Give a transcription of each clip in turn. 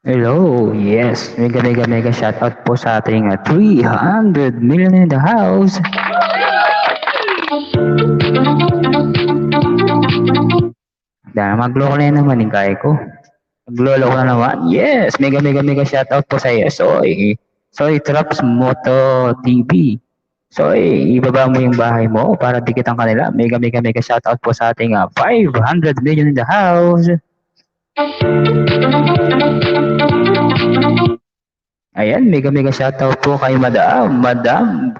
Hello, yes, mega mega mega shoutout po sa ating 300 million in the house. Dahil magloko na naman yung kaya ko. Maglolo ko na naman. Yes, mega mega mega shoutout po sa iyo. Soy Traps Moto TV. Soy, ibaba mo yung bahay mo para dikit ang kanila. Mega mega mega shoutout po sa ating 500 million in the house. Ayan, mega mega shoutout po kay Madam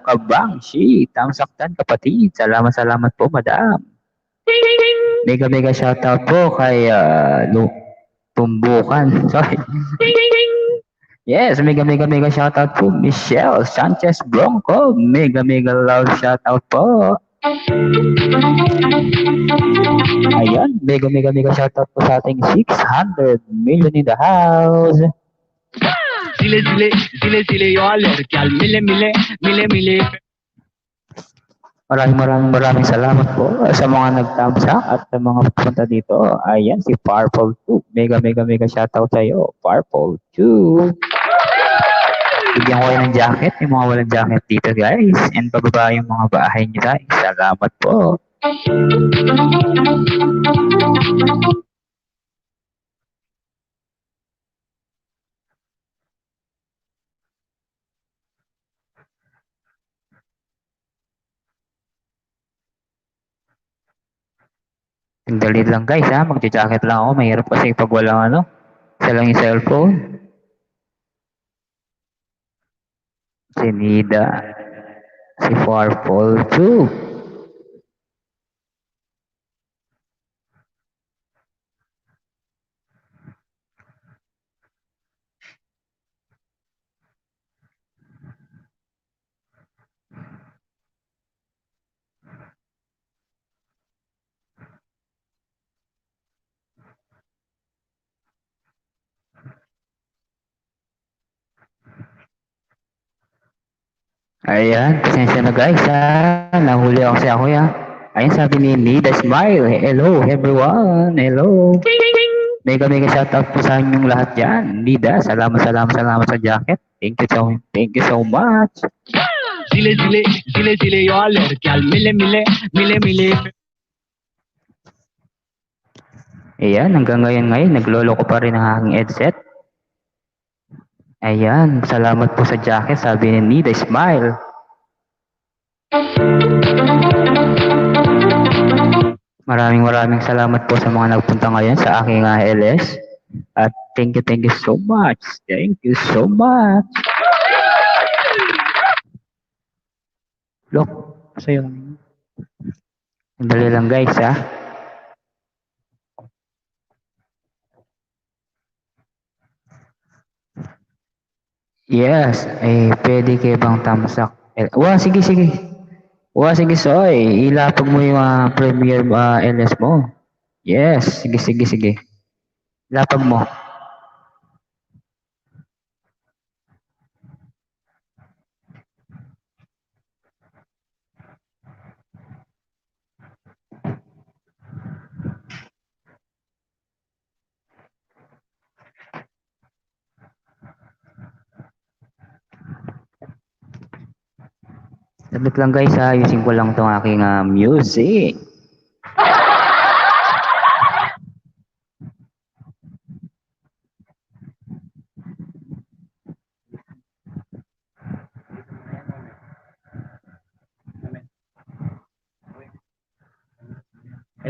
Kabangshi, Tamsaktan kapatid. Salamat salamat po, Madam. Mega mega shoutout po kay Tumbukan. Sorry. Yes, mega mega mega shoutout po Michelle Sanchez Bronco. Mega mega love shoutout po. Ayan, mega mega mega shoutout po sa ating 600 million in the house. Zile zile zile zile yo alergyal mile mile mile mile. Maraming salamat po sa mga nag-thumbs up at sa mga pupunta dito. Ayan, si Purple 2. Mega mega mega shoutout sa iyo, Purple 2. Bigyan ko kayo ng jacket, yung mga walang jacket dito guys. And pababa yung mga bahay niyo guys. Salamat po. Sandali lang guys ha, magja-jacket lang ako. Mahirap kasi pag walang ano, isa lang yung cellphone. Si Nida, si Purple 2. Ayan, pasensya na guys ha. Nahuli ako si ako ya. Ayan, sabi ni Nida Smile. Hello everyone. Hello. Mega mega shoutout po sa inyong lahat dyan. Nida, salamat sa jacket. Thank you so much. Zile zile zile zile yo alergyal mile mile mile mile. Ayan, hanggang ngayon, naglolo ko pa rin ang aking headset. Ayan, salamat po sa jacket, sabi ni Nida Smile. Maraming salamat po sa mga nagpunta ngayon sa aking LS. At thank you so much. Thank you so much. Look, sa'yo. Sandali lang guys ha. Yes, pwede kayo bang tamsak? Sige. Sige, Soy. Ilapag mo yung Premiere LS mo. Yes, sige. Lapag mo. Sabit lang guys ha, ayusin ko lang tong aking music.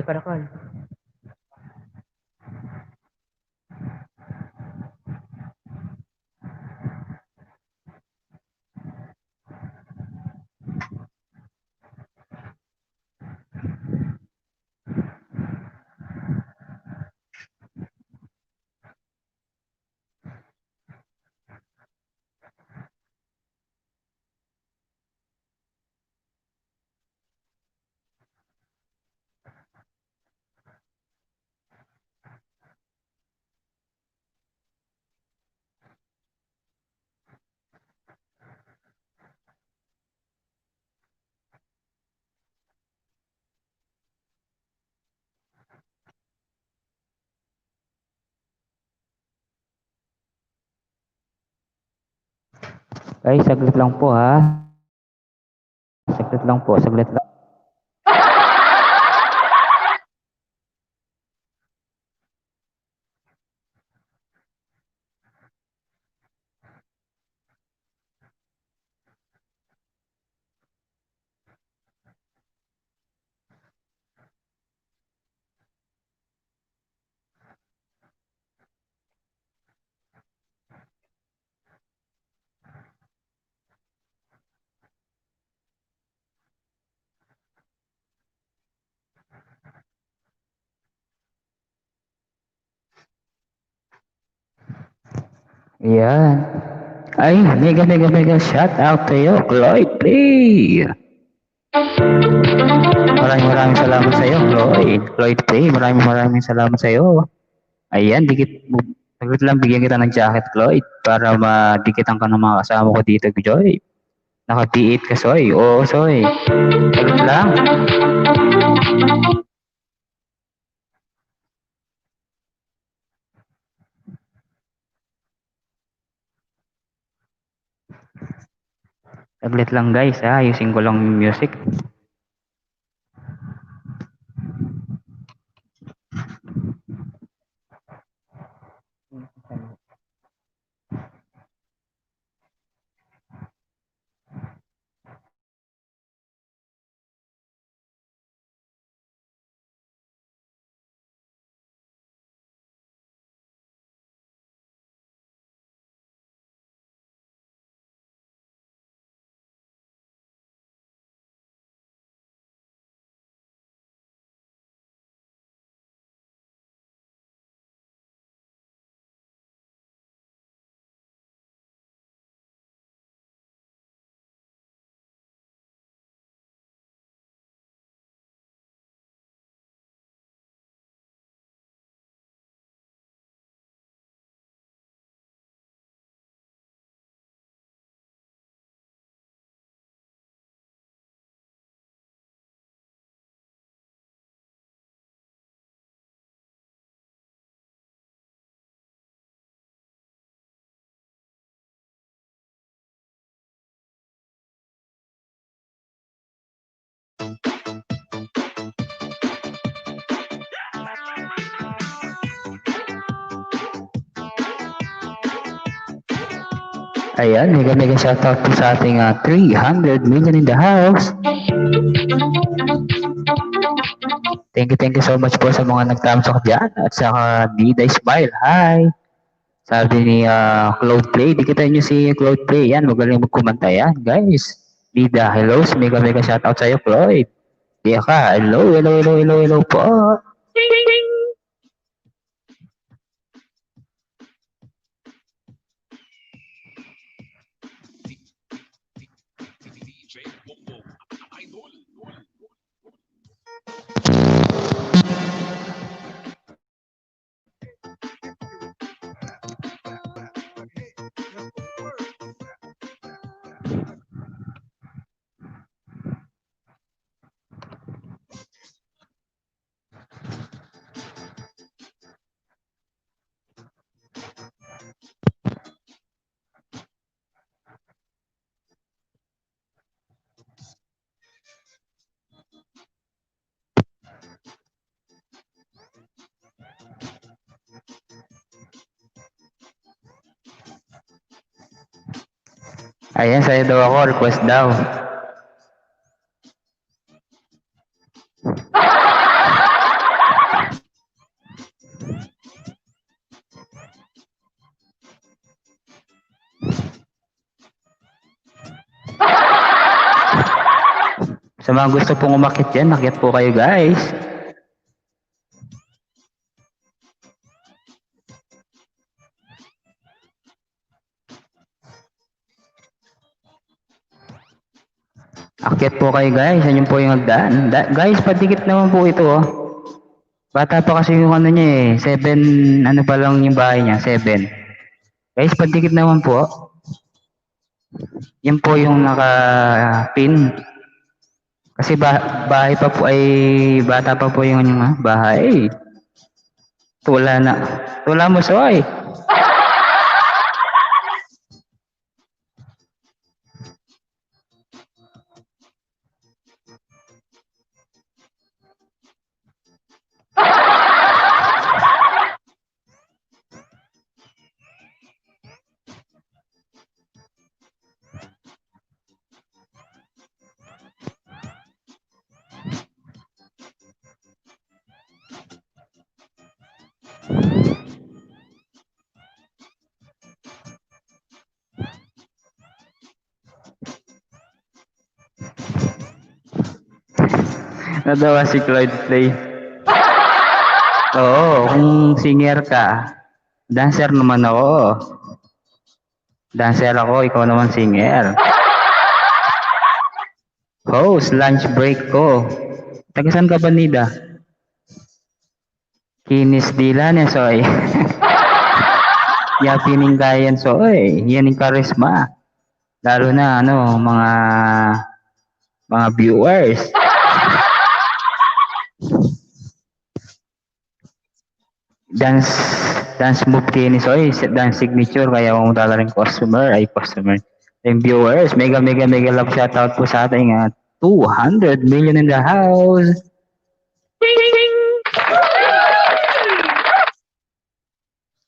Karakol. Ay, saglit lang po ha. Saglit lang po, saglit lang. Yan. Ay, mega shout out to you, Chloe Play. Maraming salamat sa iyo, Chloe. Chloe Play, maraming salamat sa iyo. Ayan, saglit lang bigyan kita ng jacket, Chloe, para madikitan ka ng mga kasama ko dito, Joy. Naka-P8 ka, Soy. Oo, Soy. Saglit lang. Saglit lang, guys, ha. Ayusin ko lang yung music. Ayan, mega shoutout po sa ating 300 million in the house. Thank you so much po sa mga nagtamsak dyan. At saka Dida Smile, hi! Sabi ni Cloud Play, dikitan nyo si Cloud Play. Yan, magaling magkumanta yan, guys. Dida, hello, mega shoutout sa'yo, Cloud. Diya ka, hello po. Ayan, sa'yo daw ako, request daw. Sa mga gusto pong umakyat dyan, nakyat po kayo, guys. Akyat po kayo, guys. Yan po yung hagdan. Guys, padikit naman po ito, oh. Bata pa kasi yung ano niya, eh. 7, ano pa lang yung bahay niya, 7. Guys, padikit naman po. Yan po yung naka-pin. Kasi bahay pa po ay bata pa po yung bahay. Tula na. Tula mo, Soy. Natawa si Cloyd Play. Oo, kung singer ka, dancer naman ako. Dancer ako, ikaw naman singer. Host, lunch break ko. Taga saan ka ba, Nida? Kinis dila niya, soy. Yapining kayan, soy. Yan yung charisma. Lalo na, mga viewers. Dance dance move kinis, soy. Dance signature, kaya kung rin customer, and viewers, mega love shoutout po sa ating 200 million in the house.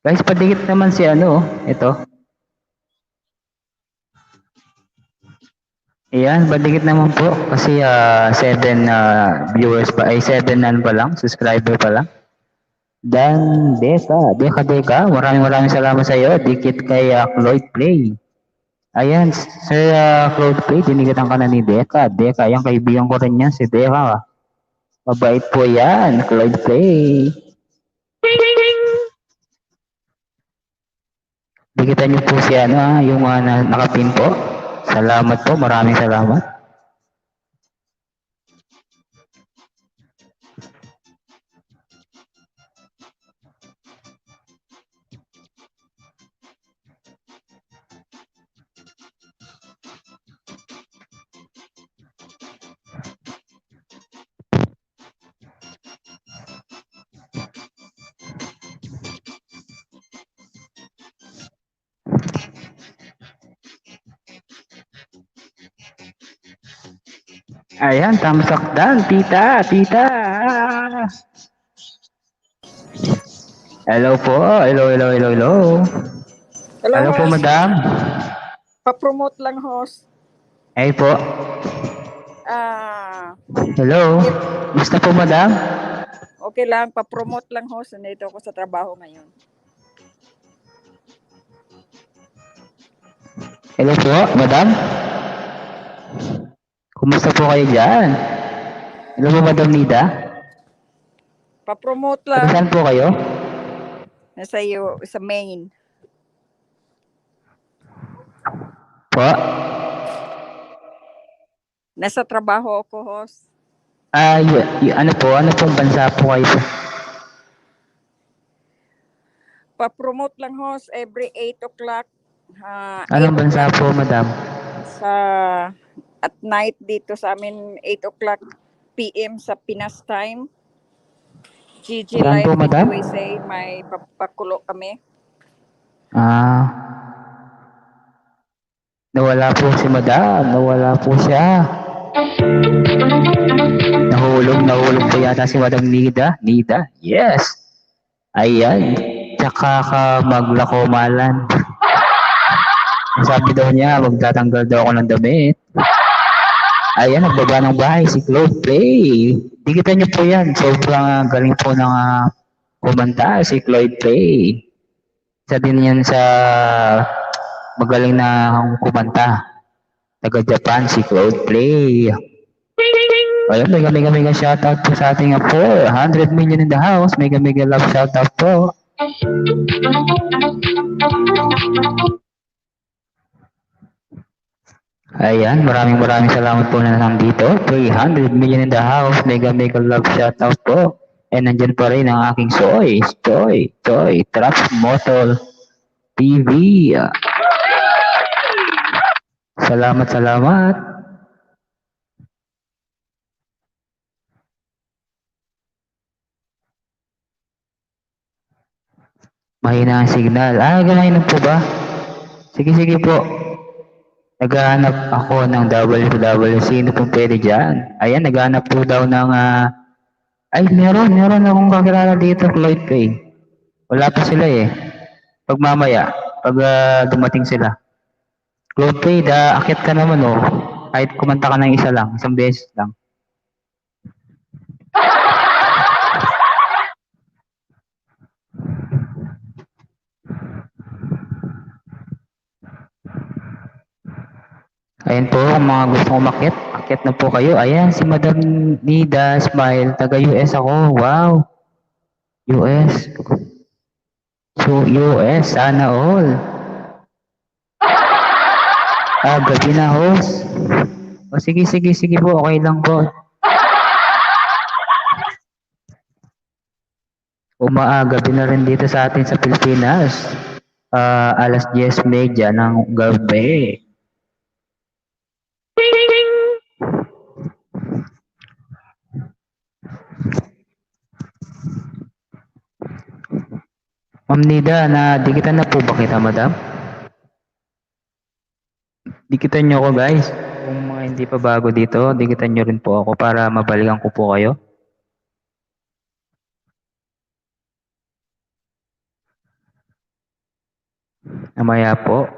Guys, padikit naman si ito. Ayan, padikit naman po kasi 7 viewers pa, ay 7 pa lang, subscriber pa lang. Dan Deka, maraming salamat sa iyo. Dikit kay Cloyd Play. Ayan, Sir Cloud Play, dinigitan ka na ni Deka. Deka, yung kaibigan ko rin yan, si Deka. Mabait po yan, Cloud Play. Dikitan niyo po si yung nakapin po. Salamat po, maraming salamat. Ayan, tamsak dan, tita. Hello po, hello. Hello po, madam. Pa-promote lang, host. Ay po. Hello. Gusto po, madam? Okay lang, pa-promote lang, host. Nandito ako sa trabaho ngayon. Hello po, madam. Kumusta po kayo dyan? Hello po, Madam Nida. Pa-promote lang. Saan po kayo? Nasa iyo, sa main. Po? Nasa trabaho ako, host. Ano pong bansa po kayo? Pa-promote lang, host, every 8 o'clock. Anong bansa po, madam? At night dito sa amin, 8 o'clock PM sa Pinas time. GG Saan Live po, madam? USA, may papakulo kami. Nawala po si madam. Nawala po siya. Nahulog po yata si Madam Nida. Yes. Ayan. Tsaka ka maglakomalan. Sabi daw niya, magtatanggal daw ako ng damit. Ayan, nagbaba ng bahay si Cloud Play. Dikita niyo po yan. Sobrang galing po ng kumanta si Cloud Play. Isa din yan sa magaling na kumanta. Taga Japan si Cloud Play. Ayan, mega shoutout po sa ating 400 million in the house. Mega love shoutout po. Ayan, maraming salamat po na nandito. 300 million in the house. Mega love shoutout po. And nandyan pa rin ang aking Soy, Traps Motor TV. Salamat. Mahina ang signal. Ganahin po ba? Sige po. Naghahanap ako ng WW. Sino pong pwede dyan? Ayan, naghahanap po daw ng... meron akong kakilala dito, Cloyd Play. Wala pa sila eh. Pag mamaya, pag dumating sila. Cloyd Play, akit ka naman oh. Kahit kumanta ka ng isa lang, isang beses lang. Ayan po, kung mga gusto umakyat, Akit na po kayo. Ayan, si Madam Nida Smile. Taga-US ako. Wow. US. So, US. Sana all. Gabi na, host. O, sige po. Okay lang po. Gabi na rin dito sa atin sa Pilipinas. Alas 10:30 ng gabi. Ma'am Nida, dikitan na po ba kita, madam? Dikitan nyo ako, guys. Kung mga hindi pa bago dito, dikitan nyo rin po ako para mabalikan ko po kayo. Mamaya po.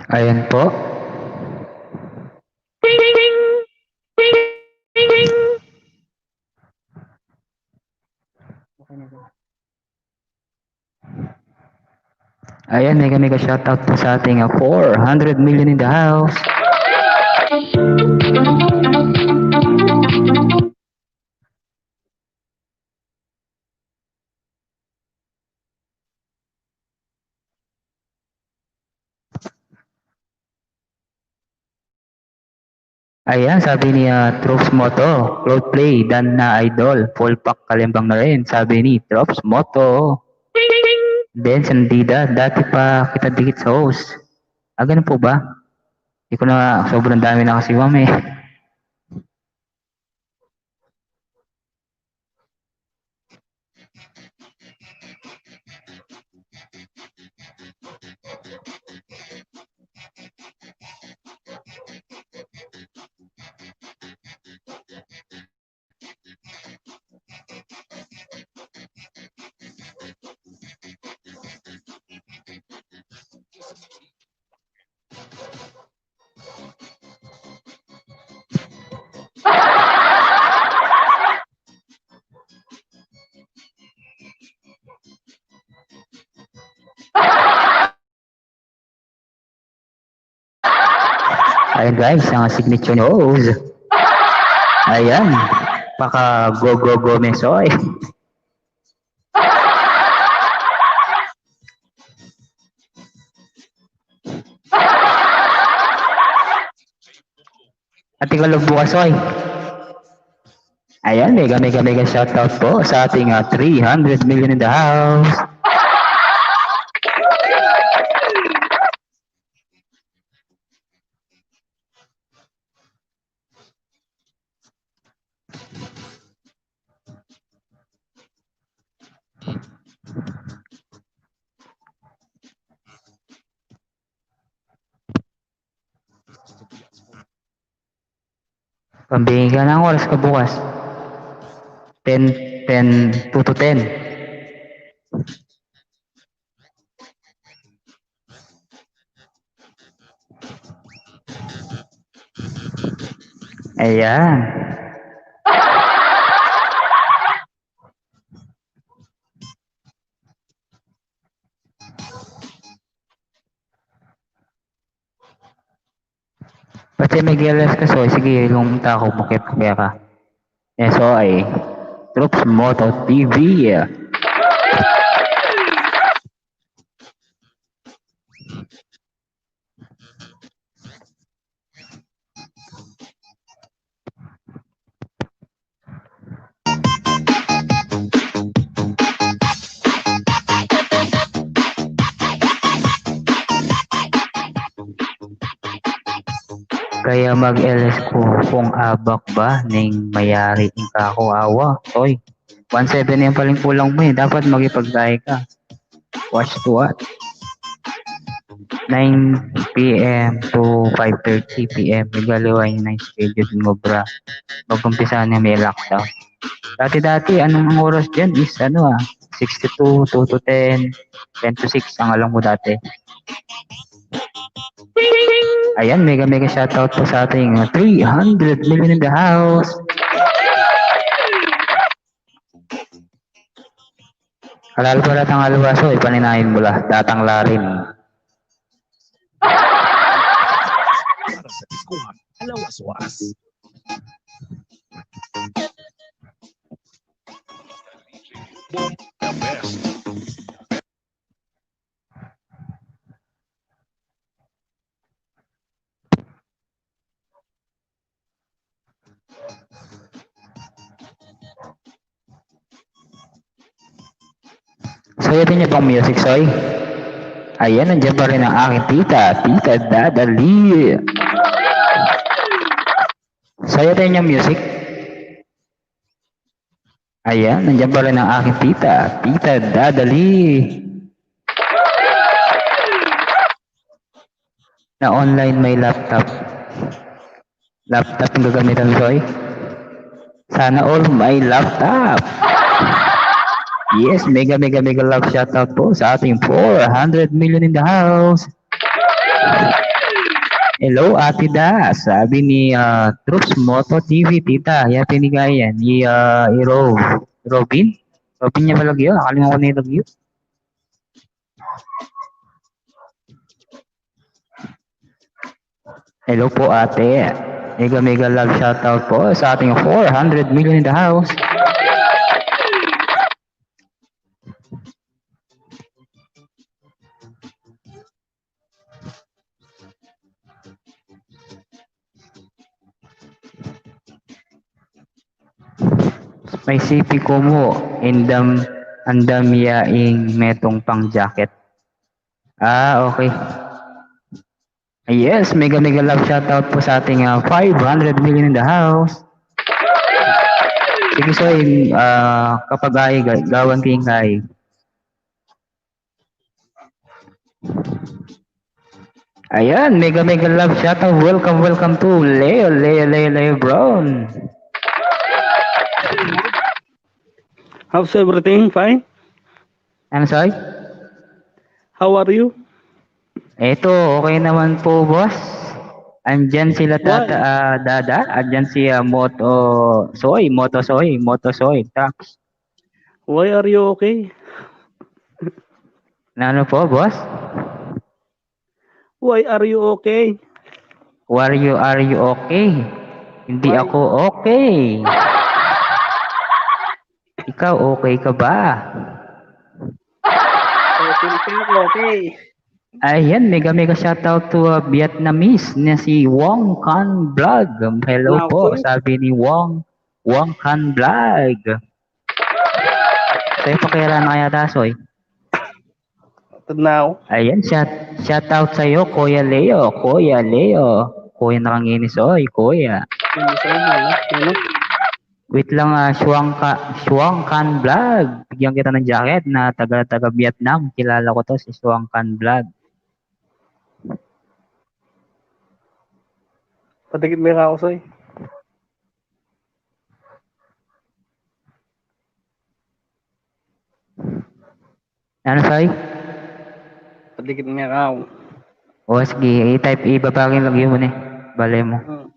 Ayan po. Ayan, mega shoutout po sa ating 400 million in the house. Ayan, sabi ni Trops Moto, Cloud Play, Dan na Idol, full pack kalimbang na rin, sabi ni Trops Moto. Then, Sandida, dati pa kita dikit sa host. Ganun po ba? Hindi ko na, sobrang dami na kasi ma'am eh. Ayan guys, ang signature nose. Ayan, paka go mesoy. At ikalog bukas oy. Ayan, mega shoutout po sa ating 300 million in the house. Pambingin ka ng oras ka bukas. 2 to 10. Ayan. Pati may GLS ka, so sige, kung tako bukit kaya ka. So ay Trops Moto TV. Kaya mag-LS ko kung abak ba ning mayari ng kako awa. Toy, 1.7 yan paling kulang mo eh. Dapat magipagdaya ka. Watch to what? 9 p.m. to 5:30 p.m. Nagaliwa yun ng schedule mo bra. Mag-umpisa na may lockdown. Dati, anong oras dyan is 62, 2 to 10, 10 to 6 ang alam ko dati. Ayan, mega shoutout po sa ating 300 million in the house. Halal pala tang alwaso, ipaninahin mo lah, datang larin. Sayatin niyo bang music, Soy? Ayan, nandiyan pa rin ang aking Tita Dadali. Sayatin niyo music. Ayan, nandiyan pa rin ang aking Tita Dadali. Na online may laptop. Laptop ang gagamitan, Soy? Sana all may laptop. Yes, mega love shoutout po sa ating 400 million in the house. Hello, Ate Da. Sabi ni Troops Moto TV, Tita. Yan pinigayan ni Robin. Robin niya malagyo. Nakalimutan ko na yung lagyo. Hello po, Ate. Mega love shoutout po sa ating 400 million in the house. May sipi ko mo, andam yaing metong pang jacket. Okay. Yes, mega love shoutout po sa ating 500 million in the house. Sige, Soy, kapag ay, gawan king ay. Ayan, mega love shoutout. Welcome to Leo Brown. How's everything? Fine? Ano, Soy? How are you? Eto, okay naman po, boss. Andyan sila Dada. Andyan si Moto Soy. Tax. Why are you okay? Ano po, boss? Why are you okay? Are you okay? Hindi Why? ako okay. Ikaw, okay ka ba? Okay. Ayan, mega shoutout to Vietnamese na si Wong Can Vlog. Hello Now, po, Soy. sabi ni Wong Can Vlog. Sa'yo pakilala na kaya Soy? Now, Ayan, shoutout sa'yo, Kuya Leo. Kuya nakanginis, oy, Kuya. ano? Wait lang, Shuang Can Vlog. Bigyan kita ng jacket na taga Vietnam. Kilala ko to, si Shuang Can Vlog. Patikit mo ako, Soy. Ano, Soy? Patikit mo ako. O, sige, i-type, ibabagin lang yun eh. Balay mo.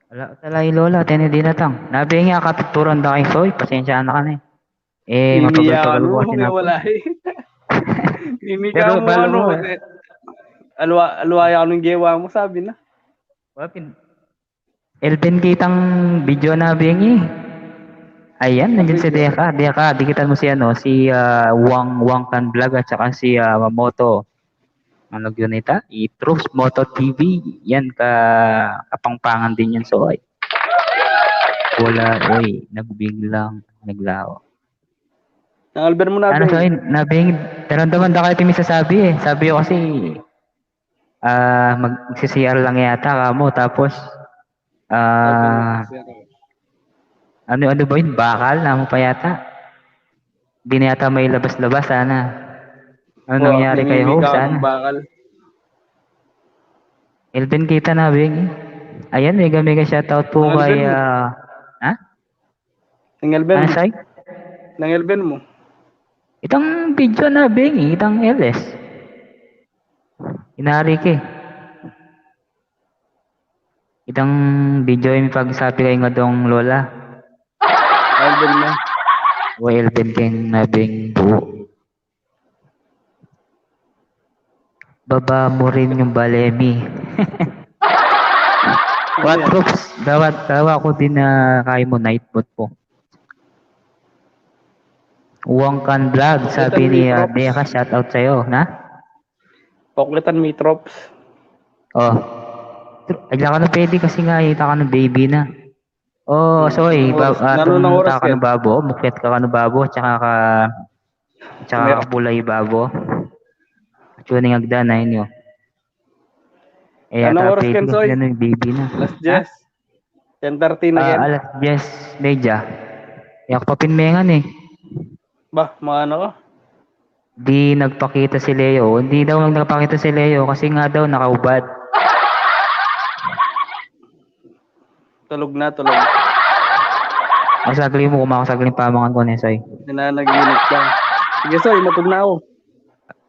Wala talay lola, tinidi na tang. Nabi nga katuturan da kay Soy, pasensya na ka na eh. Mapagal-pagal ko kasi na. Wala eh. Mimi Pero ka mo balo ano. mo, Alwaya ng gewa mo, sabi na. Wapin. Elben kitang video na bingi. Ayan, nandiyan si Deka. Dikitan mo si si Wang Can Vlog at saka si Mamoto. Ano yun ita? I-Troops Moto TV. Yan kapangpangan din yan, Soy. Wala, nagbiglang naglaho. Nangalber mo na. Ano, Soy? Nabing, tarandaman da kayo timisasabi eh. Sabi ko kasi, mag-CCR lang yata ka mo. Tapos, ano ba yun? Bakal na mo pa yata. Di na yata may labas-labas, sana. Ano nangyari kay Ho? Sana. Bakal. Elben kita na, Bing. Ayan, mega shoutout po kay, Nangalben ano, mo. Soy? Nangalben mo. Itang video na bengi, itang LS. Inari ke. Itang video yung pagsabi kayo nga dong lola. Album na. Well, benteng na beng buo. Baba mo rin yung balemi. What troops? Dawa ko din na kaya mo night mode po. Uwangkan vlog, sabi ni Deka, shoutout sa'yo, na? Pokletan may tropes. Oh. Ay, ka na pwede kasi nga, ita ka ng baby na. Oh, sorry, Anong oras ka yan? ng babo, bukit ka ng babo, tsaka ka pulay babo. Tuning agda na inyo. Eh, Anong ata oras pwede yan, kasi Soy? na yung baby na. Alas 10. 10:30 na yan. Alas 10:30. Yak papinmengan eh. Bah, mga ano ka? Di nagpakita si Leo. Hindi daw nagpakita si Leo kasi nga daw nakaubad. Tulog na, tulog. Masagli mo, kumakasagli pamangan ko ni Soy. Nananaginip lang. Sige, Soy, matug na ako.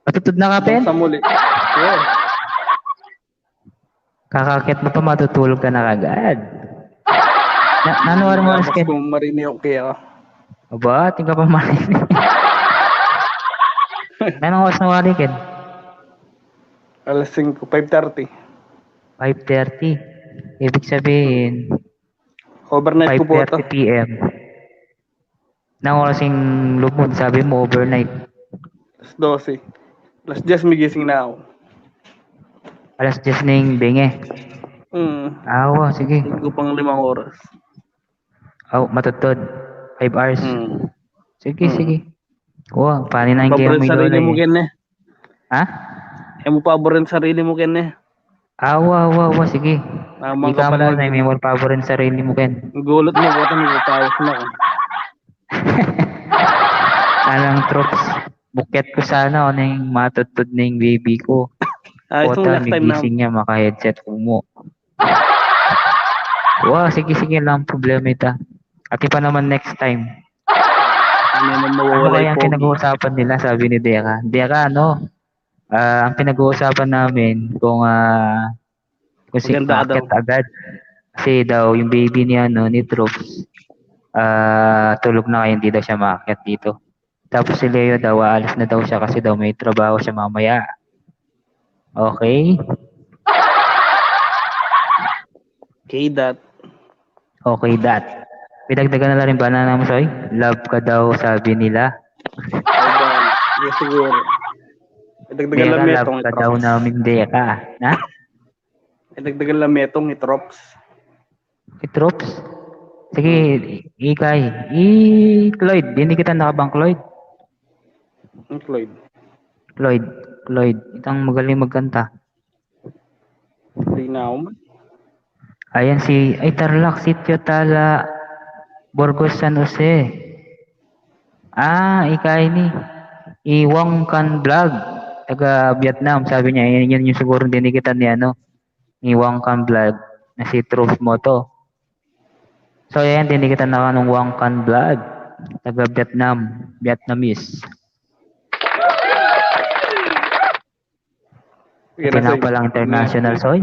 Matutod na ka, Pen? Sa muli. Yeah. Kakakit mo pa, matutulog ka na kagad. Nanuwar mo Tapos Ken? kung marinig okay ako. Aba, tingka pa marinig. Nanong oras na wari, Ken? Alas 5, 5:30. 5:30. Ibig sabihin, Overnight ko po ito. 5:30 p.m. Nang orasing lumod, sabi mo overnight. Alas 12. Alas 10 may gising na ako. Alas 10 na yung bingi. Awa, sige. Hindi ko pang 5 oras. Aw, matutod. 5 hours. Sige, sige. Wow, paano na yung game Paborin mo sarili mo, eh. Ken eh. Ha? Mo paborin sarili mo, Ken eh. Awa, sige. Namang Ika ka mo pala. na, may more paborin sarili mo, Ken. Gulot mo, buta mo, tawas na ka. Alang troops. Buket ko sana ano yung matutod na yung baby ko. Itong Kota, last time na. nagising niya, maka-headset ko mo. Wow, sige lang, problema ita. At pa naman next time. Ano kaya ang pinag-uusapan nila, sabi ni Deka? Deka, ang pinag-uusapan namin kung si Akit agad. Kasi daw, yung baby niya, ni Troops, tulog na kaya hindi daw siya maakyat dito. Tapos si Leo daw, aalis na daw siya kasi daw may trabaho siya mamaya. Okay? Okay, that. Pinagdagan na rin banana mo, Soy? Love ka daw, sabi nila. Yes, siguro. Deka, love ka daw namin, Deka. Na? Dagdagan lang metong i-trops. I-Troops? Sige, Ikay. Cloyd. Hindi kita nakabang, Cloyd. Cloyd. Itang magaling magkanta. Hindi na ako man. Ayan Tarlac, Sitio Tala, Burgos, San Jose. Ikay ni. Iwang Kan Vlog. Taga Vietnam, sabi niya. Yan yung siguro dinikitan ni Iwang Kan Vlog. Na si Truth mo to. So, ayan, dinikitan na ka ng Wang Kan Vlog. Taga Vietnam. Vietnamese. Pinaka palang international, Soy.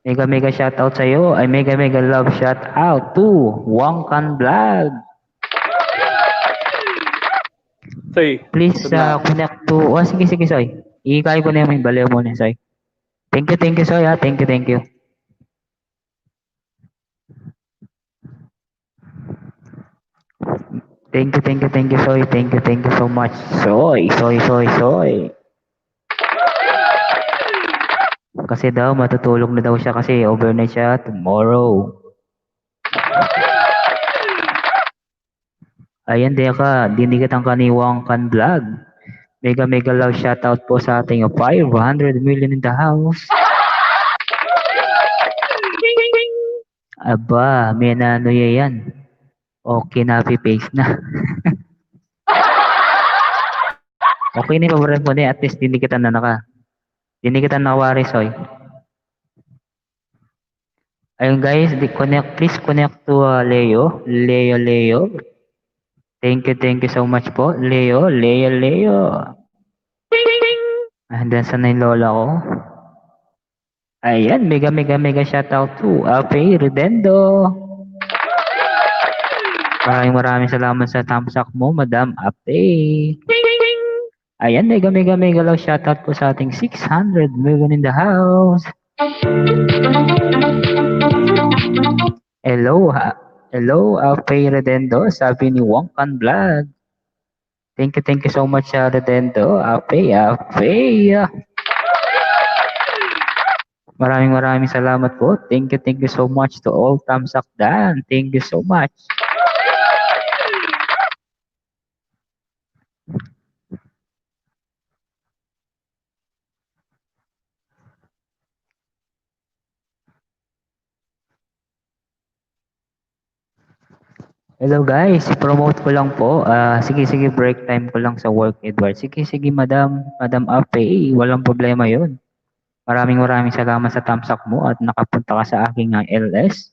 Mega shoutout sa'yo. Ay, mega love shoutout to Wang Kan Vlog. Soy. Please connect to... sige, Soy. Ikay ko na yung baliw mo na, Soy. Thank you, Soy, ha. Thank you. Thank you, Soy. Thank you so much. Soy. Kasi daw, matutulog na daw siya kasi overnight siya tomorrow. Ayan, Deka. Dinigat ang kaniwang Kan Vlog. Mega love shoutout po sa ating 500 million in the house. Aba, may yan. Okay, napi-paste na. Okay na paborin mo na. At least dinikitan na naka. Dinikitan na wari, Soy. Ayun guys, please connect to Leo. Thank you so much po, Leo. Hanggang sa na yung lola ko. Ayan, mega shoutout to Ape Redendo. Maraming salamat sa thumbs up mo, Madam Ape. Ayan, mega lang shoutout po sa ating 600 million in the house. Hello, Ape Redendo, sabi ni Wongkan Vlog. Thank you so much, Redendo. Ape. Maraming salamat po. Thank you so much to all thumbs up done. Thank you so much. Hello guys, promote ko lang po. Sige, break time ko lang sa work, Edward. Sige, Madam Ape, walang problema yon. Maraming salamat sa thumbs up mo at nakapunta ka sa aking LS.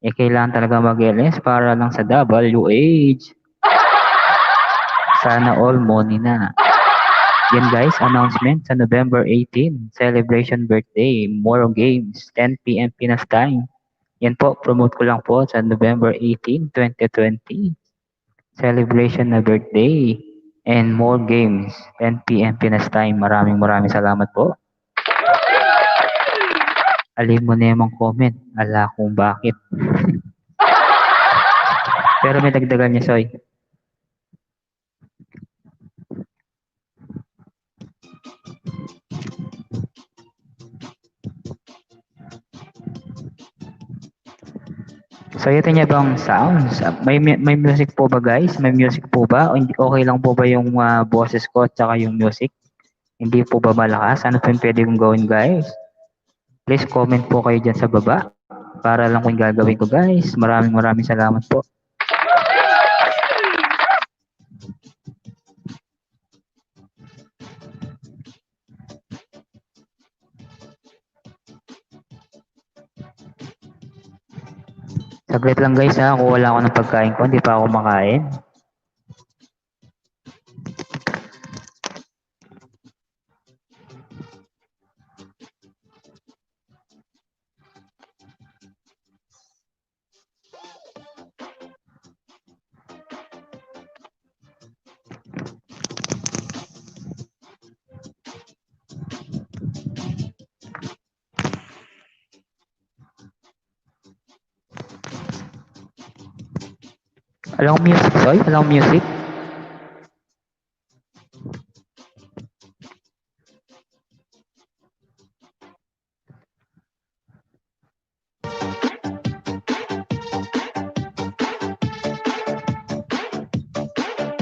Kailangan talaga mag-LS para lang sa WH. Sana all money na. Yan guys, announcement sa November 18, celebration birthday, more games, 10 p.m. Pinas time. Yan po, promote ko lang po sa November 18, 2020. Celebration na birthday and more games, 10 p.m. Pinas time. Maraming salamat po. Alin mo na yung comment. Ala kung bakit. Pero may dagdagan niya, Soy. So ito niya bang sounds? May music po ba guys? May music po ba? O hindi, okay lang po ba yung boses ko at saka yung music? Hindi po ba malakas? Ano po yung pwede kong gawin guys? Please comment po kayo dyan sa baba. Para lang kung gagawin ko guys. Maraming salamat po. Saglit lang guys ha, kung wala ako ng pagkain ko, hindi pa ako makain. Walang music, Soy? Walang music?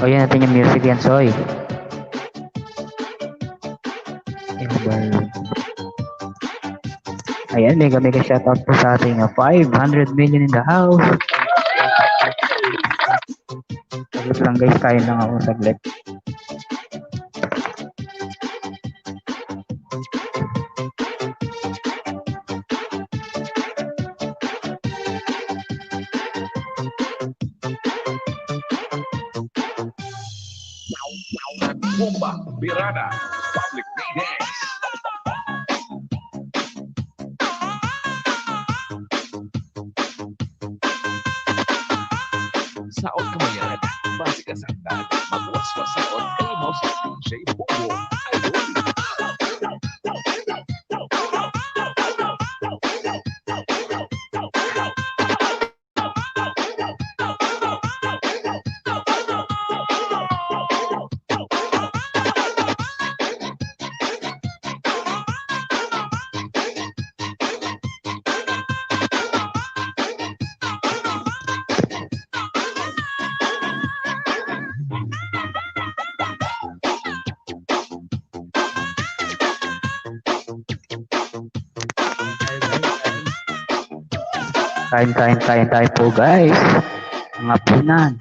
O yan natin yung music yan, Soy. Ayan, mega shoutout po sa ating 500 million in the house. Saglit lang guys, kain lang ako saglit. Bomba Birada Public Dance. Saot kamayan, basi kasangtan, magwaswas saot, kalimaw sa DJ Bobo. Kain tayo po guys. Ang hapunan.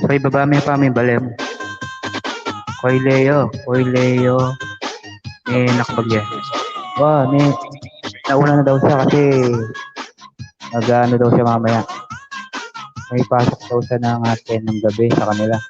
Okay, baba mo pa may bale mo. Koy Leo. Nakapagya. Wow, nauna na daw siya kasi nag-ano daw siya mamaya. May pasok daw siya ng 10 ng gabi sa kanila.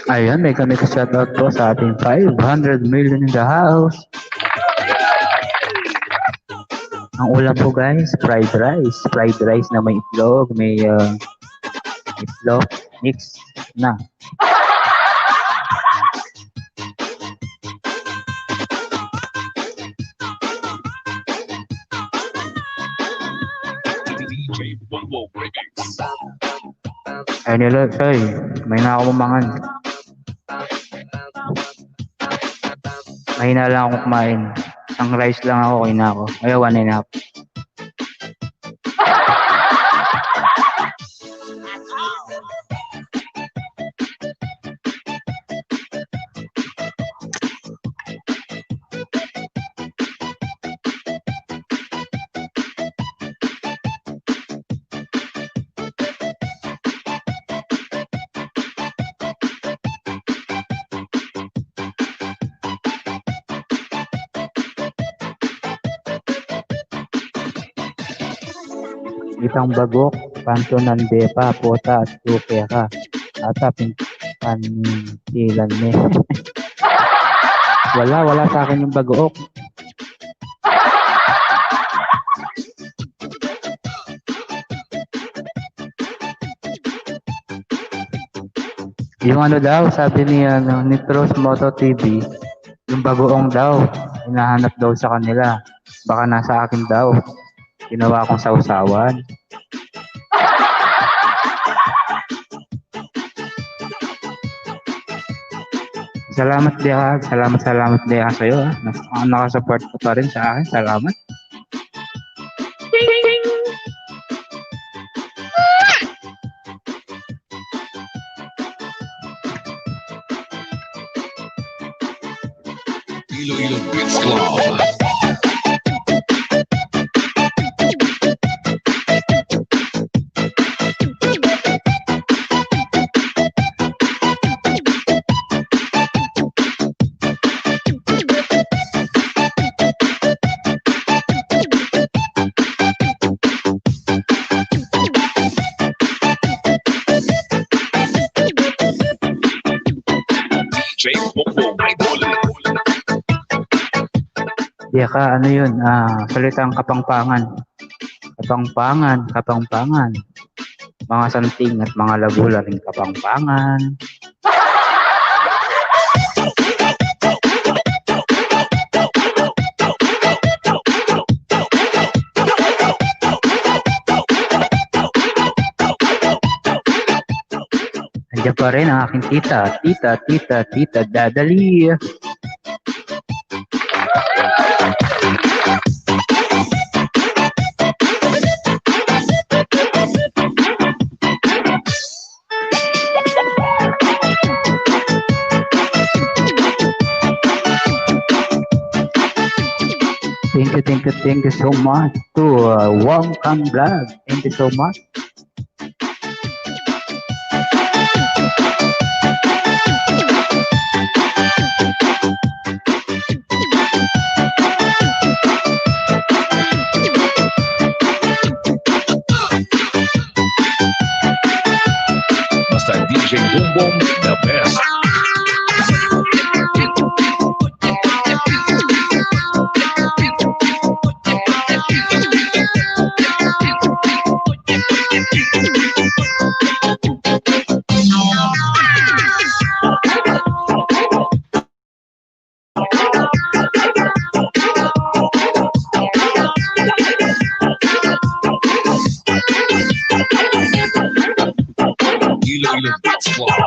Ayan, may kami ka-shoutout po sa ating 500 million in the house. Ang ulam po guys, fried rice. Fried rice na may itlog, may itlog, mix na. DJ Bumbo Remix. Ay nila, soy, may nakakumangan. Mahina lang ako kumain. Ang rice lang ako, kain ako. Ayaw, 1.5. Itang bagok, panto ng depa, pota, at suke ka. Ata, paninsilan me. Wala sa akin yung bagok. Yung ano daw, sabi ni Trust Moto TV, yung bagoong daw, hinahanap daw sa kanila. Baka nasa akin daw. Ginawa kong sausawan. Salamat Dea. Salamat Dea sa'yo. Nakasupport ko pa rin sa akin. Salamat. Iloilo Beats Club. DJ Bumbo Idol. Dea ka, ano yun? Salitang kapangpangan. Kapangpangan. Mga santing at mga labula ring kapangpangan. Andiyan pa rin ang aking tita, dadali. Thank you so much to Wong Kang Vlog. Thank you so much. Basta DJ Bumbong, the best. Iloilo Beats Club.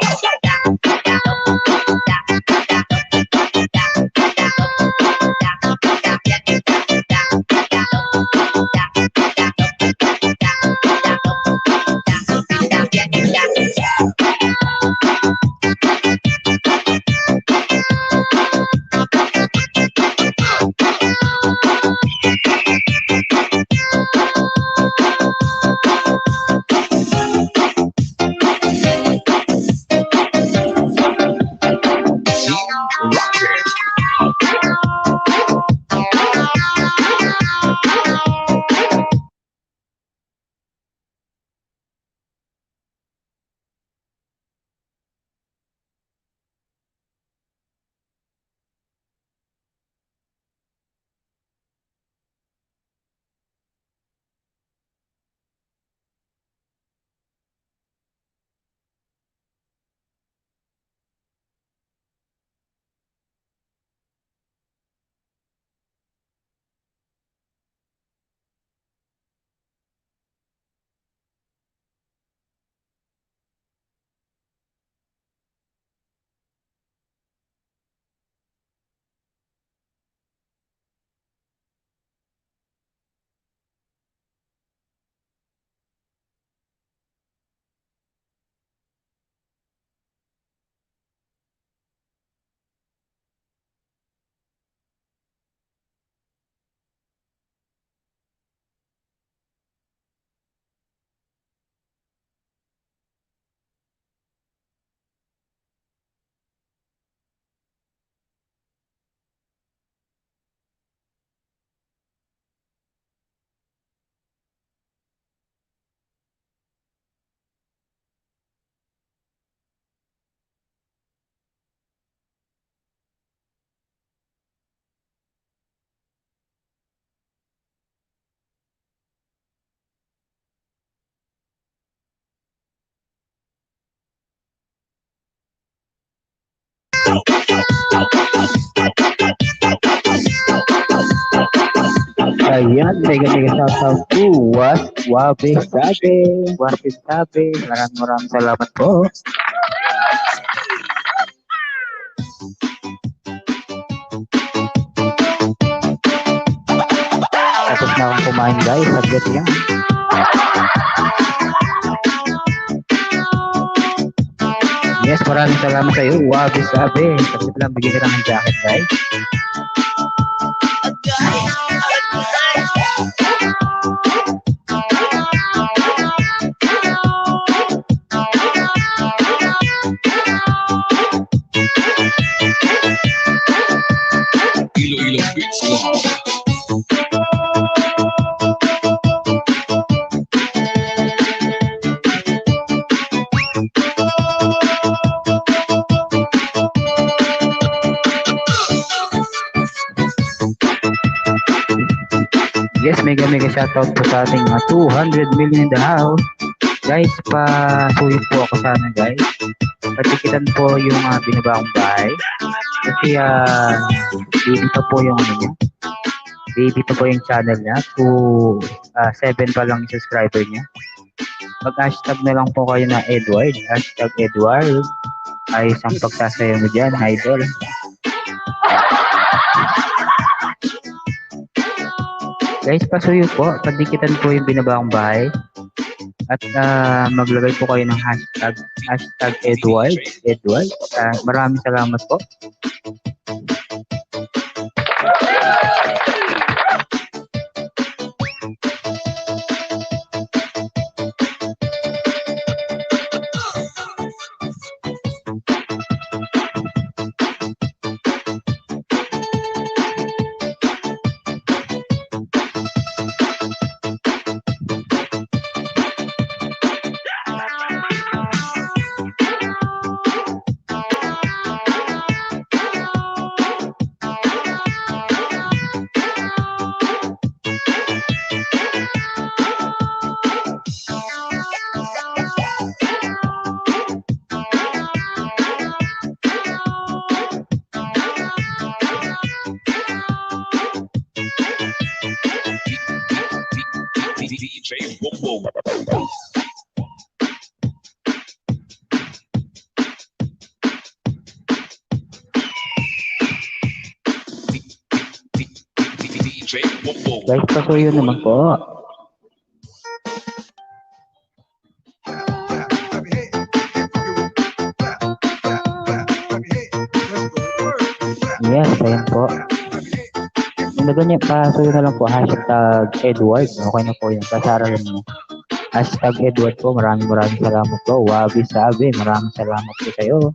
Ayan, mega shoutout to Wabe Sabe. Maraming salamat po. Tapos na akong kumain guys, saglit yan. Yes, maraming salamat sa iyo, Wabe Sabe. Saglit lang, bigyan ka ng jacket guys. Iloilo Beats Club. Yes, mega shoutout po sa ating 200 million in the house. Guys, pa-suyo po ako sana guys. Patikitan po yung binaba kong bahay. Kasi baby pa po yung ano niya. Baby pa po yung channel niya. 7 pa lang yung subscriber niya. Mag-hashtag na lang po kayo na Edward. Hashtag Edward. Ay isang pagsasayo mo dyan, idol. Guys, pasuyo po. Padikitan po yung binaba kong bahay. At maglagay po kayo ng hashtag Edward. Maraming salamat po. DJ Boom Boom. DJ Boom Boom. Guys, pasuyo naman po. Yes, ayan po. Nilagyan niya, pasuyo na lang po, hashtag Edward. Okay na po yun, kasara lang niya. Hashtag Edward po, maraming salamat po. Wabi Sabe, maraming salamat po sa'yo.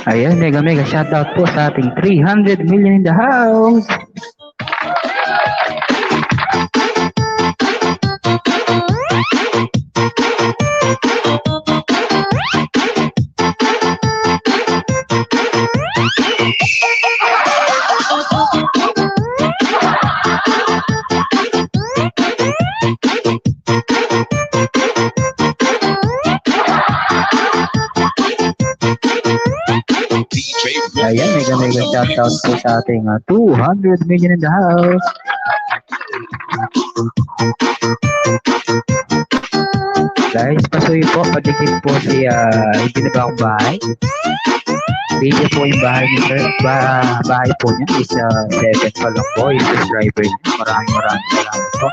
Ayan, mega shoutout po sa ating 300 million in the house. Ayan, mega shoutout po sa ating 200 million in the house. Guys, pasuyo po, padikit po si ibinaba kong bahay. Video po yung bahay niya, bahay po niya is 7 pa lang po yung subscriber niya. Maraming salamat po.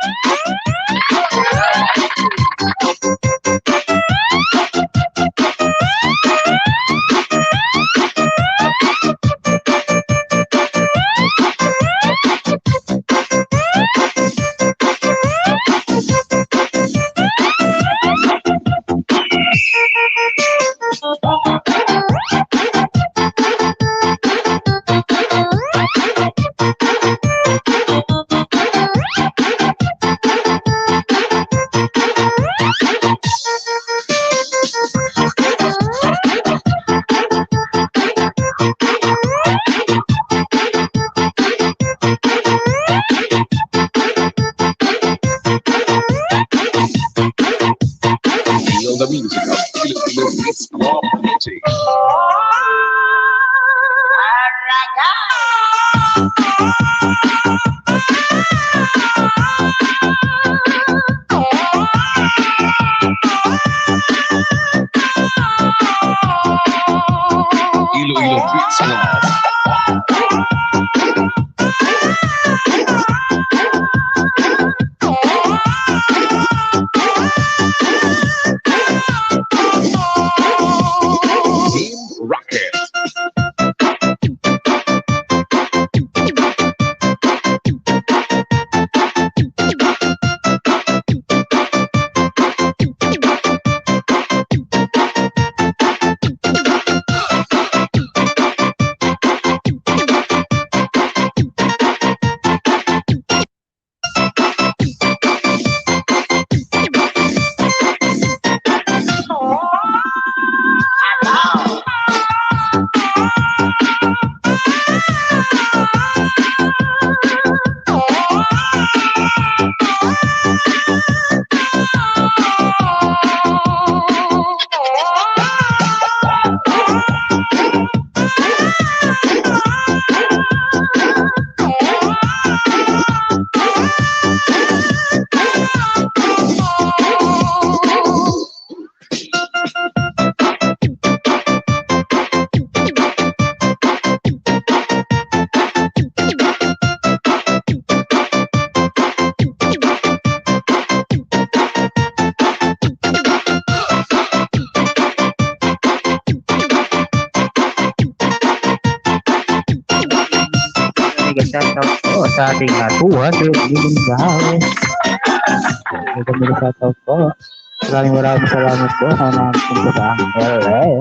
shoutout po sa ating 200 million guys. Mega shoutout po. Maraming salamat po sa nagpunta sa aking LA.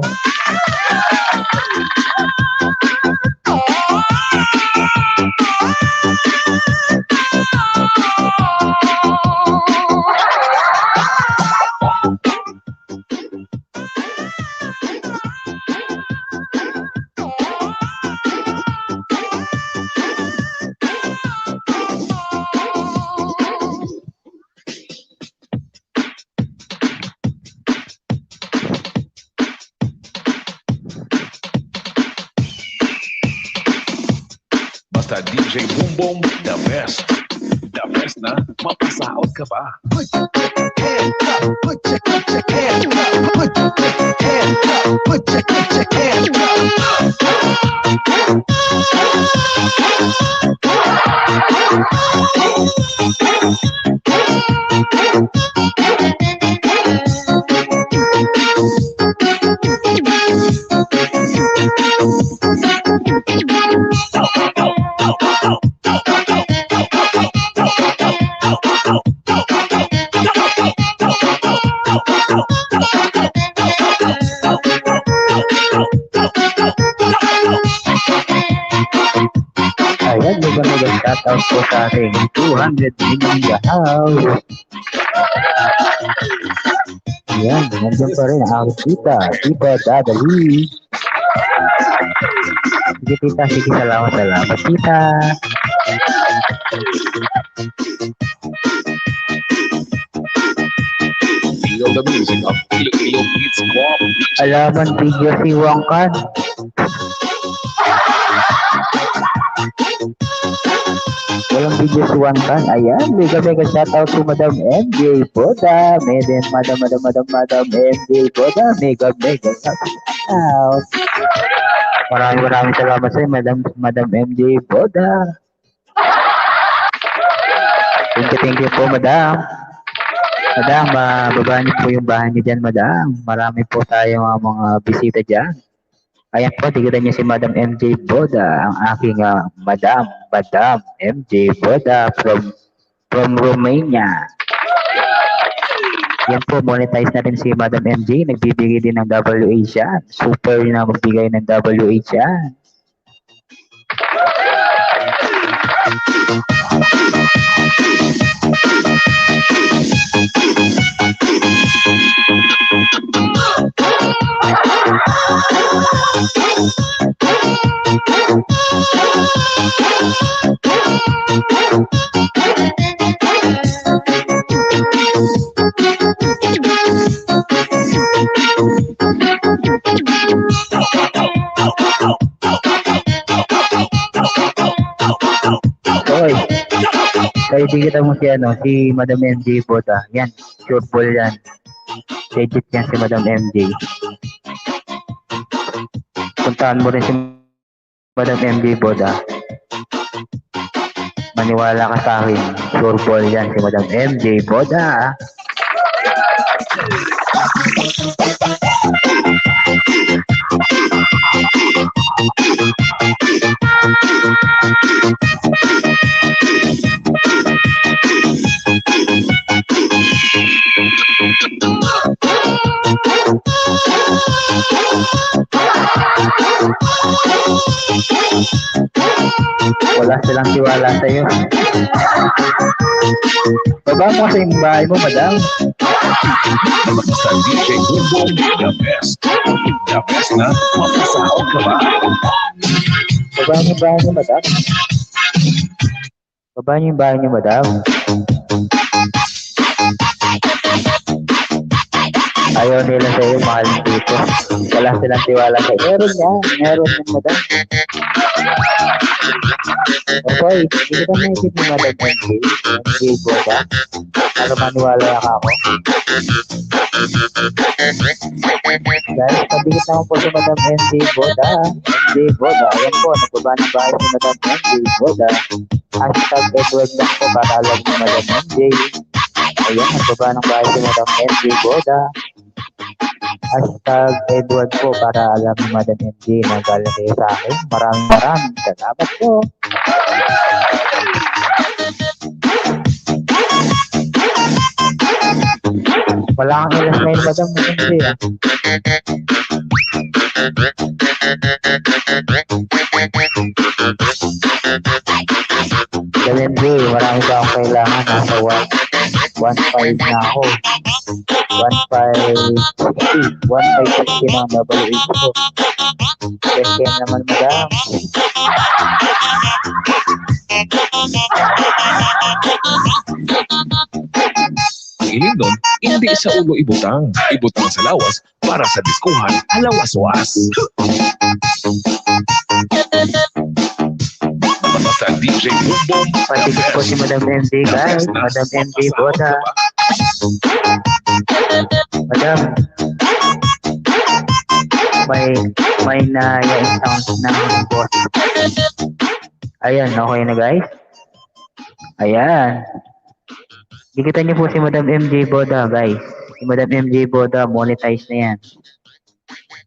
Basta DJ Boom Boom, the best. The best na, mapasahod ka pa. Put your hands up, put your hands up, put your hands up, put your hands Ayan, mega shoutout po sa ating 200 million the house. Ayan, nandiyan pa rin ang tita Dadali. Sige tita, sige, salamat tita. Feel the music of Filipino Beats Warm. Alaman video si Wangkan. Walang video si Wangkan. Ayan, mega shoutout to Madam MJ Boda. Madam MJ Boda. Mega shoutout. Maraming salamat sa Madam MJ Boda. Thank you po, Madam. Madam, baba niyo po yung bahay niyo dyan, Madam. Marami po tayong mga bisita dyan. Ayan po, tignan niyo si Madam MJ Boda, ang aking Madam MJ Boda from Romania. Yan po, monetize na rin si Madam MJ. Nagbibigay din ng WA siya. Super na magbigay ng WA siya. Kaya kita mo si Madam MJ Boda. Yan, sure ball yan. Legit yan si Madam MJ. Puntaan mo rin si Madam MJ Boda. Maniwala ka sa akin. Sure ball yan si Madam MJ Boda. Wala silang tiwala sa'yo. Baba mo sa bahay mo, Madam. Basta DJ Boom Boom, the best. The best na, mapasahod ka pa. Baba niyo yung bahay niyo, Madam. Baba niyo yung bahay niyo, Madam. Ayaw nila sa'yo, mahal dito. Wala silang tiwala sa'yo. Meron yan, Madam. Okay, hindi ka naisip ni Madam MJ Boda. Para maniwala ka ako. Guys, pabigit naman po si Madam MJ Boda. Ayan po, nagbaba ng bahay si Madam MJ Boda. Hashtag Edward lang po para alam ni Madam MJ. Ayan, nagbaba ng bahay si Madam MJ Boda. Hashtag Edward po para alam ni Madam MJ na galing kayo sa akin. Maraming salamat po. Wala kang ilas ngayon, Madam MJ. Madam MJ, marami pa akong kailangan. Nasa 1.5 na ako. 1.560 na ang WH ko. Question naman, Madam. Ang ilig nun, hindi sa ulo ibutang. Ibutang sa lawas para sa diskuhan alawas-was. Basta DJ Bumbong. Patigit po si Madam MJ, guys. Madam MJ Boda. Madam, may na-yung sound ng boss. Ayan, okay na, guys. Ayan. Dikitan niyo po si Madam MJ Boda, guys. Si Madam MJ Boda, monetize na yan.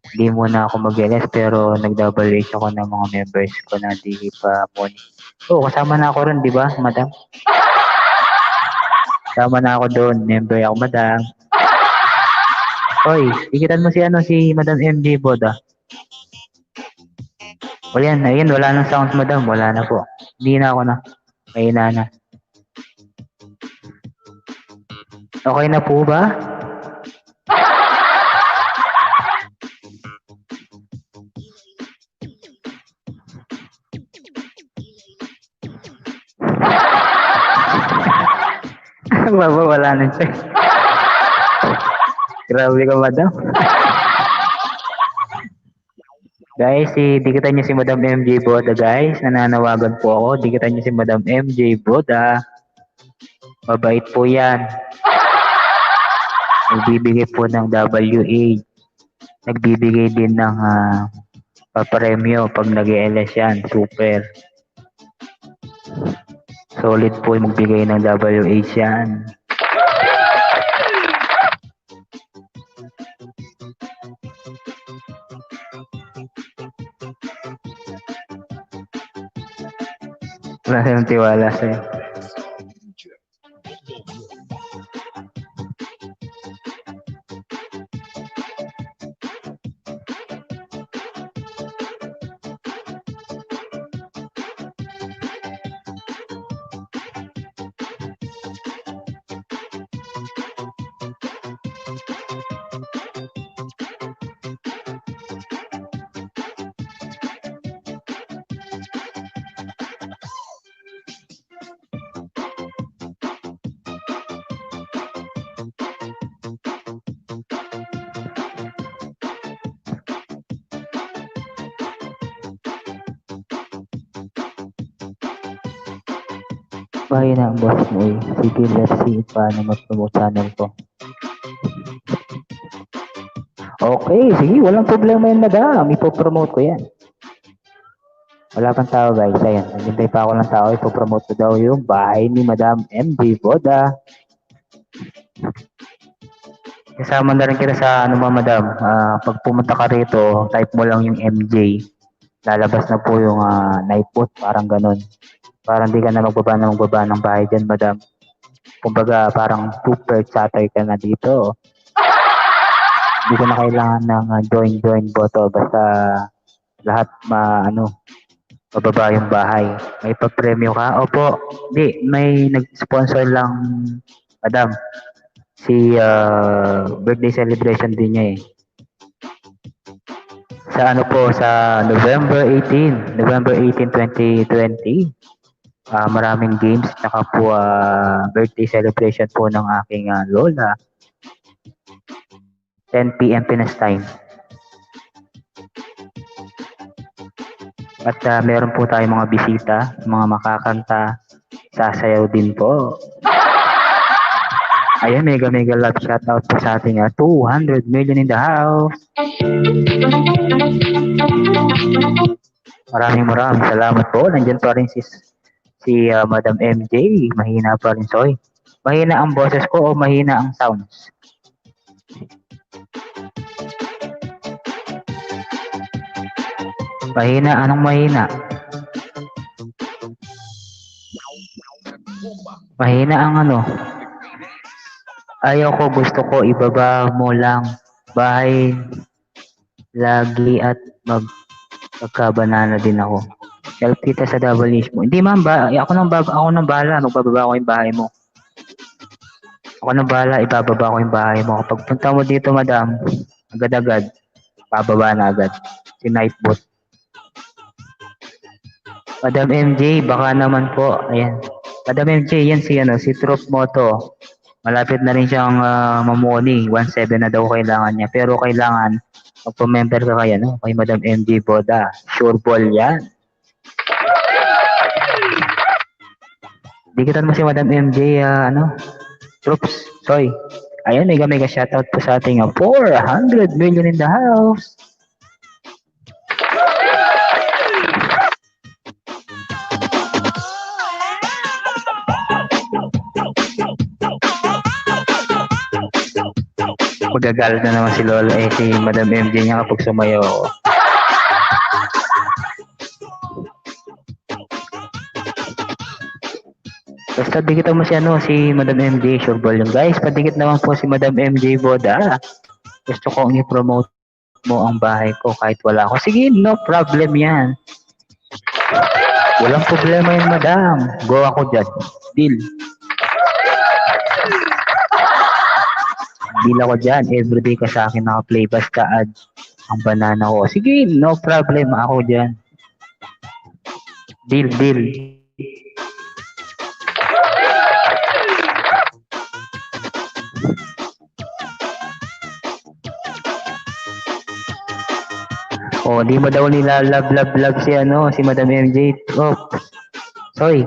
Hindi muna ako mag-LS, pero nag-double rate ako ng mga members ko na di pa money. Oh, kasama na ako ron, di ba, Madam? Kasama na ako doon. Member ako, Madam. Hoy, dikitan mo si Madam MJ Boda. O yan, ayun, wala nang sound, Madam. Wala na po. Hindi na ako na. Mahina na. Okay na po ba? Baba, wala na siya. Grabe ka, Madam. Guys, dikitan niyo si Madam MJ Boda, guys. Nananawagan po ako. Dikitan niyo si Madam MJ Boda. Mabait po yan. Nagbibigay po ng WA. Nagbibigay din ng papremyo pag nag-LS yan. Super. Solid po yung magbigay ng WH yan. Wala silang tiwala sa'yo. Bahay na ang boss mo eh. Sige, let's see paano mag-promote channel ko. Okay, sige, walang problema yan, Madam. Ipopromote ko yan. Wala pang tao, guys. Ayan, naghintay pa ako ng tao. Ipopromote ko daw yung bahay ni Madam MJ Boda. Kasama na rin kita sa Madam. Pag pumunta ka rito, type mo lang yung MJ. Lalabas na po yung Nightbot, parang ganun. Parang di ka na magbaba ng bahay dyan, Madam. Kumbaga, parang super chatay ka na dito. Hindi ko na kailangan ng join boto. Basta lahat mababa yung bahay. May pa-premyo ka? Opo. Hindi, may nag-sponsor lang, Madam. Si birthday celebration din niya eh. Sa November 18, 2020. Maraming games, tsaka po birthday celebration po ng aking lola. 10 PM Pinas time. At meron po tayong mga bisita, mga makakanta, sasayaw din po. Ayan, mega love shoutout po sa ating 200 million in the house. Maraming salamat po. Nandiyan pa rin si Madam MJ. Mahina pa rin, Soy. Mahina ang boses ko o mahina ang sounds? Mahina, anong mahina? Mahina ang ano. Ayaw ko, gusto ko, ibaba mo lang. Bahay lagi at magkabanana din ako. Help kita sa double mo. Hindi ma'am, ako nang bahala. Magbababa ko yung bahay mo. Ako nang bahala, ibababa ko yung bahay mo. Kapag punta mo dito, madam, agad-agad, bababa na agad. Si Nightbot. Madam MJ, baka naman po. Ayan. Madam MJ, yan si Trop Moto. Malapit na rin siyang mamoni. 1.7 na daw kailangan niya. Pero kailangan, magpa-member ka kaya, no? Kay Madam MJ Boda. Sure ball yan. Dikitan mo si Madam MJ, Troops, Soy. Ayan, mega shoutout po sa ating 400 million in the house. Magagalit na naman si Lola, si Madam MJ niya kapag sumayaw ako. Tapos padikit mo si Madam MJ, sure ball yun. Guys, padikit naman po si Madam MJ Boda. Gusto kong i-promote mo ang bahay ko kahit wala ako. Sige, no problem yan. Walang problema yun, madam. Go ako dyan. Deal. Deal ako dyan. Everyday ka sa akin naka-play basta add ang banana ko. Sige, no problem. Ako dyan. Deal. Oh, di mo daw nila love si Madam MJ. Oh, sorry.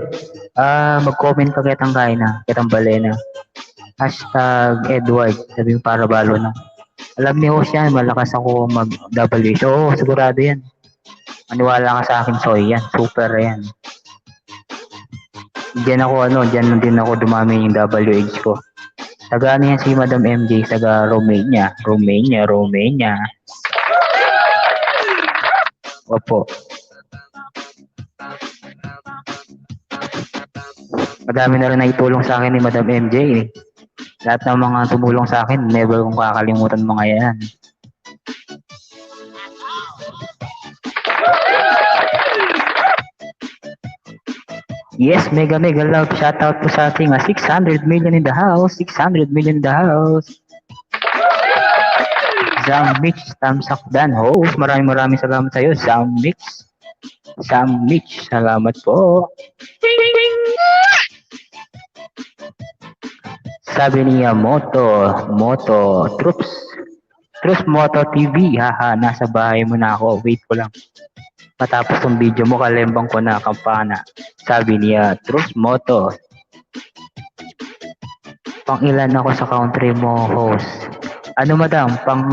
Mag-comment ka kitang kitang balena. #Edward, sabi mo para balo na. Alam ni host yan, malakas ako mag-WH. Oo, sigurado yan. Maniwala ka sa akin, Soy, yan. Super yan. Diyan din ako dumami yung WH ko. Taga yan si Madam MJ, taga Romania. Opo. Madami na rin naitulong sa akin ni Madam MJ. Lahat ng mga tumulong sa akin, never kong kakalimutan mga yan. Yes, mega love. Shoutout po sa ating 600 million in the house. 600 million in the house. Sam Mitch, thumbs up dan host. Maraming salamat sa iyo, Sam Mitch, salamat po. Sabi niya, Troops Moto TV, haha, nasa bahay mo na ako, wait ko lang. Matapos tong video mo, kalembang ko na kampana. Sabi niya, Troops Moto. Pang ilan ako sa country mo, host? Ano madam, pang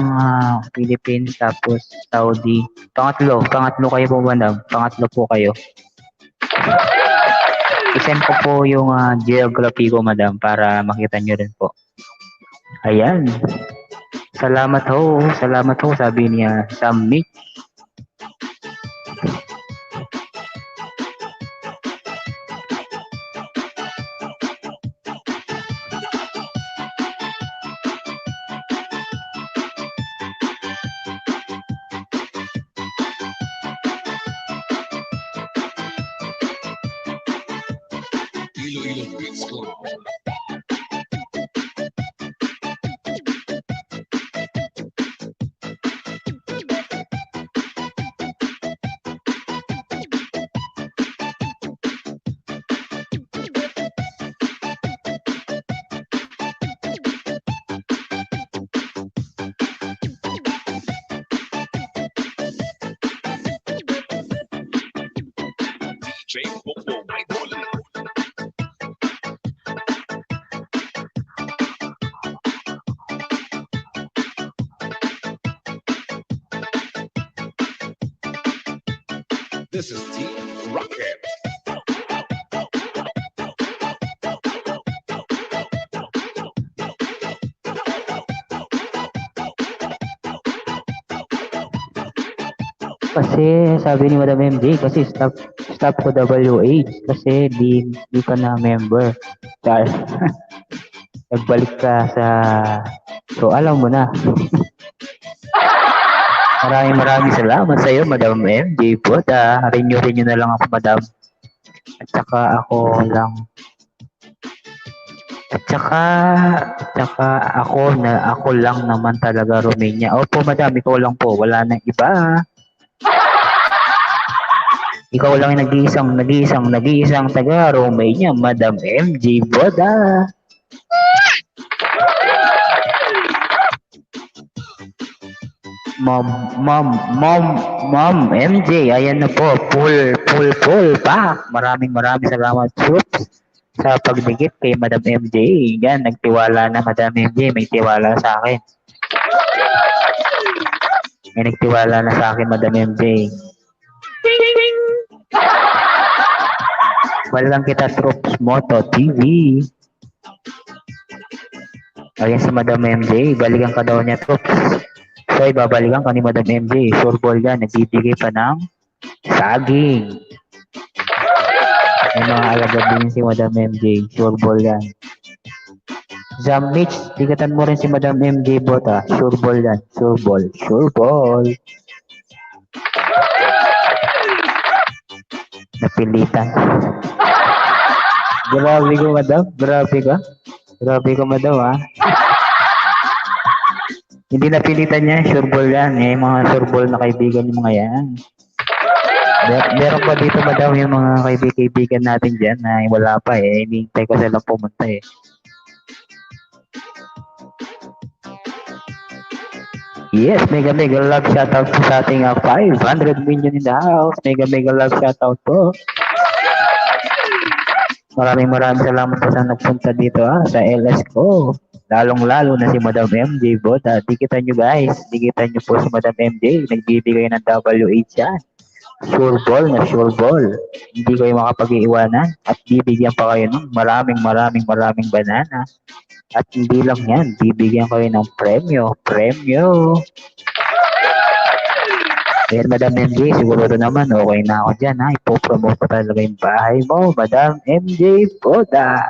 Philippines, tapos Saudi. Pangatlo kayo po madam, pangatlo po kayo. I-send ko po yung geography ko madam para makita nyo rin po. Ayan. Salamat ho, sabi niya Sam Mitch. Iloilo Beats Club. DJ Bobo Idol. This is Team Rocket. Kasi sabi ni Madam MJ, kasi stop ko WH kasi di ka na member. Char. Nagbalik ka sa... So, alam mo na. Maraming salamat sa iyo, Madam MJ po. Renew na lang ako, Madam. At saka ako lang. At saka ako lang naman talaga Romania. Opo, Madam, ikaw lang po. Wala nang iba. Ikaw lang yung nag-iisang taga Romania, Madam MJ Boda. Ma'am MJ, ayan na po, full pack. Maraming salamat, troops, sa pagdikit kay Madam MJ. Yan, nagtiwala na Madam MJ, may tiwala sa akin. May nagtiwala na sa akin, Madam MJ. Walang kita, troops, Moto TV. Ayan si Madam MJ, balikan ka daw niya, troops. So, ibabalikan ka ni Madam MJ. Sure ball yan. Nagbibigay pa ng saging. May mga alagad din si Madam MJ. Sure ball yan. Zamnich, tigatan mo rin si Madam MJ Bota. Sure ball yan. Sure ball. Sure ball. Napilitan. Grabe ko, Madam. Grabe ka, Madam, ha. Hindi napilitan niya, sure ball yan. Yung mga sure ball na kaibigan yung mga yan. Meron pa dito, Madam, yung mga kaibigan natin dyan na wala pa eh. Hinihintay ko silang pumunta eh. Yes, mega love shoutout po sa ating 500 million in the house. Mega love shoutout po. Maraming salamat po sa nagpunta dito sa LS ko. Lalong-lalo na si Madam MJ Bota. Dikitan nyo guys. Dikitan nyo po si Madam MJ. Nagbibigay ng WH yan. Sure ball. Hindi kayo makapag-iiwanan. At bibigyan pa kayo ng maraming banana. At hindi lang yan. Bibigyan kayo ng premyo. Ayan, Madam MJ, siguro naman okay na ako dyan ha. Ipopromote pa talaga yung bahay mo, Madam MJ Bota.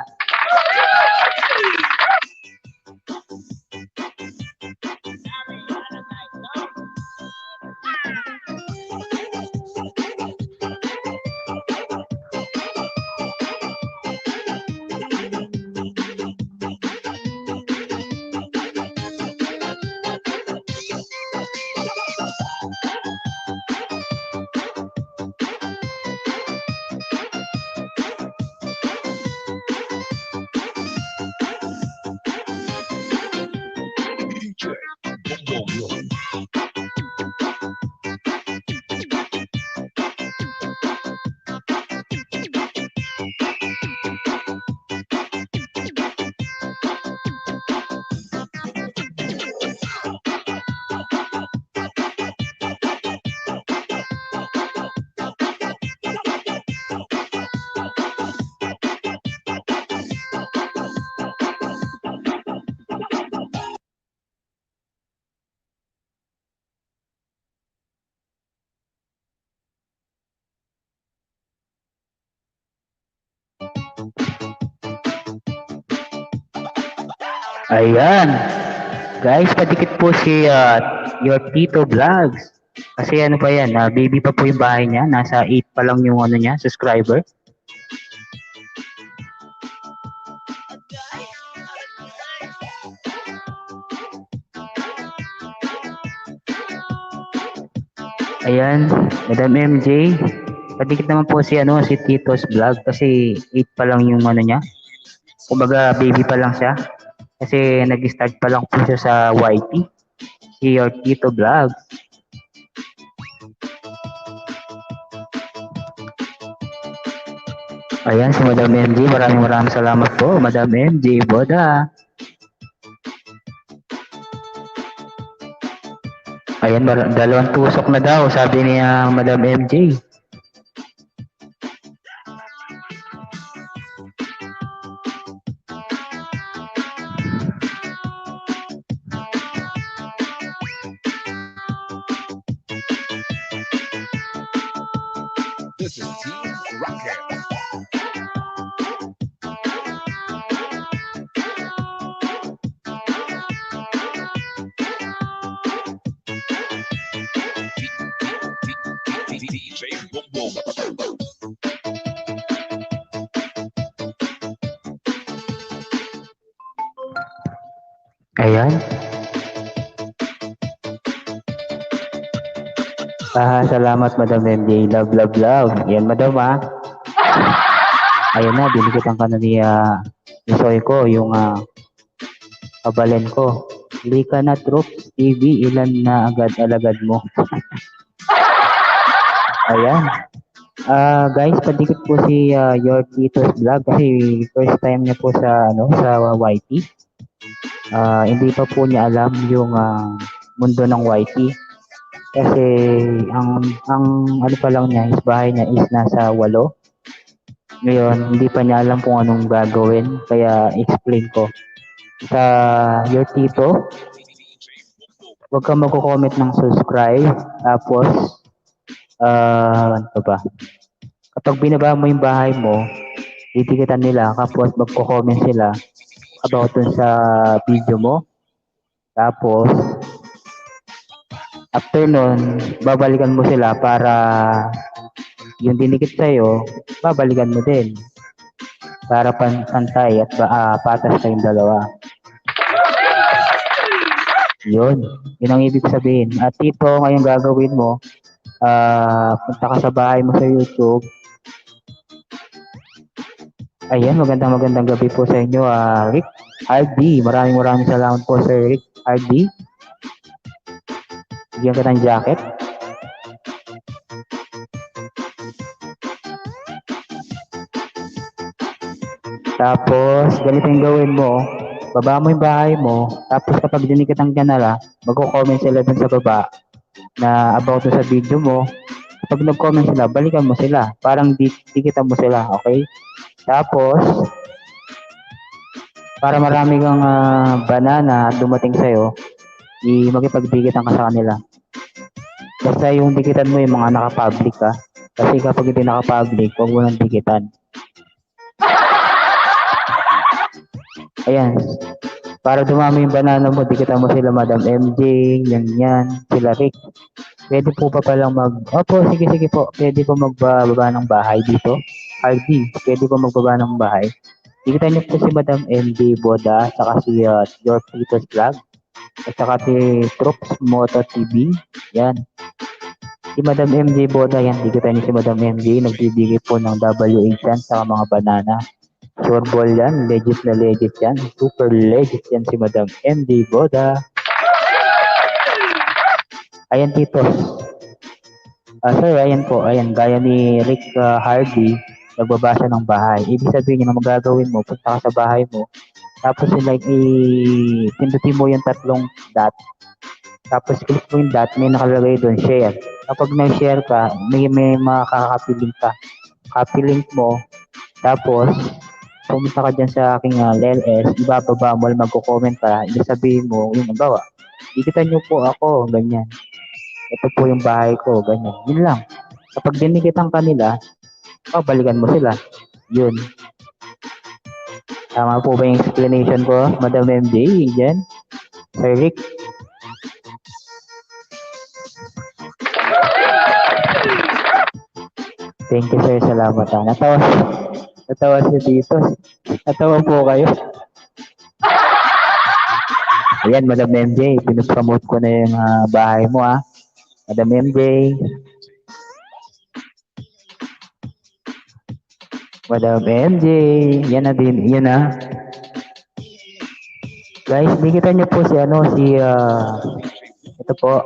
Ayan. Guys, padikit po si your Tito Vlogs. Kasi ano pa yan, baby pa po yung bahay niya. Nasa 8 pa lang yung niya, subscriber. Ayan, Madam MJ. Padikit naman po si Tito's Vlog kasi 8 pa lang yung niya. Kumbaga baby pa lang siya. Kasi nag-start pa lang po siya sa YT. Si your Tito Vlog. Ayan si Madam MJ. Maraming salamat po, Madam MJ Boda. Ayan, dalawang tusok na daw, sabi niya Madam MJ. Ayan. Salamat Madam MJ. Love, love, love. Yan Madam Ayan na, binigitan ka na ni Soy ko, yung kabalen ko. Lika na Troops TV, ilan na agad alagad mo? Ayan. Guys, padikit po si Your Tito's Vlog kasi first time niya po sa YT. Hindi pa po niya alam yung mundo ng YT. Kasi ang ano pa lang niya, is bahay niya is nasa 8. Ngayon, hindi pa niya alam kung anong gagawin, kaya explain ko. Sa Your Tito, huwag kang magko-comment ng subscribe. Tapos, ano pa ba? Kapag binaba mo yung bahay mo, titikitan nila, tapos magko-comment sila about dun sa video mo. Tapos, after nun, babalikan mo sila para yung dinikit sa'yo, babalikan mo din. Para pantay at patas kayong dalawa. Yun ang ibig sabihin. At ito, ngayong gagawin mo, punta ka sa bahay mo sa YouTube. Ayan, magandang gabi po sa inyo, Rick RD. Maraming salamat po, Sir Rick RD. Bigyan ka ng jacket. Tapos, ganito yung gawin mo. Baba mo yung bahay mo. Tapos kapag dinikitan ka nila, magko-comment sila dun sa baba na about sa video mo. Kapag nag-comment sila, balikan mo sila. Parang dikitan mo sila, okay? Tapos, para marami kang banana dumating sa'yo, makipagdikitan ka sa kanila. Basta yung dikitan mo yung mga naka-public ka. Kasi kapag hindi naka-public, huwag mo nang dikitan. Ayan. Para dumami yung banana mo, dikitan mo sila Madam MJ, yan, sila Rick. Pwede po pa palang Opo, sige po. Pwede po magbaba ng bahay dito. RD, pwede po magbaba ng bahay. Dikitan niyo po si Madam MJ Boda, saka si Your Tito's Vlog, at saka si Troops Moto TV. Yan. Si Madam MJ Boda, yan. Dikitan niyo si Madam MJ. Nagbibigay po ng W8 yan sa mga banana. Sure ball yan. Legit na legit yan. Super legit yan si Madam MJ Boda. Ayan, Tito. Sir, ayan po. Ayan, gaya ni Rick Hardy, nagbaba siya ng bahay. Ibig sabihin niya na magagawin mo, punta ka sa bahay mo. Tapos pindutin mo yung 3 dot. Tapos click mo yung dot, may nakalagay doon, share. Kapag nag-share ka, may makaka-copy-link ka. Copy link mo. Tapos, pumunta ka dyan sa aking LS, ibababa mo, magko-comment ka, sabihin mo, yung bawa, dikitan niyo po ako, ganyan. Ito po yung bahay ko, ganyan. Yun lang. Kapag dinikitan ka nila, balikan mo sila. Yun. Tama po ba yung explanation ko, Madam MJ? Yan. Sir Rick. Thank you, sir. Salamat. Natawa si Tito. Natawa po kayo. Ayan, Madam MJ. Pinupromote ko na yung bahay mo, Madam MJ. Madam MJ. Yan na din. Yan na. Guys, dikitan niyo po ito po.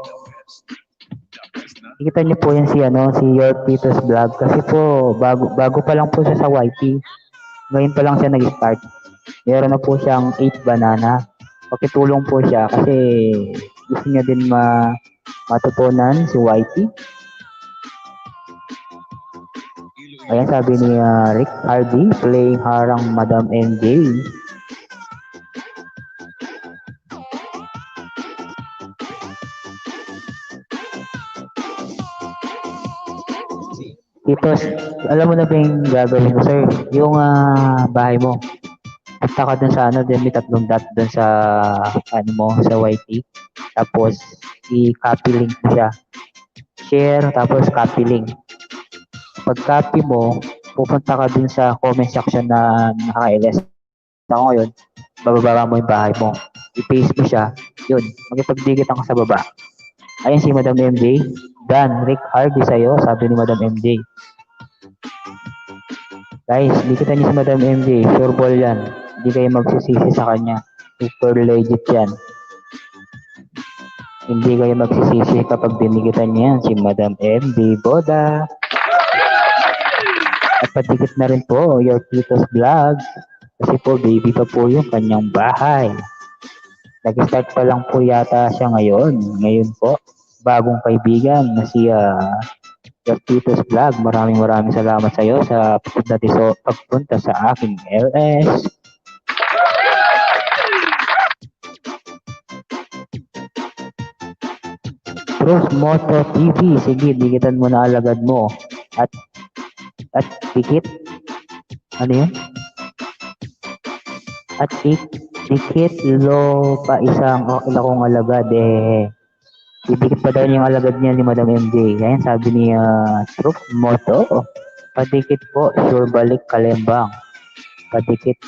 Dikitan niyo po yan si Your Tito's Vlog. Kasi po, bago pa lang po siya sa YT. Ngayon pa lang siya nag-start. Meron na po siyang 8 banana. Pakitulong po siya kasi gusto niya din matutunan si YT. Ayan, sabi ni Rick Hardy, playing harang Madam MJ. Tito, alam mo na ba yung gagawin mo, sir? Yung bahay mo. Punta ka dun sa dun may 3 dot dun sa sa YT. Tapos i-copy link mo siya. Share, tapos copy link. Pag copy mo, pupunta ka dun sa comment section na naka-LS. Ako ngayon, bababa mo yung bahay mo. i-paste mo siya, yun, magipagdikitan ka sa baba. Ayan si Madam MJ. Dan, Rick Hardy sa'yo, sabi ni Madam MJ. Guys, dikitan niyo si Madam MJ. Sure ball yan. Hindi kayo magsisisi sa kanya. Super legit yan. Hindi kayo magsisisi kapag dinikitan niya si Madam MJ Boda. At patikit na rin po your Tito's Vlog. Kasi po, baby pa po yung kanyang bahay. Nag-start pa lang po yata siya ngayon. Ngayon po, bagong kaibigan na si your Tito's Vlog. Maraming salamat sa iyo sa pagpunta sa aking LS. Cruz Moto TV. Sige, dikitan mo na alagad mo. At dikit. Ano yun? At dikit lo pa isang kong alagad didikit pa daw yung alagad niya ni Madam MJ. Ayan, sabi ni Cruz Moto. Padikit po, sure balik Kalembang. Padikit.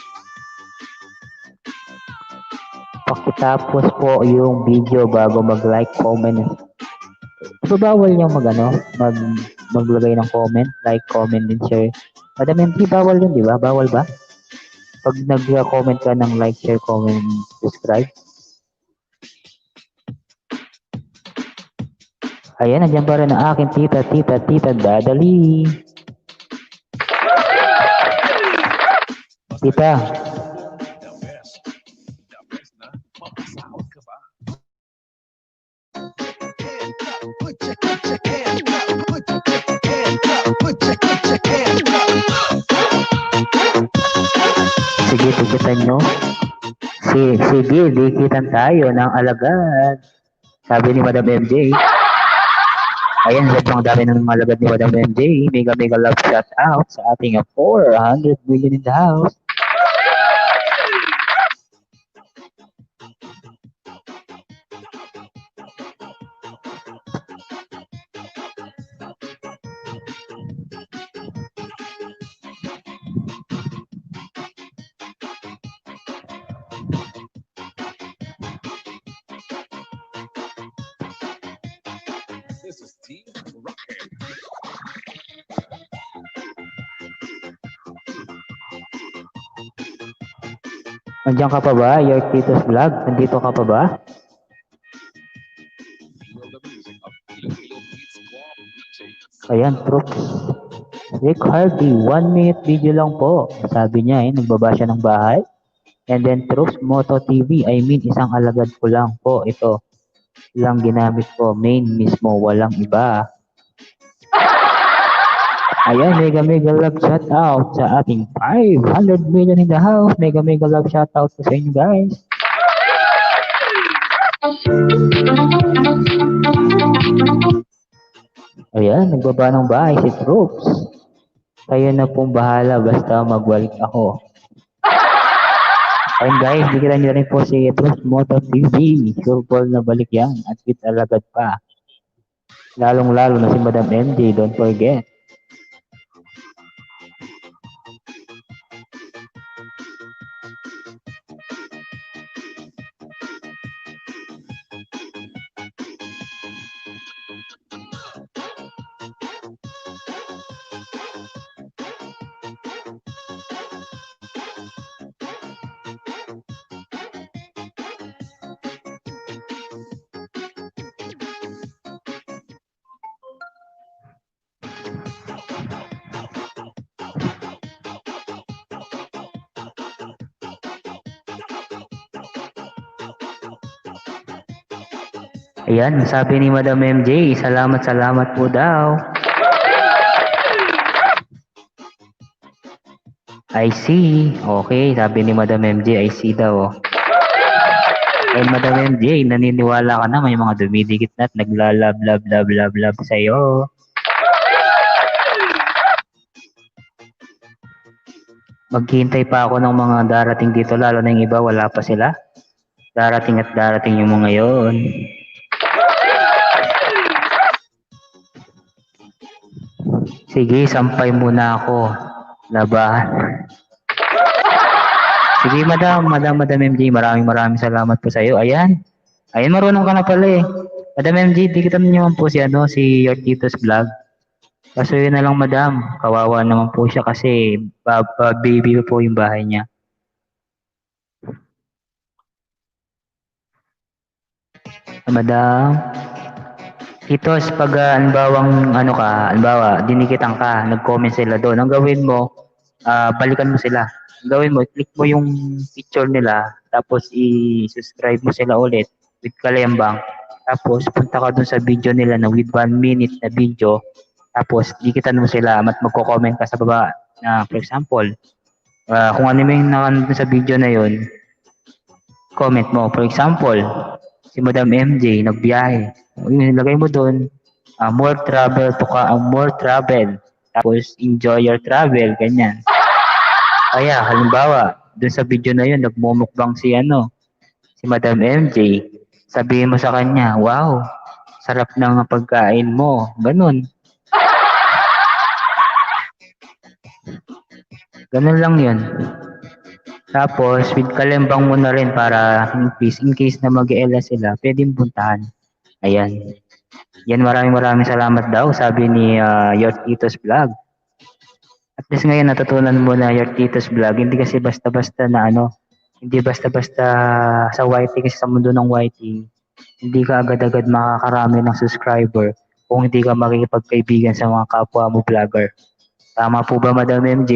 Pakitapos po yung video bago mag-like, comment. Bawal yung maglagay ng comment, like, comment, and share. Madam MJ, bawal yun, di ba? Bawal ba? Pag nag-comment ka ng like, share, comment, subscribe. Ayan, nandiyan pa rin ang aking tita, Dadali. Tita. Sige, dikitan nyo. Sige, dikitan tayo ng alagad. Sabi ni Madam MJ. Ayan, sobrang dami ng alagad ni Madam MJ. Mega love shout out sa ating 400 million in the house. This is Team Rocket. Nandiyan ka pa ba? Your Tito's Vlog? Nandito ka pa ba? Ayan, troops. Rick Hardy, 1 minute video lang po. Sabi niya nagbaba siya ng bahay. And then Troops Moto TV, I mean isang alagad ko lang po. Ito lang ginamit ko, main mismo, walang iba. Ayan, mega love shout out sa ating 500 million in the house. Mega love shout out sa inyo guys. Ayan, nagbaba ng bahay si Troops. Kayo na pong bahala basta magwalik ako. Ayun guys, bigyan nyo rin po si Troops Moto TV. Sure ball na balik yan at with alagad pa. Lalong-lalo na si Madam MJ, don't forget. Ayan, sabi ni Madam MJ, salamat po daw. I see. Okay, sabi ni Madam MJ, I see daw. And Madam MJ, naniniwala ka na may mga dumidikit na at nagla-love sa'yo. Maghihintay pa ako ng mga darating dito, lalo na yung iba, wala pa sila. Darating yung mga yon. Sige, sampay muna ako. Labahan. Sige, Madam MJ, maraming salamat po sa iyo. Ayan. Ayan, marunong ka na pala eh. Madam MJ, di kita naman po si si Your Tito's Vlog. Kaso yun na lang, Madam. Kawawa naman po siya kasi baby po yung bahay niya. Madam, Titos, pag halimbawa, dinikitan ka, nag-comment sila doon, ang gawin mo, balikan mo sila. Ang gawin mo, click mo yung picture nila, tapos i-subscribe mo sila ulit with Kalembang. Tapos, punta ka doon sa video nila na with 1 minute na video. Tapos, dikitan mo sila at magko-comment ka sa baba na, for example, kung ano yung nakanood sa video na yun, comment mo. For example, si Madam MJ nagbiyahe. Ilagay mo doon, more travel. Tapos enjoy your travel, ganyan. Kaya halimbawa, doon sa video na yun, nagmumukbang si Madam MJ. Sabihin mo sa kanya, wow, sarap ng pagkain mo. Ganun. Ganun lang yun. Tapos, with Kalembang mo na rin para in case na mag-ELA sila, pwedeng puntahan. Ayan. Yan, maraming salamat daw, sabi ni Your Tito's Vlog. At least ngayon natutunan mo na Your Tito's Vlog, hindi kasi basta-basta na hindi basta-basta sa YT, kasi sa mundo ng YT, hindi ka agad-agad makakarami ng subscriber kung hindi ka makikipagkaibigan sa mga kapwa mo vlogger. Tama po ba, Madam MJ?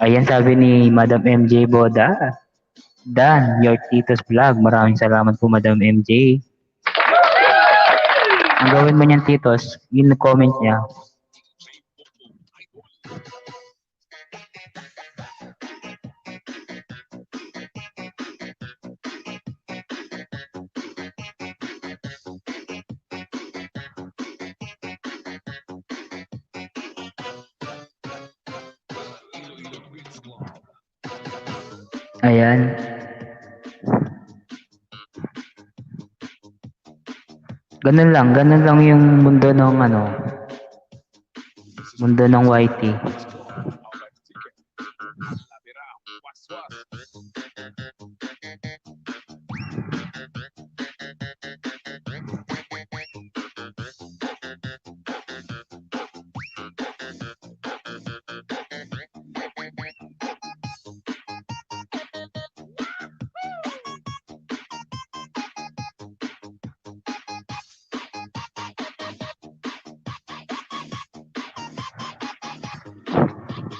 Ayan, sabi ni Madam MJ Boda. Dan, Your Tito's Vlog. Maraming salamat po, Madam MJ. Ang gawin mo niyan, Titos, yung comment niya. Ayan. Ganun lang yung mundo ng mundo ng YT.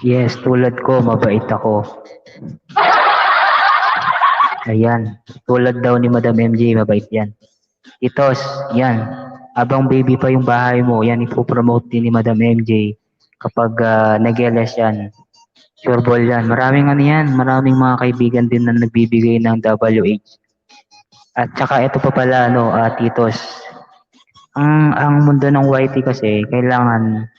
Yes, tulad ko, mabait ako. Ayan, tulad daw ni Madam MJ, mabait yan. Titos, yan. Abang baby pa yung bahay mo, yan ipopromote din ni Madam MJ kapag nag-LS yan. Sure ball yan. Maraming maraming mga kaibigan din na nagbibigay ng WH. At saka ito pa pala, Titos. Ang mundo ng YT kasi, kailangan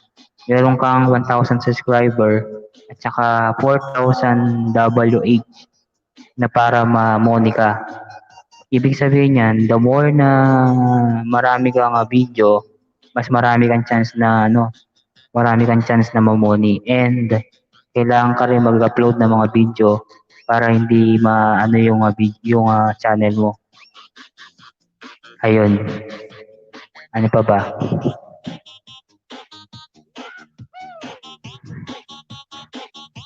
meron kang 1,000 subscriber at saka 4,000 WH na para ma-money ka. Ibig sabihin yan, the more na marami kang video, mas marami kang chance na ma-money. And kailangan ka rin mag-upload ng mga video para hindi yung channel mo. Ayun. Ano pa ba?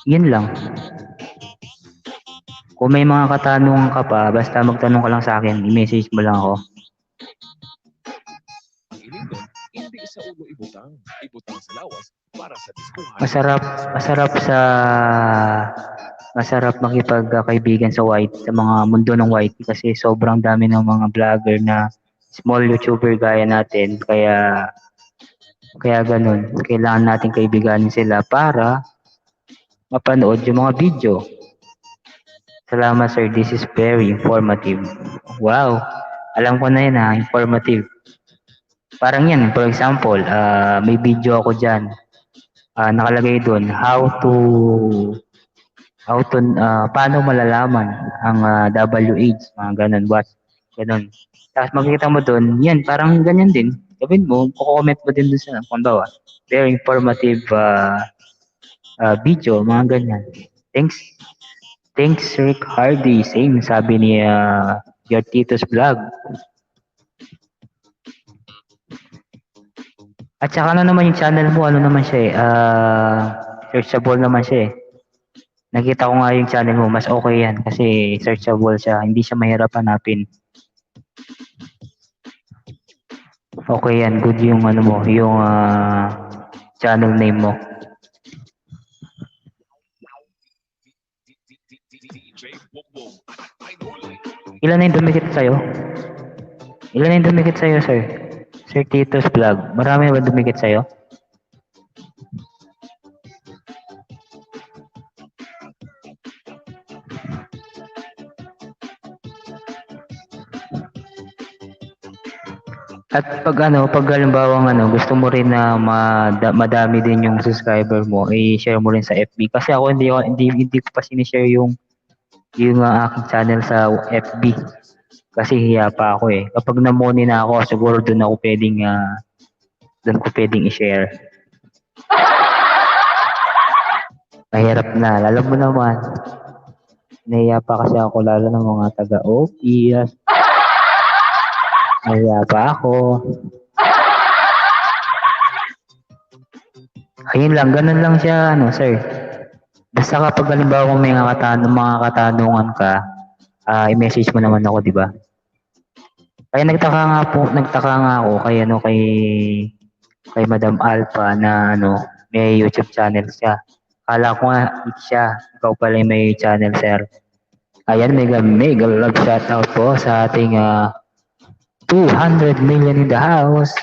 Yun lang. Kung may mga katanungan ka pa, basta magtanong ka lang sa akin, i-message mo lang ako. Ang iligan, hindi sa ulo ibutang sa lawas para sa diskuhan. Masarap makipagkaibigan sa mga mundo ng YT kasi sobrang dami ng mga vlogger na small YouTuber gaya natin, kaya ganun, kailangan natin kaibiganin sila para mapanood yung mga video. Salamat sir, this is very informative. Wow, alam ko na yun informative. Parang yan, for example, may video ako dyan, nakalagay doon, paano malalaman ang WH, mga ganun, ganun. Tapos makikita mo doon, yan, parang ganyan din. Gawin mo, comment mo din doon sa, kung bawa, very informative video, mga ganyan. Thanks, thanks Rick Hardy, same sabi ni Your Tito's Vlog. At saka ano naman yung channel mo, ano naman siya searchable naman siya Nakita ko nga yung channel mo, mas okay yan kasi searchable siya, hindi siya mahirap hanapin. Okay yan, good yung ano mo, yung channel name mo. Ilan na yung dumikit sa'yo? Ilan na yung dumikit sa'yo, sir? Sir Tito's Vlog. Marami ba dumikit sa'yo? At pag halimbawa gusto mo rin na madami din yung subscriber mo, i-share mo rin sa FB. Kasi ako hindi ko pa sinishare yung aking channel sa FB. Kasi hiya pa ako Kapag na-money na ako, siguro doon ko pwedeng i-share. Mahirap na. Alam mo naman. Nahiya pa kasi ako lalo ng mga taga-OPS. Nahiya pa ako. Ayun lang, ganun lang siya, sir. Basta kapag halimbawa kung may mga katanungan ka, i-message mo naman ako, di ba? Kaya nagtaka nga ako kay Madam Alpha na may YouTube channel siya. Kala ko nga siya, ikaw pala may channel, sir. Ayan, mega love shoutout po sa ating 200 million in the house.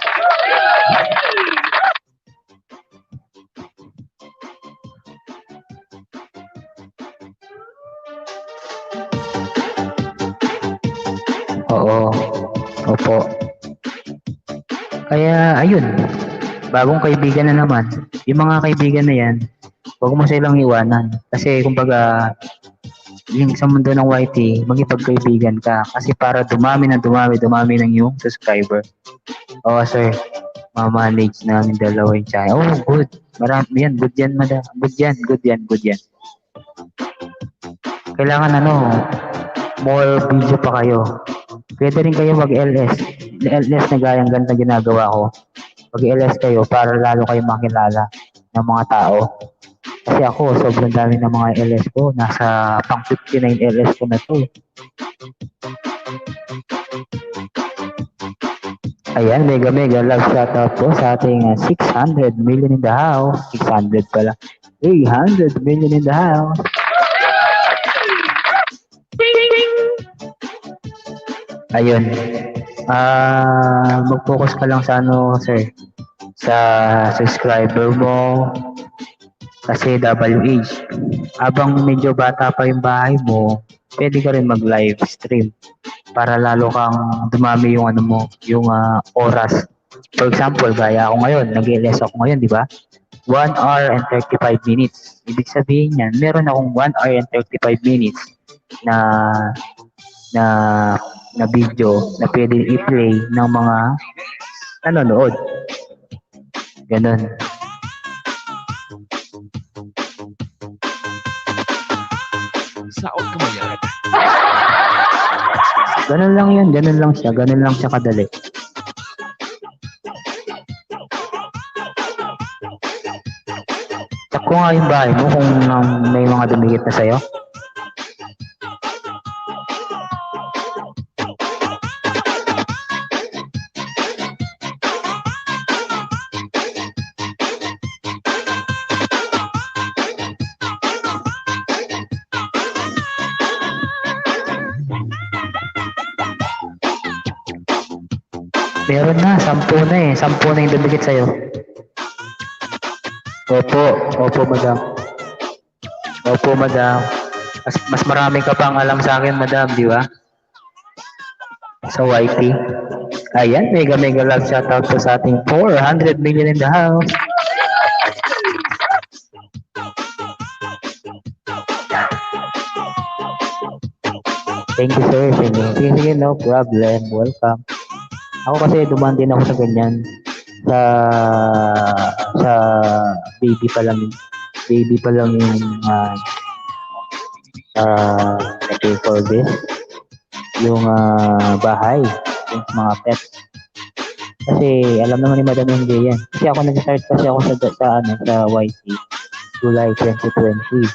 Oo. Opo. Kaya, ayun. Bagong kaibigan na naman. Yung mga kaibigan na yan, huwag mo silang iwanan. Kasi, kumbaga, yung sa mundo ng YT, magipagkaibigan ka. Kasi para dumami ng yung subscriber. Oo, sir. Ma-manage namin dalawa yung channel. Oh, good. Marami yan. Good yan, madam. Good yan. Kailangan more video pa kayo. Pwede rin kayo mag-LS. LS na gayang ganito ginagawa ko. Mag-LS kayo para lalo kayo makilala ng mga tao. Kasi ako, sobrang dami ng mga LS ko. Nasa pang 59 LS ko na to. Ayan, mega love shoutout po sa ating 600 million in the house. 600 pala. 300 million in the house. Ayun. Mag-focus ka lang sa sir. Sa subscriber mo. Kasi WH. Habang medyo bata pa yung bahay mo, pwede ka rin mag-live stream para lalo kang dumami yung yung oras. For example, gaya ako ngayon, nag-LS ako ngayon, di ba? 1 hour and 35 minutes. Ibig sabihin yan, meron akong 1 hour and 35 minutes na video na pwede i-play ng mga nanonood. Ganun. Saot ka mo yan. Ganun lang siya kadali. Check ko nga yung bahay mo kung may mga dumikit na sa'yo. Meron na, 10 na 10 na yung dumikit sa'yo. Opo, madam. Opo, madam. Mas marami ka pang alam sa akin, madam, di ba? Sa YT. Ayan, mega love shoutout po sa ating 400 million in the house. Thank you, sir. Sige, no problem. Welcome. Ako kasi dumaan din ako sa ganyan. Sa baby pa lang. baby pa lang yung okay for this, yung bahay, yung mga pets. Kasi alam naman ni Madam MJ yan. Kasi ako nag-start kasi ako sa YT July 2020.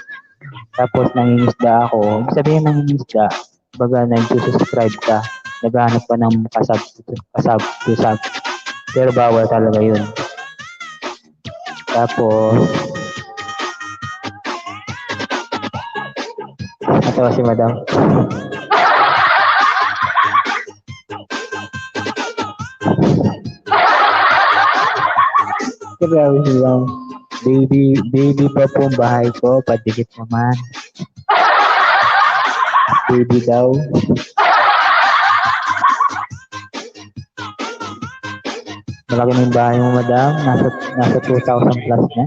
Tapos nangingisda ako. Ibig sabihin nangingisda, baga nag-subscribe ka, naghahanap ka ng kasab. Pero bawal talaga yun. Tapos, ito si Madam. Grabe siya. Baby pa pong bahay ko, padikit naman. Baby daw. Malaki na yung bahay mo, Madam. Nasa 2,000 plus na.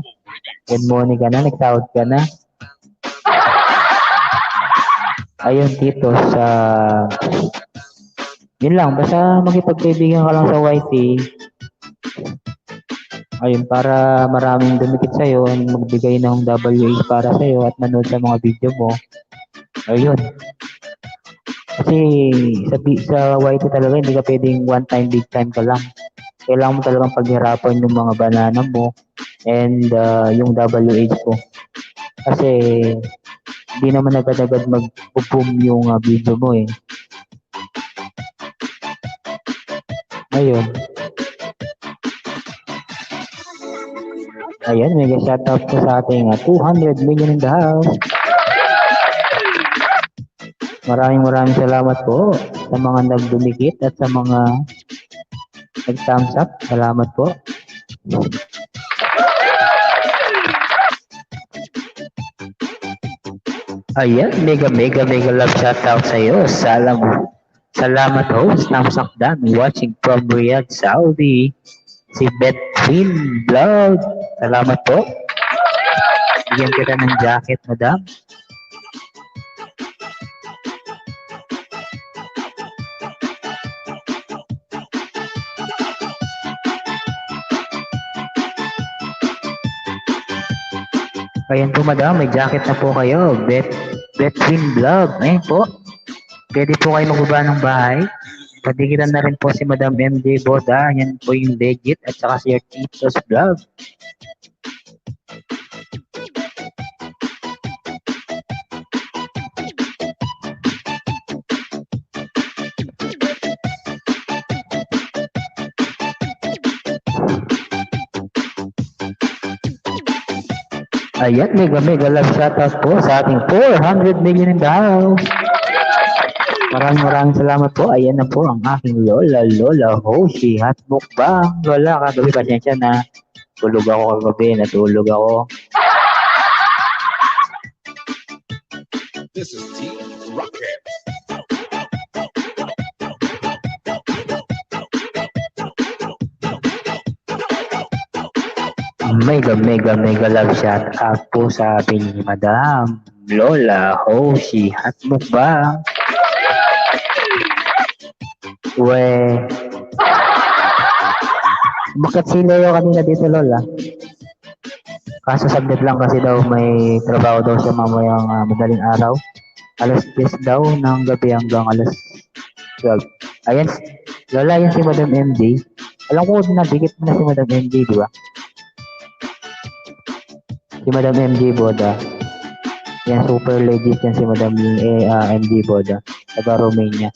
Good morning ka na, nag-sahod ka na. Ayun, Tito, yun lang, basta makipagkaibigan ka lang sa YT. Ayun, para maraming dumikit sa'yo, magbigay ng WH para sa'yo at manood sa mga video mo. Ayun. Kasi sa YT talaga, hindi ka pwedeng one time, big time ka lang. Kailangan mo talagang paghirapan yung mga banana mo and yung WH ko. Kasi hindi naman agad-agad mag-boom yung video mo eh. Ayun. Ayan, mega shoutout po sa ating 200 million in the house. Maraming salamat po sa mga nagdumikit at sa mga nag-thumbs up. Salamat po. Ayan, mega love shoutout sa iyo. Salamat host ng Sakdan watching from Riyadh, Saudi. Si Betwin Vlog. Salamat po. Bigyan kita ng jacket, Madam. Ayan po, Madam. May jacket na po kayo. Betwin Vlog. Ayan po. Pwede po kayo magbaba ng bahay. Padikitan na rin po si Madam MJ Boda. Yan po yung legit at saka si Tito's Vlog. Ayan, mega love shoutout po sa ating 400 million in the house. Maraming salamat po. Ayan na po ang aking Lola Hoshi at mukbang. Lola, kagabi pasensya na. Tulog ako kagabi, natulog ako. This is T Rocket. Mega love shout out po sa ating Madam Lola Hoshi at mukbang. Bakit si Leo kanina dito, Lola? Kaso saglit lang kasi daw may trabaho daw siya mamayang madaling araw. Alas 10 daw ng gabi hanggang alas 12. Ayan, Lola, yan si Madam MJ. Alam ko na, dikit na si Madam MJ, di ba? Si Madam MJ Boda. Yan, super legit yan si Madam MJ Boda. Taga Romania.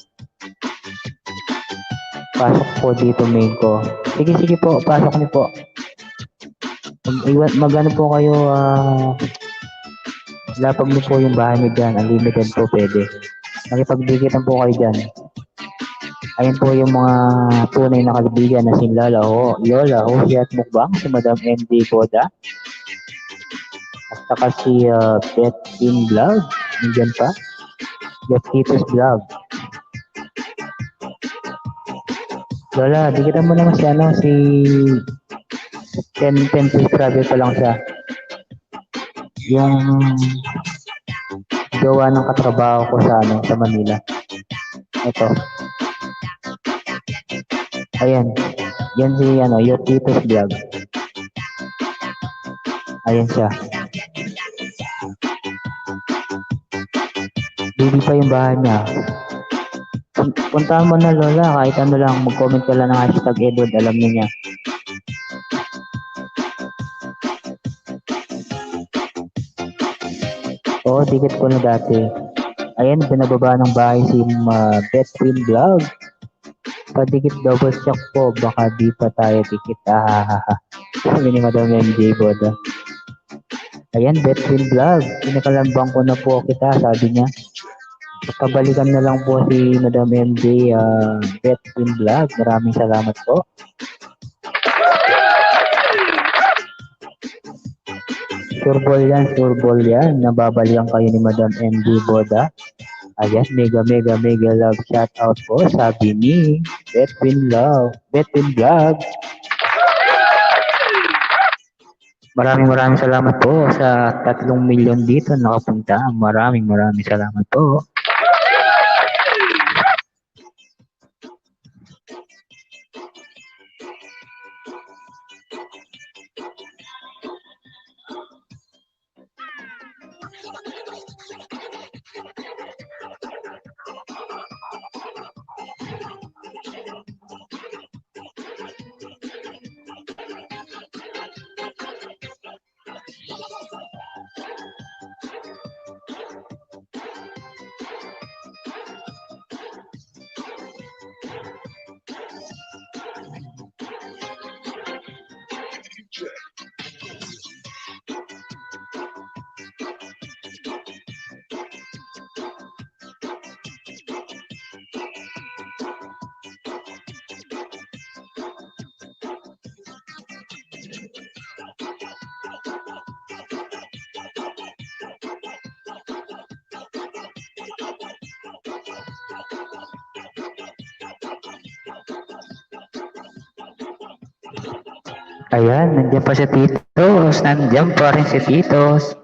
Pasok po dito main ko. Sige po, pasok niyo po. Magano po kayo, lapag niyo po yung bahay niyo dyan. Unlimited po pwede. Nakipagdikitan po kayo dyan. Ayun po yung mga tunay na kaibigan na si Lola Hoshi at mukbang, si Madam MD Boda. At saka si Betwin Vlog. Nandiyan pa. Tito's Vlog. Lola, dikitan mo naman si 10 subscriber pa lang siya. Yung gawa ng katrabaho ko sa Manila. Ito. Ayan. Yan si Tito's Vlog. Ayan siya. Baby pa yung bahay niya. Puntahan mo na Lola, kahit ano lang, mag-comment ka lang ng hashtag Edward, alam niya. Oo, dikit ko na dati. Ayan, pinababa ng bahay si Betwin Vlog. Padikit double check po, baka di pa tayo dikit. Sabi ni Madam MJ Boda. Ayan, Betwin Vlog. Pinakalambang ko na po kita, sabi niya. Pabalikan na lang po si Madam MJ Betwin Vlog. Maraming salamat po. Sureball yan. Nababalikan kayo ni Madam MJ Boda. Ayan, mega love shout out po, sabi ni Betwin Vlog. Maraming salamat po sa 3 milyon dito nakapunta. Maraming salamat po. Ayan, nandiyan pa si Titos. Nandiyan pa rin si Titos.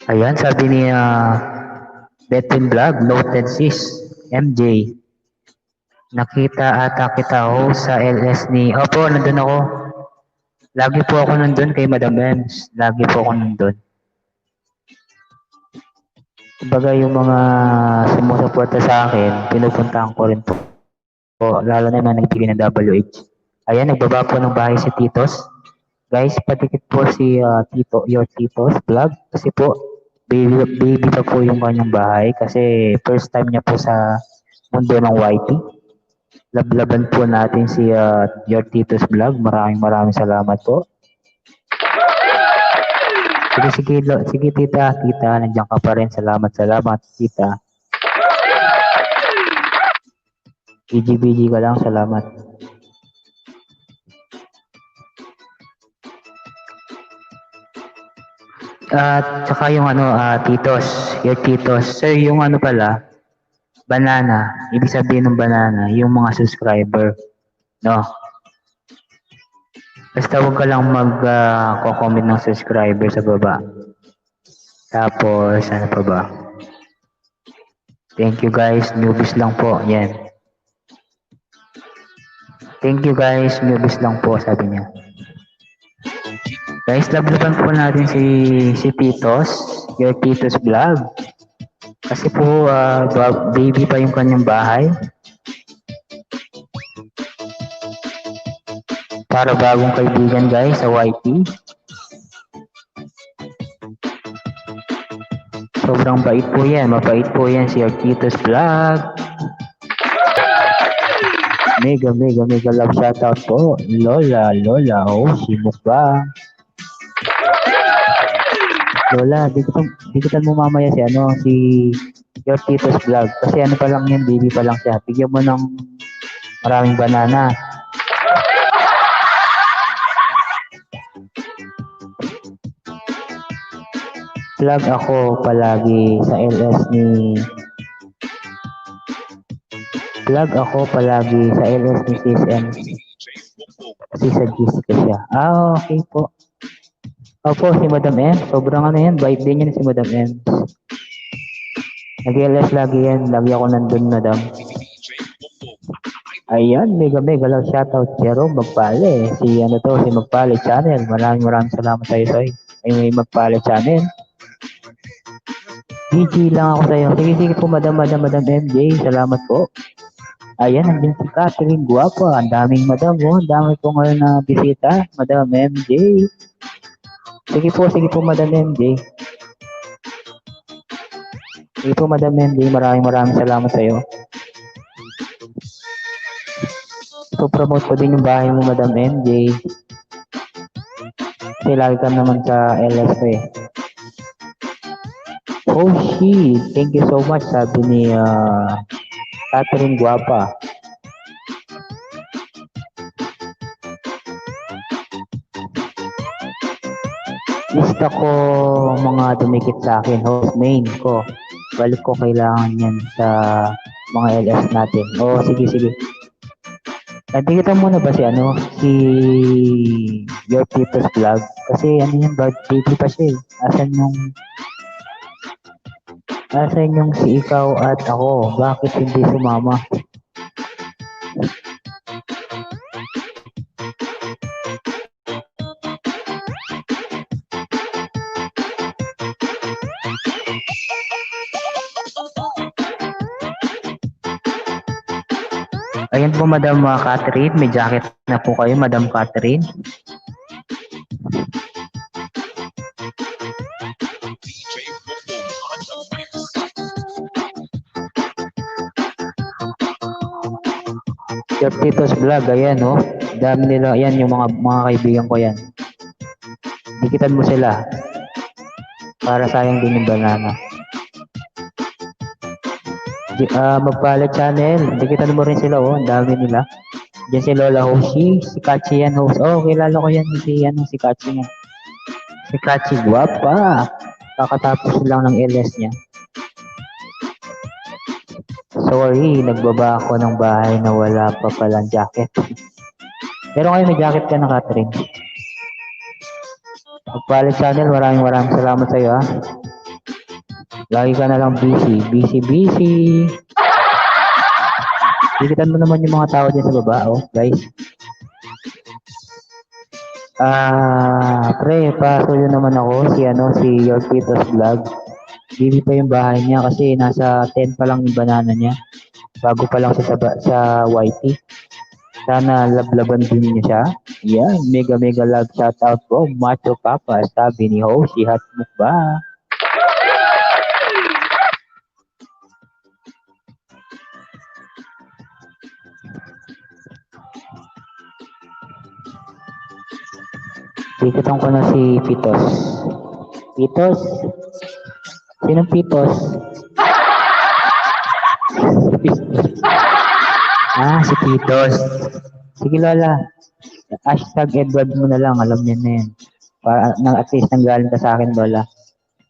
Ayan, sabi ni Betwin Vlog, noted sis, MJ. Nakita ata kita ako sa LS ni... Opo, nandun ako. Lagi po ako nandun kay Madam Ems. Lagi po ako nandun. Kumbaga yung mga sumusuporta sa akin, pinupuntahan ko rin po. Lalo na yung mga nagbigay ng WH. Ayan, nagbaba po ng bahay si Titos. Guys, patikit po si Your Titos Vlog. Kasi po, baby pa po yung kanyang bahay. Kasi first time niya po sa mundo ng YT. Lablaban po natin si Your Titos Vlog. Maraming salamat po. Sige tita, nandiyan ka pa rin. Salamat, tita. BG ka lang, salamat. At saka yung Titos, Your Titos. Sir, yung pala, banana, ibig sabihin ng banana, yung mga subscriber, no? Basta huwag ka lang mag-comment ng subscriber sa baba. Tapos, ano pa ba? Thank you guys, newbies lang po, yan. Thank you guys, newbies lang po, sabi niya. Guys, lablaban po natin si Titos, Your Titos Vlog. Kasi po, baby pa yung kanyang bahay. Para bagong kaibigan guys sa YT. Sobrang bait po yan, mabait po yan si Your Titos Vlog. Mega love shoutout po. Lola, si Mukbang. Lola, dikitan mo mamaya si Your Titos Vlog. Kasi pa lang yan, baby pa lang siya. Bigyan mo ng maraming banana. Vlog ako palagi sa LS ni Sis M. Kasi sa Jessica siya. Okay po. Opo, si Madam M. Sobrang yan. Bait din yan si Madam M. Nag-LS lagi yan. Lagi ako nandun, Madam. Ayan, mega love shoutout Jerome Magpale. Si Magpale Channel. Maraming salamat sa'yo, Soy. Ay, may Magpale Channel. GG lang ako sa'yo. Sige, sige po, Madam MJ. Salamat po. Ayan, nandiyan si Catherine Guapa. Ang daming madam, oh. Ang dami po ngayon na bisita. Madam MJ. Sige po, Madam MJ. Sige po, Madam MJ. Maraming salamat sa'yo. Promote ko din yung bahay mo, Madam MJ. Kasi lagi ka naman sa LS ko eh. Oh, shit. Thank you so much, sabi ni Catherine Guapa. Lista ko mga dumikit sa akin, host main ko. Balik ko kailangan yan sa mga LS natin. Oh, sige. Nandito muna ba si Your Tito's Vlog? Kasi yung bad baby pa siya eh. Asan yung si ikaw at ako? Bakit hindi sumama? Ayan po, Madam Catherine. May jacket na po kayo, Madam Catherine. Your Tito's Vlog, ayan oh. Dami nila, ayan yung mga kaibigan ko yan. Dikitan mo sila. Para sayang din yung banana. Magpalit channel. Dikitan mo rin sila oh. Ang dami nila. Diyan si Lola Hoshi. Si Kachi yan host. Oh, kilala ko yan. Si Kachi nga. Si Kachi Guapa. Kakatapos lang ng LS niya. Sorry, nagbaba ako ng bahay na wala pa palang jacket. Pero ngayon may jacket ka na, Catherine. Magpalit channel, maraming salamat sa iyo ha. Lagi ka na lang busy. Dikitan mo naman yung mga tao dyan sa baba, oh, guys. Pre, pasuyo naman ako si Your Tito's Vlog. Bibi pa yung bahay niya kasi nasa 10 pa lang yung banana niya. Bago pa lang sa YT. Sana lablaban din niya siya. Yan, mega love shoutout po. Macho Papa, sabi ni Hoshi Hatmuk ba? Tikitan ko na si Pitos. Pitos? Sinong Pitos? Si Pitos. Sige Lola. Hashtag Edward mo na lang. Alam niya na yan. Para, at least nanggaling ka sa akin Lola.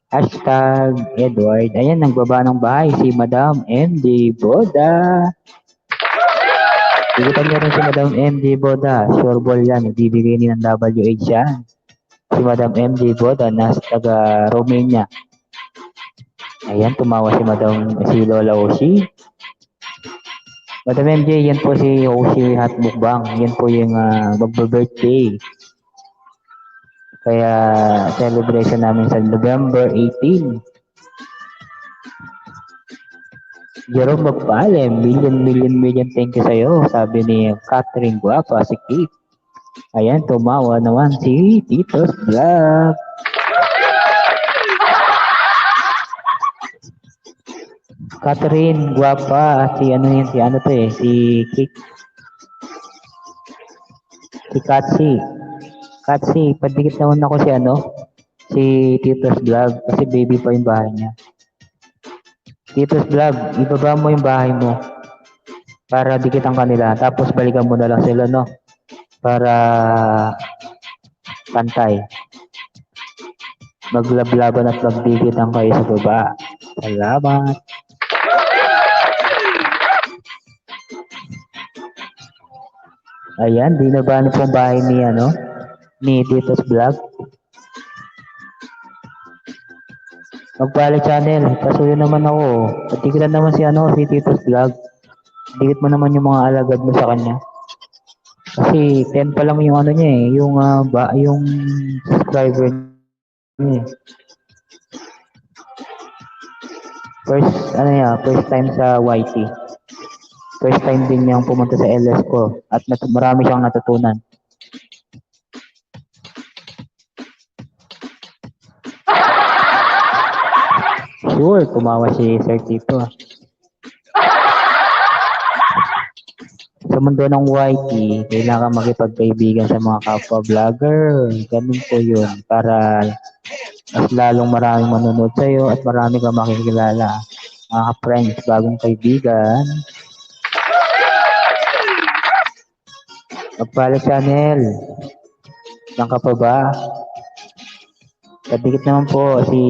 Hashtag Edward. Ayan, nagbaba ng bahay si Madam MD Boda. Tikitan niyo rin si Madam MD Boda. Sure ball yan. Nagbibigay ni ng WH yan. Si Madam MD Boda nasa taga Romania. Ayan, tumawa si Lola Oshi. Madam MJ, yan po si Oshi Hatmukbang. Yan po yung magbe-birthday. Kaya celebration namin sa November 18. Jerome Magpalem, million thank you sa'yo. Sabi ni Catherine Guapa, si Kate. Ayan, tumawa naman si Tito's Vlog. Catherine Guapa, si Kate. Si Katsi, padikit naman ako si Tito's Vlog kasi baby pa yung bahay niya. Tito's Vlog, ibaba mo yung bahay mo para dikitan kanila. Tapos balikan mo na lang sila, no? Para pantay. Maglablaban at magdikitan kayo sa baba. Salamat. Ayan, binaba na pong bahay ni Tito's Vlog. Magpala channel, pasuyo naman ako. Patikilan naman si Tito's Vlog. Dikit mo naman yung mga alagad mo sa kanya. Kasi 10 pa lang yung niya eh, yung subscriber niya. First time sa YT. First time din niyang pumunta sa LS ko at marami siyang natutunan. Sure, tumawa si Sir Tito. Sa mundo ng YT, kailangan makipagkaibigan sa mga kapwa-vlogger. Ganun po yun. Para mas lalong maraming manonood sa'yo at marami kang makikilala. Mga ka-friends, bagong kaibigan. Magpala channel. Saan ka pa ba? Kadikit naman po si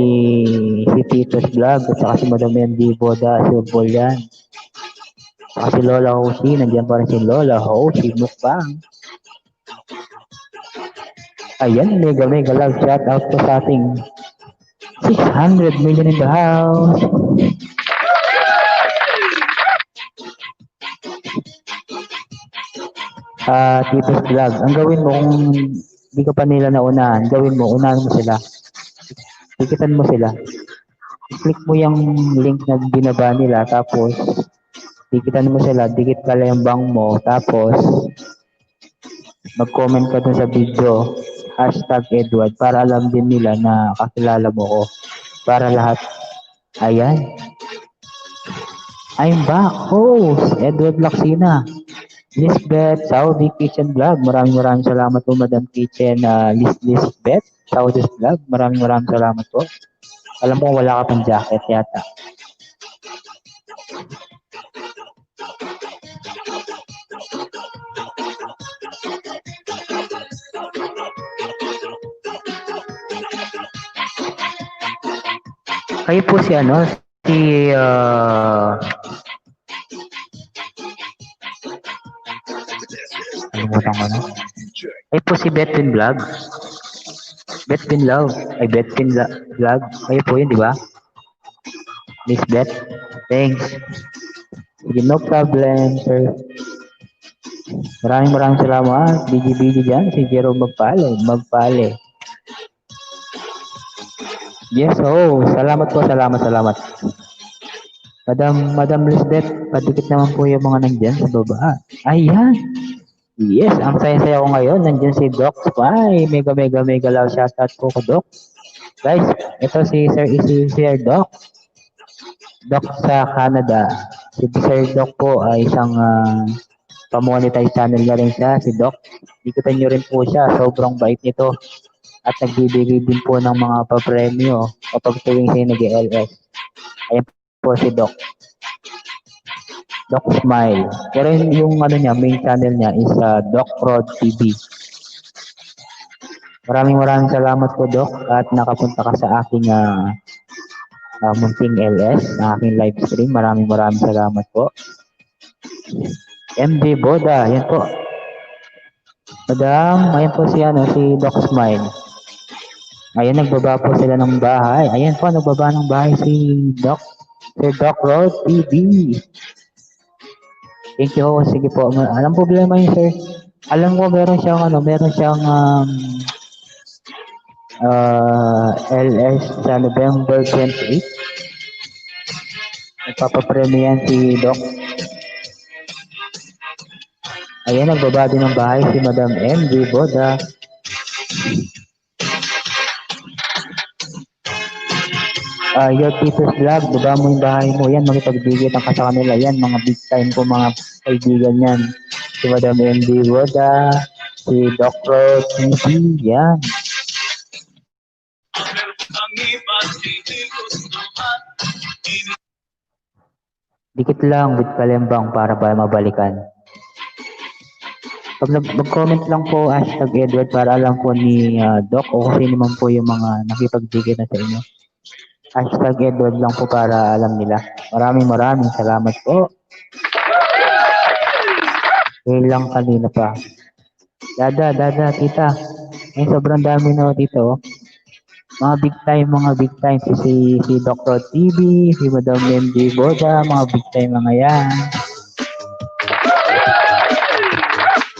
Tito's Vlog at saka si Madam MD Boda, si Obol yan. Saka si Lola Hoshi, nandiyan pa rin si Lola Hoshi Mukbang. Ayan, mega love shout out po sa ating 600 million in the house. Tito's Vlog, ang gawin mo kung hindi ka pa nila naunahan, gawin mo, unahan mo sila. Tikitan mo sila. Click mo yung link na binaba nila, tapos tikitan mo sila, dikit ka lang yung bang mo, tapos mag-comment ka dun sa video, #Edward, para alam din nila na kakilala mo ko. Para lahat, ayan. I'm back, host, Edward Laksina. Lisbeth, Saudi Kitchen Vlog. Maraming salamat po, Madam Kitchen, Lisbeth, Saudi Vlog. Maraming salamat po. Alam mo, wala ka pang jacket yata. Kayo po si alimutan ko na. Kayo po si Betwin Vlog. Betwin Vlog. Betwin Vlog. Kayo po yun, di ba? Miss Bet. Thanks. Sige, no problem, sir. Maraming salamat. BG dyan. Si Jerome Magpale. Yes, salamat po, salamat. Madam Lisbeth, padikit naman po yung mga nandyan sa baba. Ayan. Yes, ang saya-saya ko ngayon. Nandyan si Doc Spy. Mega love shoutout po ko, Doc. Guys, ito si Sir Doc. Doc sa Canada. Si Sir Doc po ay isang pamonetize channel na rin siya, si Doc. Ikutan nyo rin po siya. Sobrang bait nito. At nagbibigay din po ng mga papremyo kapag tuwing siya nag-LS. Ayan po si Doc. Doc Smile. Pero yung main channel niya is Doc Rod TV. Maraming salamat po, Doc, at nakapunta ka sa aking munting LS, na aking live stream. Maraming salamat po. MJ Boda, yan po. Madam, ayan po si Doc Smile. Ayan, nagbaba po sila ng bahay. Ayan po, nagbaba ng bahay si Doc. Sir Doc Rod TV. Thank you. Sige po. Anong problema yun, sir? Alam ko meron siyang LS sa November 28. Nagpapapremyo yan si Doc. Ayan, nagbaba din ng bahay si Madam MD Boda. Your Tito's Vlog, baba mo yung bahay mo. Yan, makipagbigitan ka sa kanila. Yan, mga big time po mga kaibigan yan. Si Madam MD Boda, si Dr. TV, yan. Dikit lang with Kalembang para mabalikan. Pag mag-comment lang po #Edward para alam po ni Doc o kasi naman po yung mga nakipagbigitan sa inyo. #Edward lang po para alam nila. Maraming salamat po. Lang kanina pa. Dada, tita. Ay, sobrang dami na dito. Mga big time. Si Dr. TV, si Madam MD Boda, mga big time mga yan.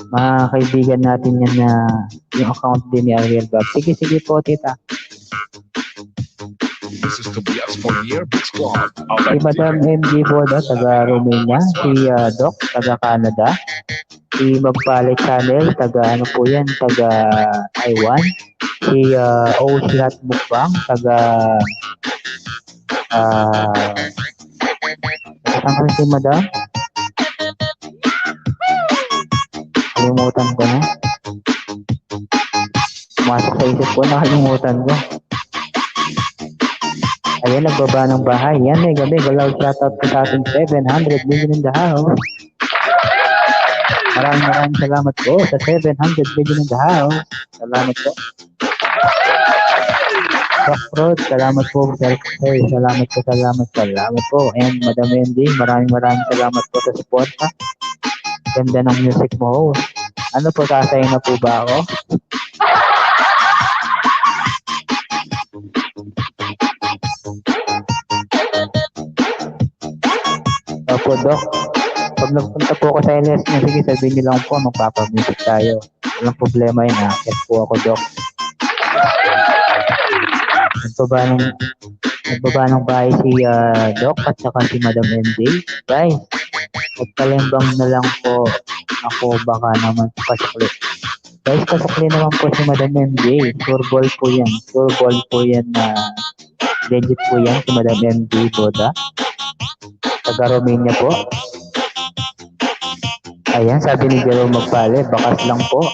Mga kaibigan natin yan na yung account din ni Ariel Bob. Sige po, tita. This is Tobias for Yearbook Squad. Si Madam MG Boda, taga Romania. Si Doc, taga Canada. Si Magpalit Channel, taga ano po yan, taga Taiwan. Si OC Hot Mukbang, taga saan ka si Madam? Kalimutan ko na. Pumasok sa isip ko, nakalimutan ko. Ayan, nagbaba ng bahay. Yan, mega loud shoutout po sa ating 700 million in the house. Maraming salamat po sa 700 million in the house. Salamat po. Doc Rod, salamat po. Salamat po. And Madam Wendy, maraming salamat po sa support. Ganda ng music mo. Ano po, sasaya na po ba ako? Opo, Doc. Pag nagpunta po ako sa LS niya, sige, sabihin niyo lang po, magpapamusic tayo. Walang problema yun, akit po ako, Doc. Nagbaba ng bahay si Doc at saka si Madam MJ. Guys, magpalembang na lang po ako, baka naman pasukli. Guys, pasukli naman po si Madam MJ. Sure ball po yan na legit po yan si Madam MJ Boda. Taga Romania po. Ayan, sabi ni Jerome Magpale, bakas lang po.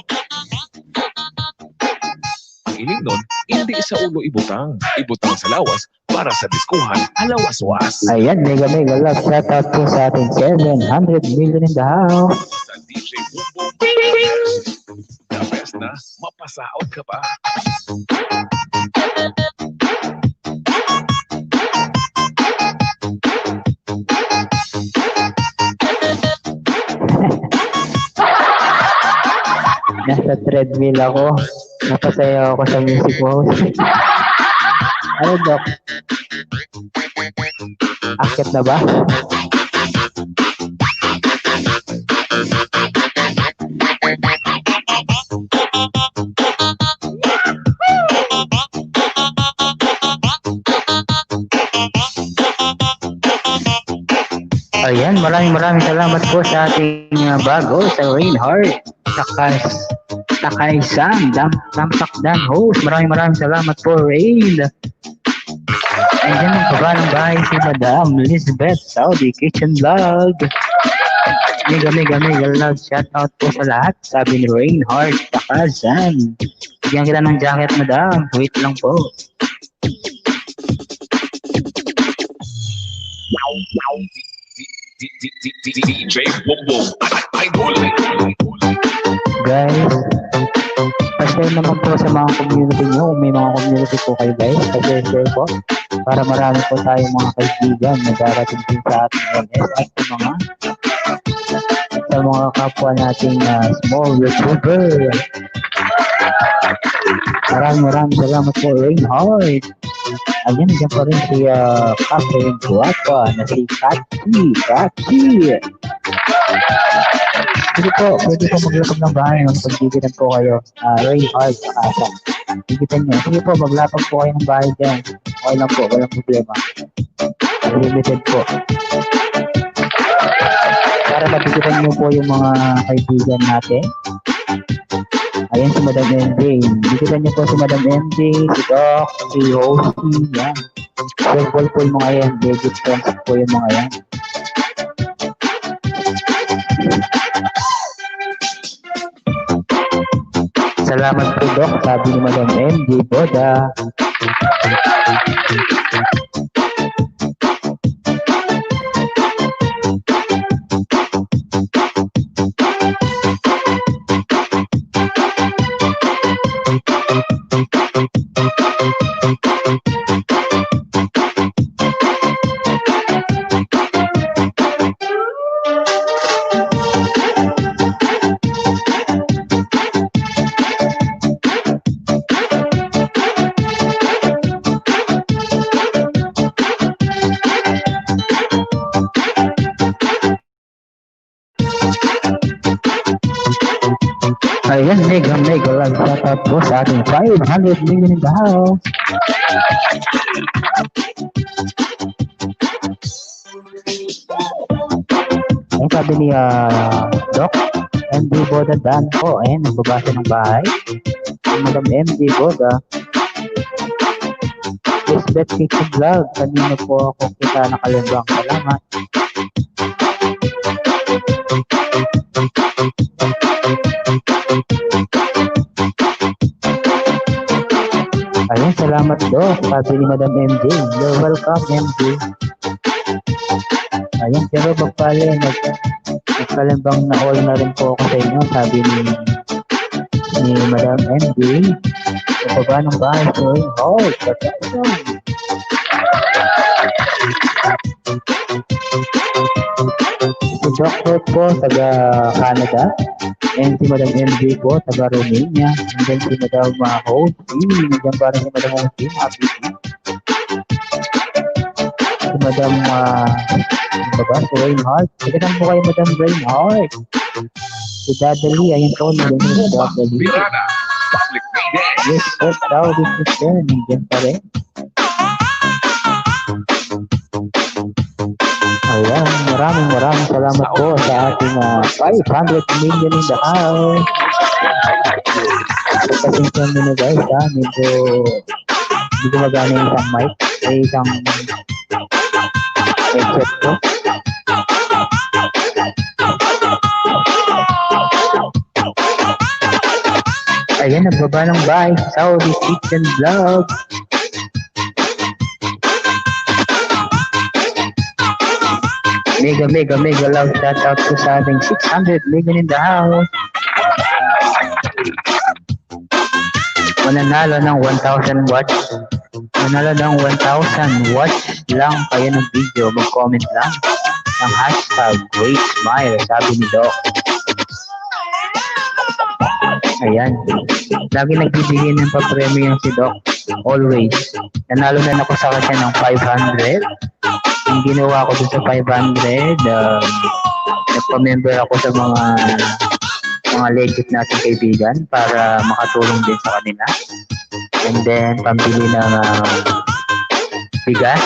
Ang inig nun, hindi sa ulo ibutang. Ibutang sa lawas para sa diskuhan alawas-was. Ayan, mega love. Shout out po sa ating 700 million in the house. Sa DJ Bumbo. The best na, mapasaot ka pa. Nasa treadmill ako. Napasaya ako sa music house. Ano, Doc? Akit na ba? Ayan, maraming salamat po sa ating bago sa Reinhardt. Takay Sam, Damsakdan host. Maraming salamat po, Rain. And then, nagbaba ng bahay si Madam Elizabeth Saudi Kitchen Vlog. Mega love shout out po sa lahat. Sabi ni Reinhardt, Takay Sam. Bigyan kita ng jacket, Madam. Wait lang po. DJ Bumbo. Idol. Guys, pa-share naman po sa mga community nyo. Kung may mga community po kayo, guys, pa-share po. Para marami po tayong mga kaibigan na darating din sa ating LS at sa mga kapwa nating small YouTuber. Maraming salamat po, Reinhardt. Ayan, dyan pa rin si Captain Guapa na si Kachi. Pwede po maglapag ng bahay nung pagdigitan po kayo. Reinhardt, Asa. Digitan nyo. Sige po, maglapag po kayo ng bahay dyan. Okay lang po, walang problema. Limited po. Para madigitan nyo po yung mga kaibigan natin. Ayan si Madam MJ. Digitan nyo po si Madam MJ, si Doc, si Hosty, yan. Verbal po yung mga yan. Legit friends po yung mga yan. Salamat po, Doc. Sabi ni Madam MJ Boda. Ayan, mega love shoutout po sa ating 500 million in the house. Ayan, sabi ni Doc MD Boda Dan po. Ayan, nagbabasa ng bahay. Madam MD Boda. Lisbeth Kitchen Vlog. Kanina po ako kita nakalibang. Salamat. Ayun, salamat Doc. Sabi ni Madam MJ. You're welcome, MJ. Ayun, pero bagpala, nagkalimbang na all na rin po ako sa inyo. Sabi ni Madam MJ. Ito ba ng bahay ko? Oh, si Dr. po, taga Canada. And si Madam MJ po, taga Romania. And then si Madam Hosey. Nandiyan parang si Madam Hosey. Happy. Si Madam, si Reinhardt. Magandang po kayo, Madam Reinhardt. Si Dadali, ayun po, nandiyan si Dadali. Mirada, Public Media. Yes, po, tao, this is there. Nandiyan pa rin. Ayan, maraming salamat po sa ating 500 million in the house. Pagpasensyon nyo na guys ha, medyo magana yung isang mic, isang headset ko. Ayan, nagbaba ng bahay sa Saudi Kitchen Vlog. Mega love shoutout po sa ating 600 million in the house. Mananalo ng 1,000 watch. Mananalo ng 1,000 watch lang kayo ng video. Mag-comment lang ng hashtag Great Smile, sabi ni Doc. Ayan. Lagi nagbibigay ng pa-premium si Doc. Always. Nanalo na ako sa kanya ng 500. Ang ginawa ko dun sa 500, nagpa-member ako sa mga legit nating kaibigan para makatulong din sa kanila. And then, pambili ng bigas.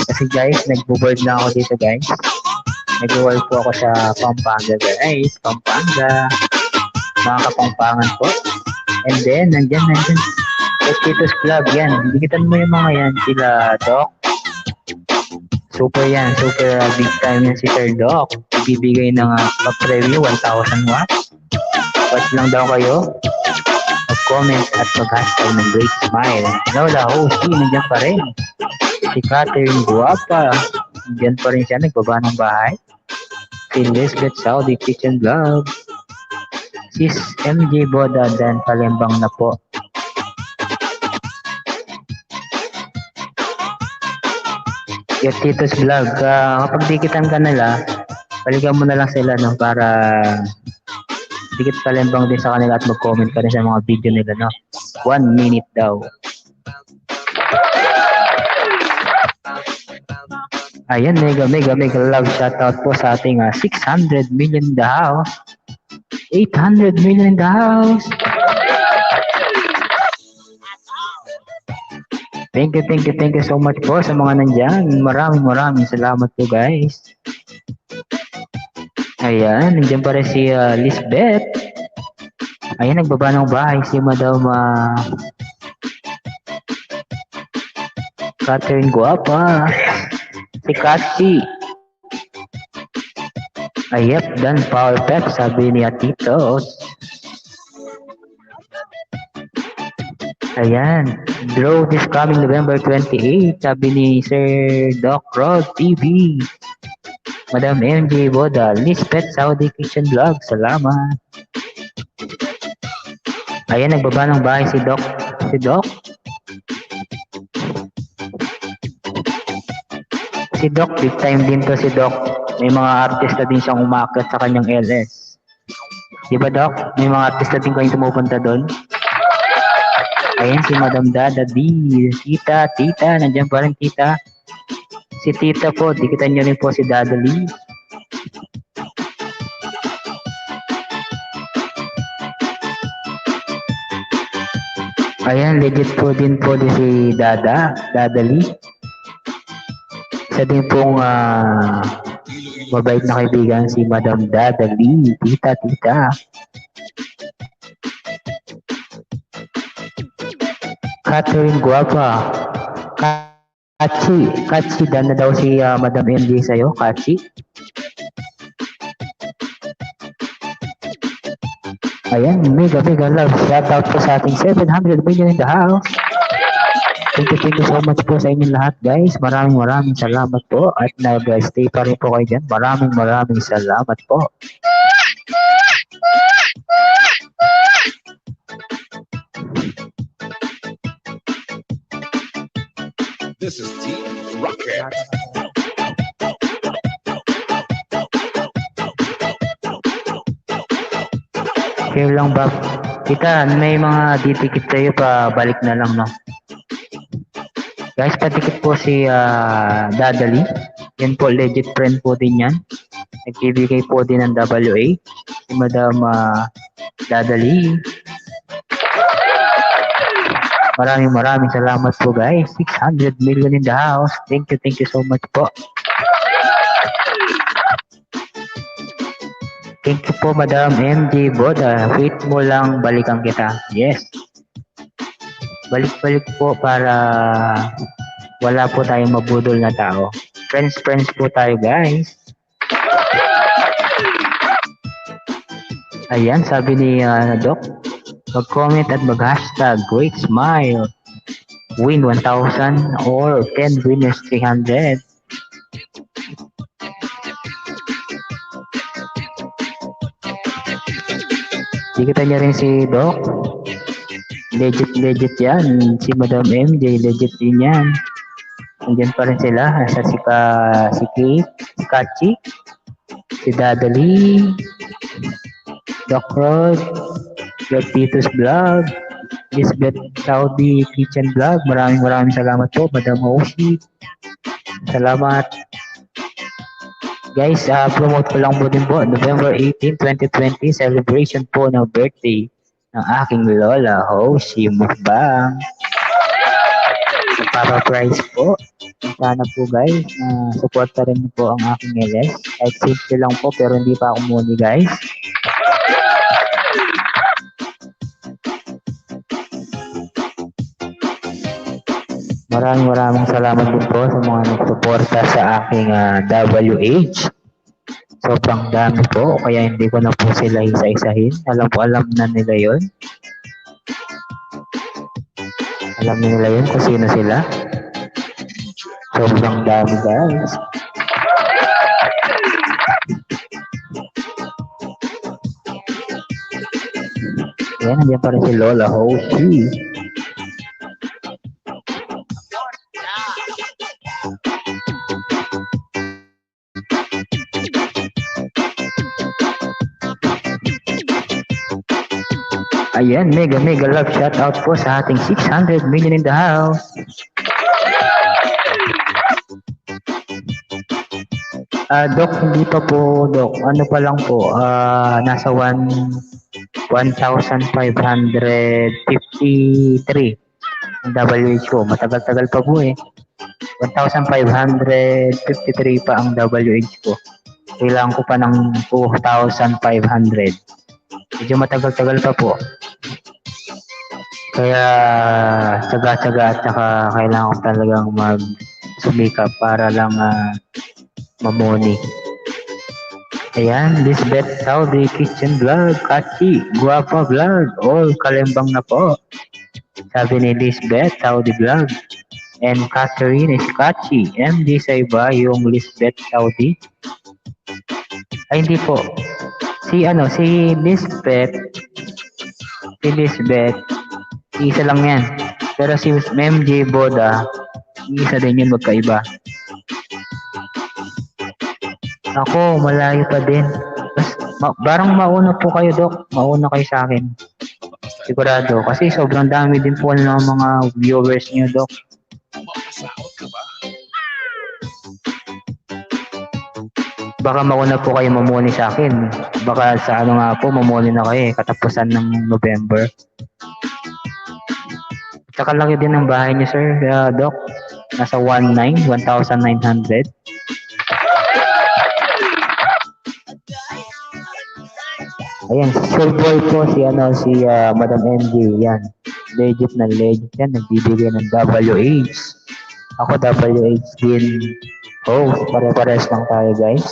Kasi guys, nagbo-board na ako dito guys. Nag-work po ako sa Pampanga guys. Pampanga. Mga kapampangan po. And then, nandyan. Tito's Vlog, yan. Bigitan mo yung mga yan. Sila, Doc. Super yan. Super big time yan si Sir Doc. Ibibigay ng pa-preview 1,000 watts. Watch lang daw kayo. Mag-comment at mag-hashtag ng Great Smile. Lola, si nandiyan pa rin. Si Catherine Guapa. Nandiyan pa rin siya. Nagbaba ng bahay. Si Lisbeth Saudi Kitchen Vlog. Sis MJ Boda dan Palembang na po. Yung Tito's Vlog, kapag dikitan ka nila, balikan mo na lang sila no, para dikit Palembang din sa kanila at mag-comment ka rin sa mga video nila. No? 1 minute daw. Ayan, mega love shoutout po sa ating 600 million in the house. 800 million in the house. Thank you so much po sa mga nandyan. Maraming salamat po guys. Ayan, nandyan pa rin si Lisbeth. Ayan, nagbaba ng bahay si Madam Catherine Guapa. Si Katsi. Ayep, dan Power Pep, sabi ni Atitos. Ayan, draw this coming November 28, sabi ni Sir Doc Rod TV. Madam MJ Boda, Lisbeth Saudi Kitchen Vlog, salamat. Ayan, nagbaba ng bahay si Doc. Si Doc, big time din to si Doc. May mga artista din siyang umakyat sa kanyang LS. Diba Doc? May mga artista din kayong tumupunta doon. Ayan si Madam Dada D. Tita, nandiyan pa rin tita. Si tita po, dikitan nyo rin po si Dada Lee. Ayan, legit po din po din si Dadali. Isa din pong mabait na kaibigan si Madam Dadali. Tita. Catherine Guapa. Kachi, dan na daw si Madam MJ sa'yo, Kachi. Ayan, mega love. Shout out po sa ating 700 million in the house. Thank you so much po sa inyong lahat, guys. Maraming salamat po. At nag-stay pa rin po kayo dyan. Maraming salamat po. This is Team Rocket. Here lang ba? Kita, may mga ditikit sa'yo pa balik na lang, no? Guys, patikit po si Dadali. Yan po, legit friend po din yan. Nagbibigay po din ng WA. Si Madam Dadali. Maraming salamat po, guys. 600 million in the house. Thank you so much po. Thank you po, Madam MJ Boda. Wait mo lang, balikan kita. Yes. Balik po para wala po tayong mabudol na tao. Friends po tayo, guys. Ayan, sabi ni Doc, mag-comment at mag-hashtag great smile. Win 1,000 or 10 winners 300. Kita niya rin si Doc. Legit yan. Si Madam MJ, legit din yan. Nandiyan pa rin sila. Si Kate, si Kachi, si Dadali, Doc Rod, Doc Titus Vlog, Lisbeth Saudi Kitchen Vlog. Maraming salamat po, Madam Oshi. Salamat. Guys, promote ko lang po din po, November 18, 2020, celebration po ng birthday ng aking lola, Hoshi Mukbang. Para-prize po. Sana po guys, supporta rin po ang aking LS. Kahit simple lang po, pero hindi pa ako muni guys. Maraming salamat din po sa mga nagsuporta sa aking WH. Sobrang dami po, kaya hindi ko na po sila isa-isahin. Alam na nila yon. Alam nila yun kung sino sila. Sobrang dami guys. Ayan, nandiyan pa rin si Lola Hoshi. Ayan, mega love shout out po sa ating 600 million in the house. Doc, hindi pa po, Doc. Ano pa lang po, nasa 1,553 ang WH ko. Matagal-tagal pa po eh. 1,553 pa ang WH ko. Kailangan ko pa ng 2,500. Medyo matagal-tagal pa po. Kaya tsaga-tsaga at saka kailangan ko talagang magsumikap para lang mamoni. Ayan, Lisbeth Saudi Kitchen Vlog, Kachi, Guapa Vlog, all kalembang na po. Sabi ni Lisbeth Saudi Vlog. And Catherine is Kachi. MD sa iba yung Lisbeth Saudi. Ay, hindi po. Si Lisbeth, isa lang yan. Pero si MJ Boda, isa din yun, magkaiba. Ako, malayo pa din. Parang mauna po kayo, Doc. Mauna kayo sa akin. Sigurado. Kasi sobrang dami din po ng mga viewers niyo, Doc. Baka mauna po kayo mamuni sa akin. Baka sa ano nga po, mamuni na kayo katapusan ng November. Sa kalaki din ng bahay niyo, sir, Doc. Nasa 1,900. Ayan, sure boy po si Madam MJ. Yan. Legit na legit yan. Nagbibigay ng WH. Ako WH din. Oh, pare-pares lang tayo, guys.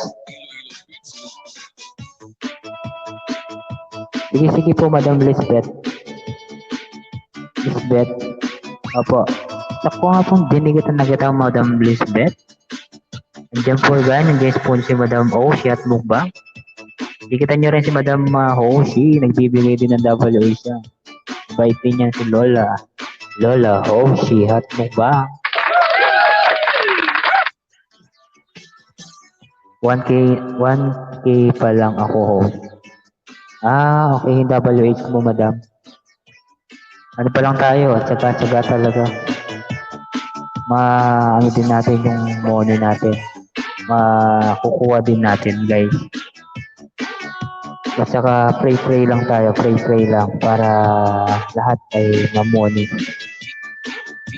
Sige po, Madam Lisbeth. Lisbeth. Opo. Sakto nga pong dinigitan na kita, Madam Lisbeth. Nandiyan po ba? Nandiyan po si Madam Oshi at Mukbang. Dikitan nyo rin si Madam Hoshi. Nagbibigay din ng WH siya. Bait din yan si Lola. Lola Hoshi at Mukbang. 1K pa lang ako, host. Okay, yung WH mo, madam. Ano pa lang tayo, tsaga-tsaga talaga. Ano din natin yung money natin. Makukuha din natin, guys. At saka pray lang tayo, pray lang para lahat ay ma-money.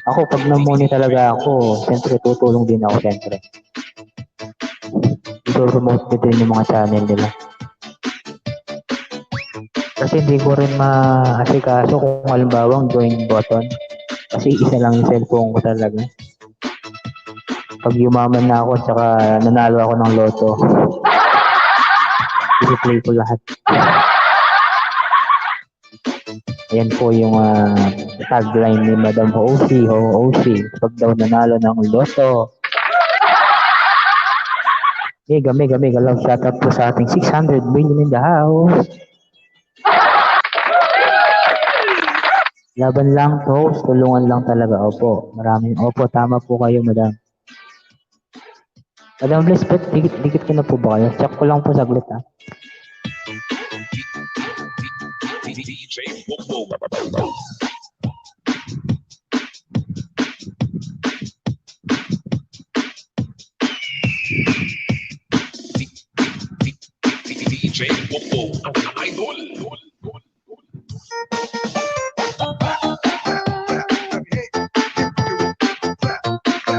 Ako, pag na-money talaga ako, siyempre tutulong din ako, siyempre. I-promote ko din yung mga channel nila. Kasi hindi ko rin maasikaso kung halimbawa ang join button. Kasi isa lang yung cellphone ko talaga. Pag yumaman na ako, tsaka nanalo ako ng loto, i-play ko lahat. Ayan po yung tagline ni Madam Oshi. Oshi, pag daw nanalo ng loto. Mega love shoutout po sa ating 600 million in the house. Laban lang to, tulungan lang talaga. Opo, tama po kayo, madam. Madam Lisbeth, dikit ko na po ba kayo? Check ko lang po saglit, ha. DJ Bobo. DJ Bobo. Idol.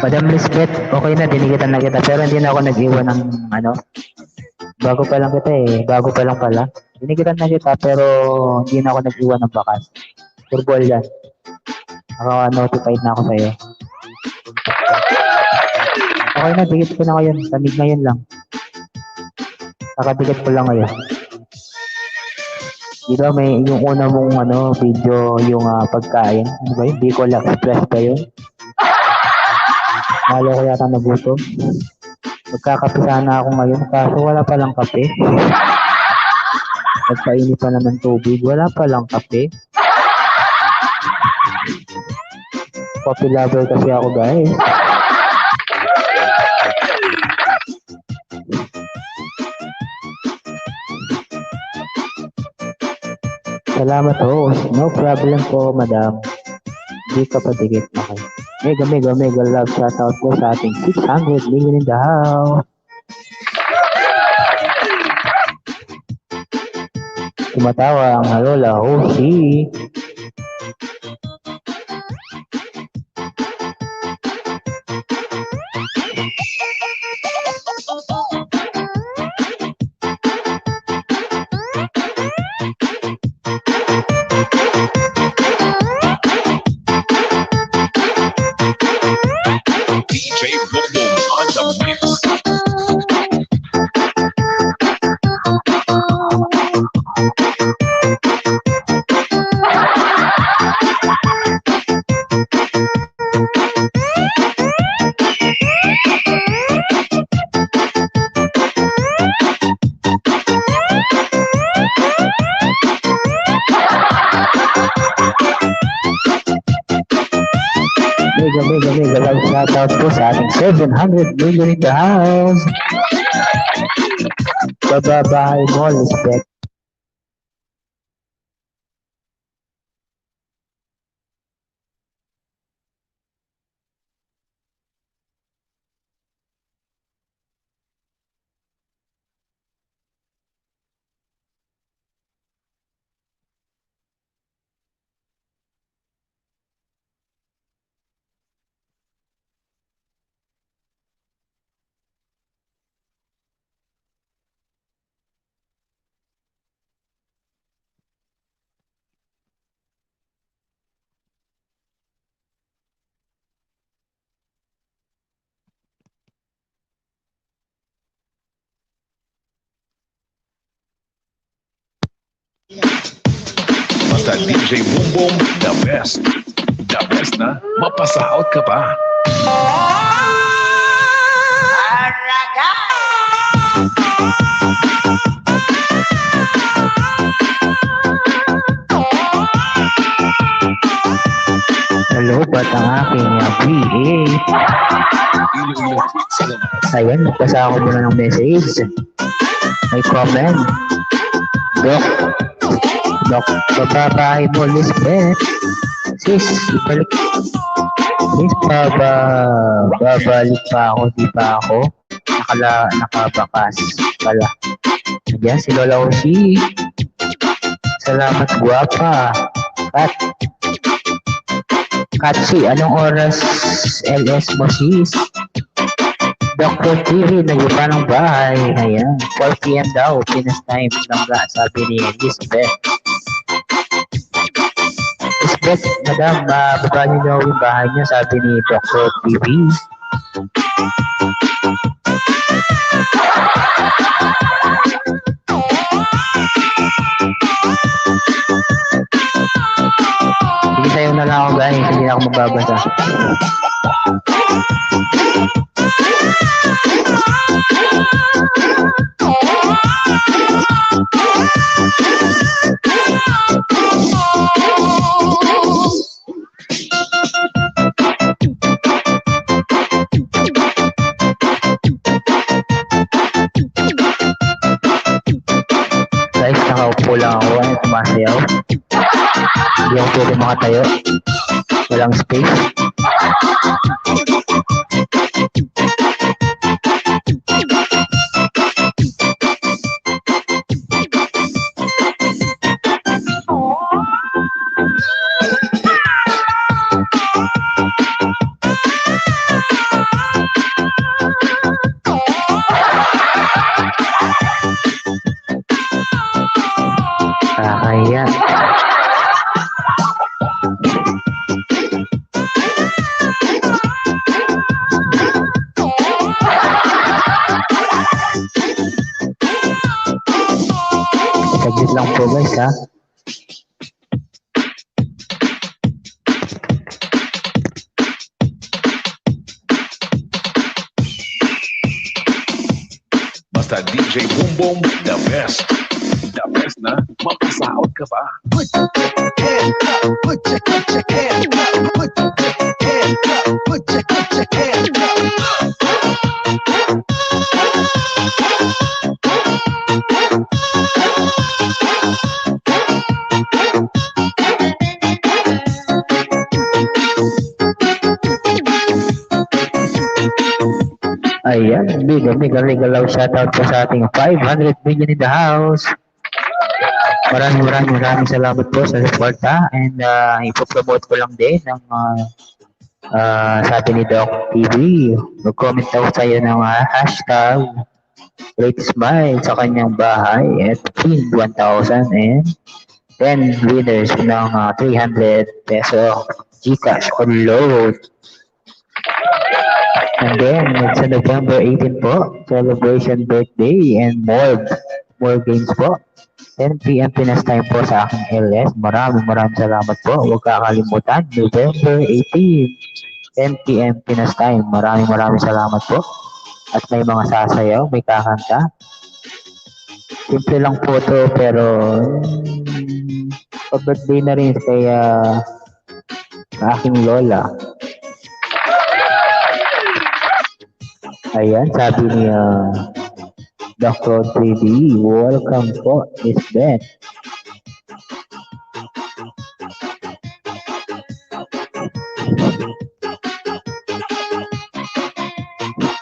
Madam Lisbeth, okay na, dinigitan na kita. Pero hindi na ako nag-iwan ng bago pa lang pala. Dinigitan na kita, pero hindi na ako nag-iwan ng bakas. Turbol yan. Naka-notified na ako sa'yo. Okay na, dikit ko na ngayon. Tanig ngayon lang. Nakadikit ko lang ngayon. Di ba may yung una mong video, yung pagkain. Ano ba yun? Bicol Express ba yun? Malo ko yata nagutom. Magkakapisa na ako ngayon, kaso wala palang kape. Nagpainit pa naman tubig, wala palang kape. Coffee lover kasi ako, guys. Salamat, host. No problem po, madam. Hindi ka patigit. Okay. Mega love shoutout po sa ating 600 million in the house. Tumatawa ang Lola Hoshi. DJ Bobo on the mix. Mega love shoutout po sa ating 700 million in the house. Bababahay mo, Lisbeth. Basta DJ Boom Boom, the best. The best na, mapasa-out ka pa. Hello, ba't ang aking PA? Ilo-ilo, sa lanas. Ayan, nagpasa ako muna ng message. May comment. Dok, bababahay mo, Lisbeth. Sis, ibalik. Sis, babalik pa ako, di pa ako. Nakabakas pala. Ayan, si Lola Oshi. Salamat, guwapa. Katsi, anong oras LS mo, sis? Dr. TV, nag-iba ng bahay. Ayan, 4 p.m. daw. Pinas time lang nga, sabi ni Lisbeth. Lisbeth, madam, baba niyo daw yung bahay niyo, sabi ni Dr. TV. Sige, sa'yo na lang ako, guys. Hindi na ako magbabasa. Guys, nakaupo lang ako. Tumasayaw. Hindi ako pwede makatayo. Walang space. Kaya. Saglit lang po, guys, ha. Basta DJ Boom Boom, the best. The best na, mapasa-out ka pa. Put your hands up, put your hands up, put your hands up, put your hands Ayan, mega legal shoutout po sa ating 500 million in the house. Maraming salamat po sa suporta and ipopromote ko lang din ng sabi ni Doc TV. Mag-comment daw sa'yo ng hashtag Great Smile sa kanyang bahay at pin 1,000 and 10 winners ng 300 peso Gcash on load. And then, it's November 18 po, celebration birthday and more games po. 10 p.m. Pinas time po sa aking LS. Maraming salamat po. Huwag kakalimutan, November 18, 10 p.m. Pinas time. Maraming salamat po. At may mga sasayaw, may kakanta. Simple lang po to, pero pa-birthday na rin kaya sa aking lola. Ayan, sabi ni Dr. 3D, welcome po, Lisbeth.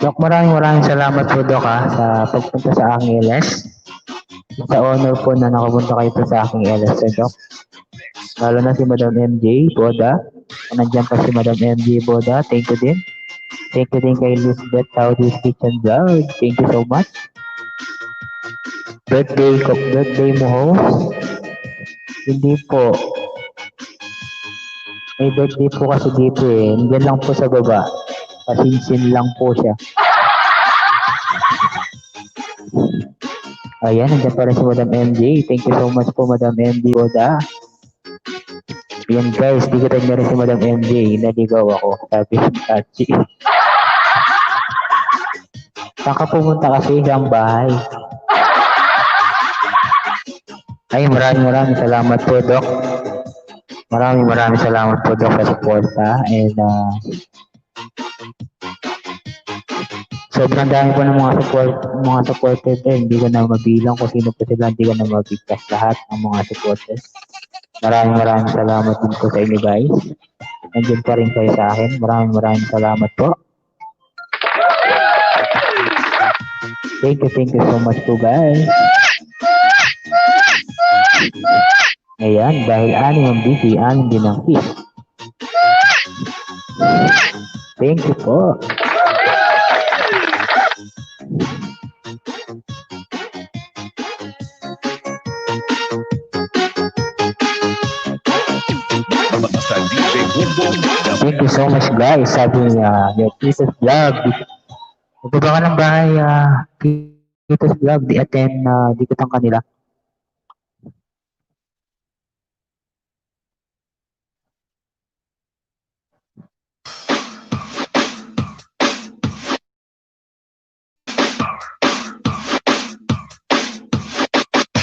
Doc, maraming salamat po, Doc, sa pagpunta sa aking LS. Sa honor po na nakapunta kayo po sa aking LS, Doc. Lalo na si Madam MJ Boda. Nandiyan pa si Madam MJ Boda. Thank you din. Thank you din kay Lisbeth Saudi's Kitchen Vlog. Thank you so much. Birthday mo, host? Hindi po. May birthday po kasi dito eh. Nandiyan lang po sa baba. Pasinsin lang po siya. Ayan, nandiyan pa rin si Madam MJ. Thank you so much po, Madam MJ Boda. Ayan guys, di ko tayo rin si Madam MJ. Naligaw ako. Sabi si Tachi. Saan ka pumunta kasi sa bahay? Ay, maraming salamat po, Doc. Maraming salamat po, Doc, sa suporta. And, sobrang dami po ng mga supporters eh. Hindi ko na mabilang kung sino po sila, hindi ko na mabigkas lahat ng mga supporters. Maraming salamat din po sa inyo guys. Nandiyan pa rin kayo sa akin. Maraming salamat po. Thank you so much po guys. Ayan, dahil 6 ang busy, 6 din ang kiss. Thank you po. Basta DJ Bombong, the Thank you so much guys. Sabi niya, your Titos Vlog. Magbaba ka ng bahay, Titos Vlog. Di attend, di kitang kanila.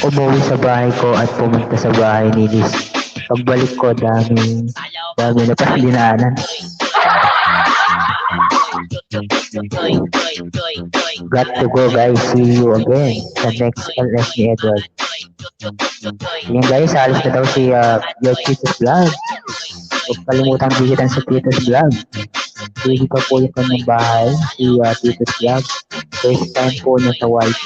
Umuwi sa bahay ko at pumunta sa bahay ni Liz. Pagbalik ko, dami na pa dinaanan. Got to go guys. See you again sa next LS ni Edward. Yan guys, alis na daw si your Titos Vlog. Huwag kalimutang bigitan sa Titos Vlog. Hindi pa po yung kanyang bahay, si Titos Vlog. First time po niya sa YT.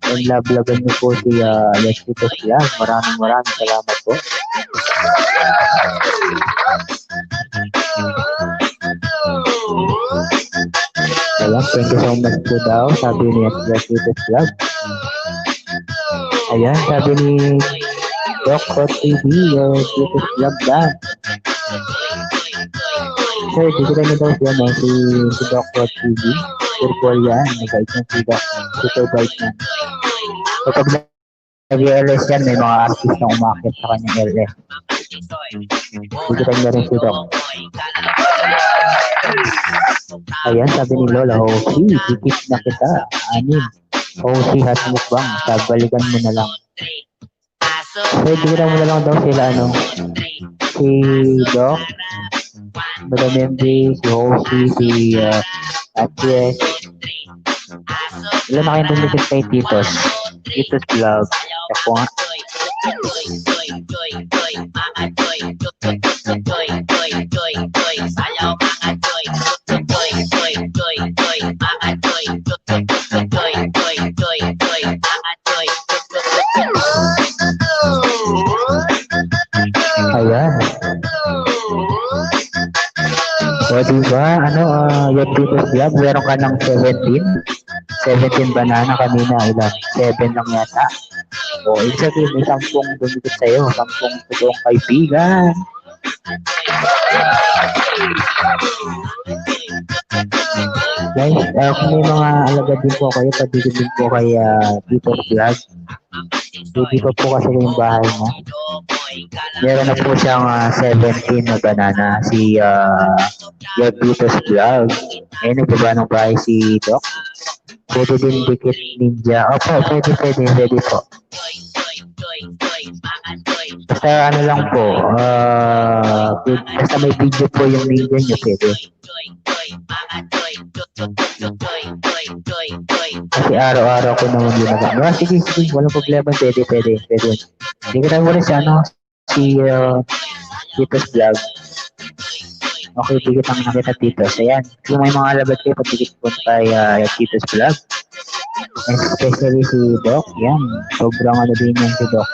And love-laban niyo po si your Titos Vlog. Maraming salamat po. Ayan, thank you so much po daw. Sabi ni your Titos Vlog. Ayan, sabi ni Dr. TV, your Titos Vlog lang. Sir, dito na daw siya no, si Dr. TV. Virtual yan, nag-guide niya si Doc. Super guide niya. Kapag nag-LS yan, may mga artist na umakit sa kanyang LS. Dito na rin si Doc. Ayan, sabi ni Lola, Hoshi, dikit na kita. Anin, Hoshi hat mukbang, balikan mo na lang. Sir, dito mo na lang daw sila, si Doc, Madam MJ, si Hoshi, si Atjes. Ilan na kayo dumikit kay Titos? Titos Vlog. Ako nga. Ayan. So, diba, your Titos Vlog, meron ka ng 17 banana kanina, ilan? 7 lang yata. O, ibig sabihin, may 10 dumikit sa'yo, 10 totoong kaibigan. Guys, kung may mga alagad din po kayo, padigid din po kay Titos Vlog. Hindi pa po kasi yung bahay niya. Meron na po siyang 17 na banana, si your Titos Vlog. Ayun, nagbaba ng bahay si Doc. Pwede din dikit ninja. Opo, pwede po. Basta lang po, basta may video po yung ninja nyo, pwede. Kasi araw-araw ko naman ginagawa. Sige, walang problema, pwede. Hindi ko tayo rin si Titos Vlog. Okay, dikit ang nakita Titos. Ayan, kung may mga labat kayo, patigit po kay Titos Vlog. Especially si Doc, yan. Sobrang din yan si Doc.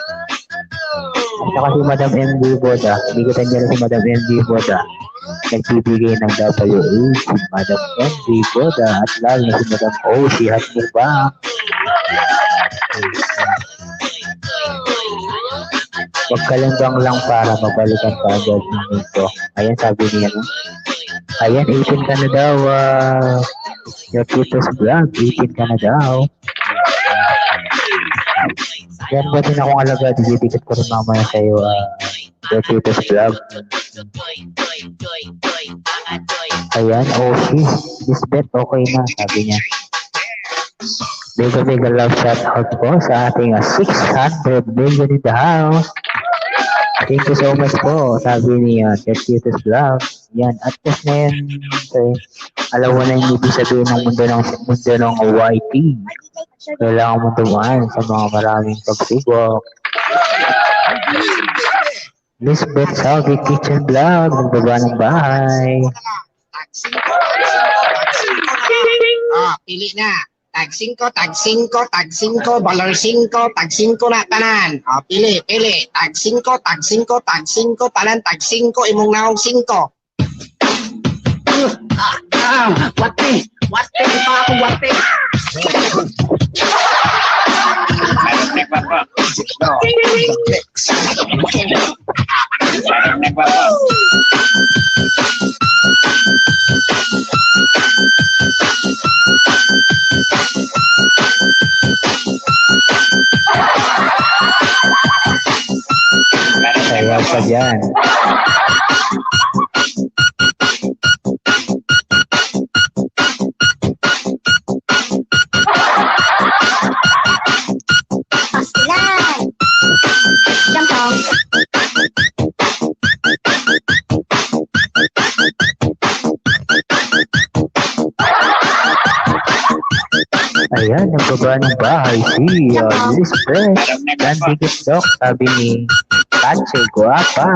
At saka si Madam MD Boda, bigitan niya rin si Madam MD Boda. Nagbibigay ng WA si Madam MD Boda at lalo na si Madam O, si Hatmir ba? Huwag kalambang lang para mabalikan pa agad ng ito. Ayan, sabi niya, no? Ayan, 18 ka na daw, your Titos Vlog, 18 ka na daw. Yan ba din akong alaga, didikit ko rin mamaya sa'yo, Tito's Vlog. Ayan, Oshi. Lisbeth, okay na, sabi niya. Mega love shout out po sa ating 600 million in the house. Thank you so much po, sabi ni Tito's Vlog. Yan, at just na yan, alam mo na yung ibig sabihin ng mundo ng YT. Kailangan mo dumaan sa mga maraming pagsubok. Lisbeth Salvi Kitchen Vlog, nagbaba ng bahay. Pili na. Tag 5, tag 5, tag 5, balar 5, tag 5 na tanan. Pili. Tag 5, tag 5, tag 5, tanan, tag 5, imong naong 5. Wate pa ako, wate. Sayaw ka dyan. Pastilan! Jampong! Ayan, nagbaba ng bahay si Lisbeth. Dan Bigit Doc, sabi ni Kache Guapa.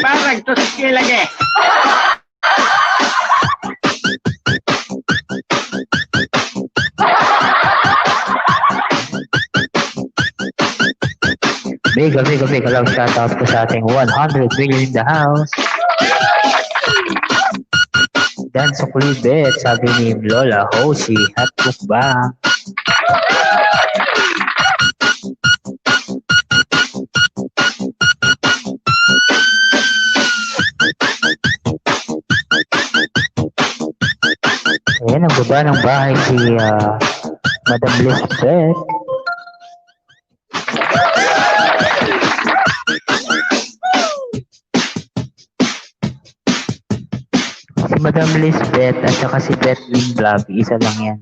Parang to sige lagi. Mega love shout out po sa ating 100 million in the house. Dan Suklibet, sabi ni Lola Hoshi, hatluk ba? Ayan, nagbaba ng bahay si Madam Lisbeth. Si Madam Lisbeth at saka si Bethlehem Vlog, isa lang yan.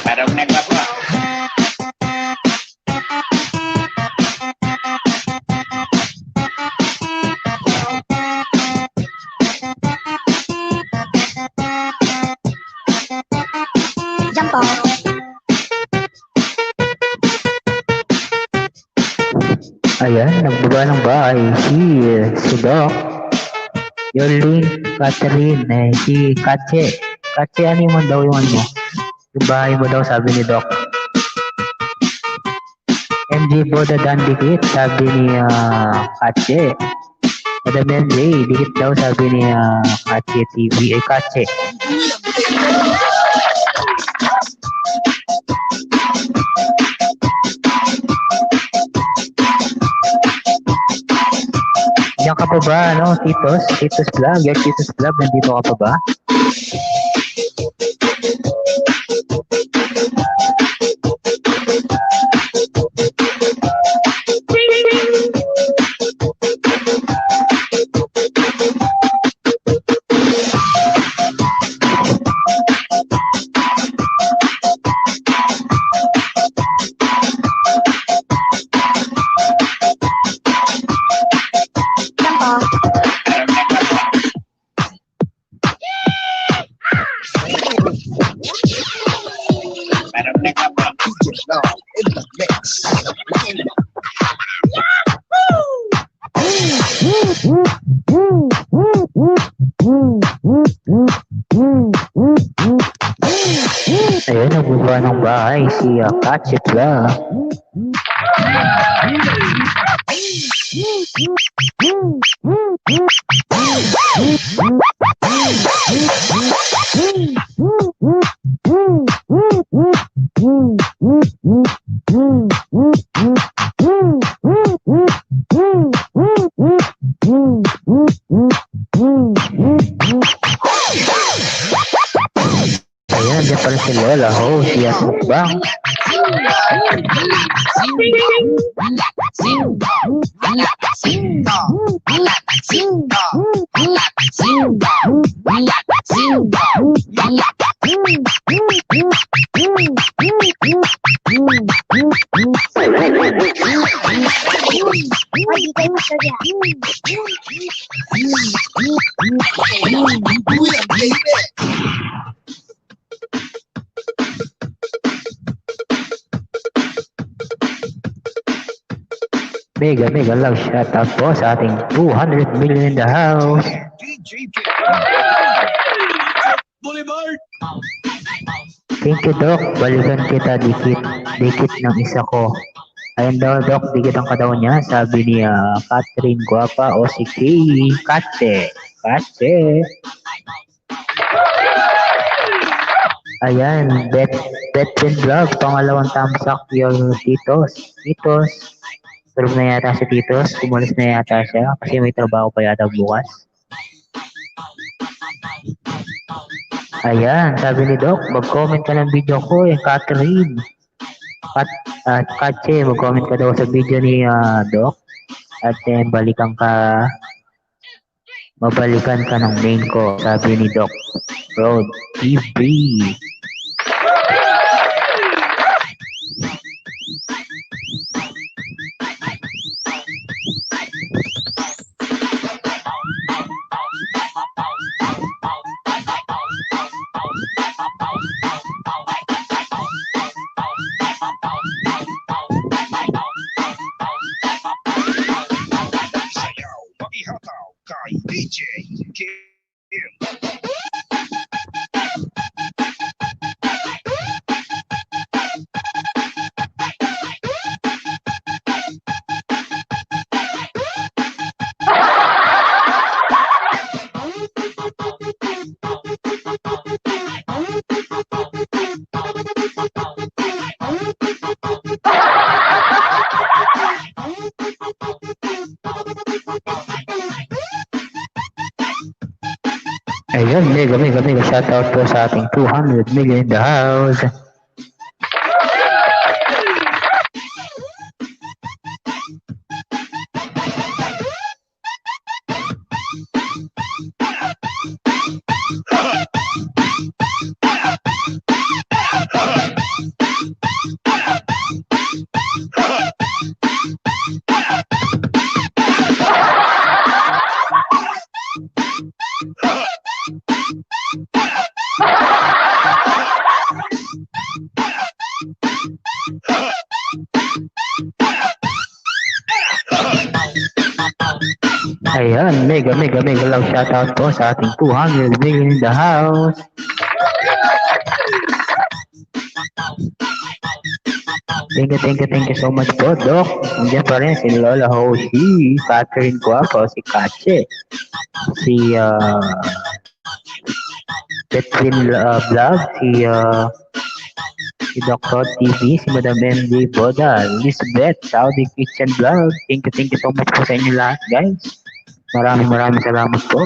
Parang nagpapa. Jampong! Ayan, nagbaba ng bahay si Doc. Yolene, Catherine, si Kache. Kache, ano yung daw yung ano mo? Yung bahay mo daw, sabi ni Doc. MJ Boda Dan Dikit, sabi ni Kache. Madam MJ, dikit daw, sabi ni Kache TV. Kache. Diyan ka pa ba, no? Titos Vlog, Titos Vlog, nandito ka pa ba? Ayun, nagbaba ng bahay si Kache Vlog. Ayan, dyan pala si Lola Ho, siya mukbang. Ay, di kayo masaya. Kuya, baby. Mega love shout out po sa ating 200 million in the house. DJ Kim. Boulevard. Thank you, Doc. Balikan kita, dikit ng isa ko. Ayun daw, Doc, dikit ang katawan niya. Sabi ni Catherine Guapa o si Kay. Katse. Ayan, Betwin Vlog, pangalawang thumbs up yung Titos. Tulog na yata si Titos, umalis na yata siya kasi may trabaho pa yata bukas. Ayan, sabi ni Doc, mag-comment ka ng video ko, yung Catherine. Katse, mag-comment ka daw sa video ni Doc. At then, mabalikan ka ng name ko, sabi ni Doc. Road TV. Sayaw, makihataw kay DJ Kim. Ayun, mega shoutout po sa ating 200 million in the house. Ayan, mega love shoutout po sa ating 200 million in the house. Thank you so much po, Doc. Nandiyan pa rin si Lola Hoshi, Catherine Guapo, si Katse, si Betwin Vlog, si Dr. TV, si Madam MJ Boda, Elizabeth, Saudi Kitchen Vlog. Thank you so much po sa inyo lahat, guys. Maraming salamat po.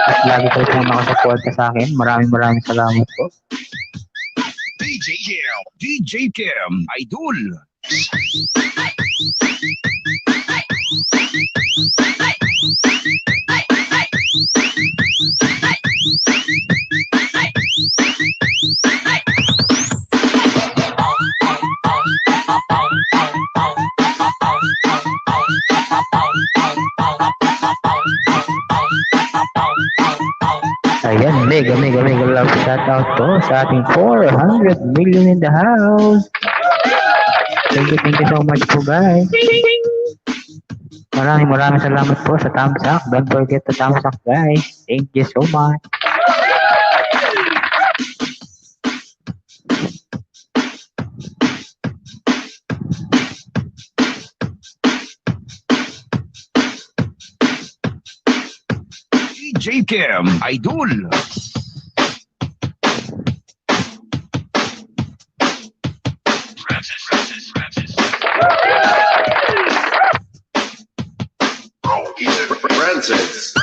At lagi kayo po nakasuporta sa akin. Maraming salamat po. DJ Kim, Idol. Ayan, mega love shoutout po sa ating 400 million in the house. Thank you so much po, guys. Maraming salamat po sa thumbs up. Don't forget to thumbs up, guys. Thank you so much. DJ Kim, Idol. Francis.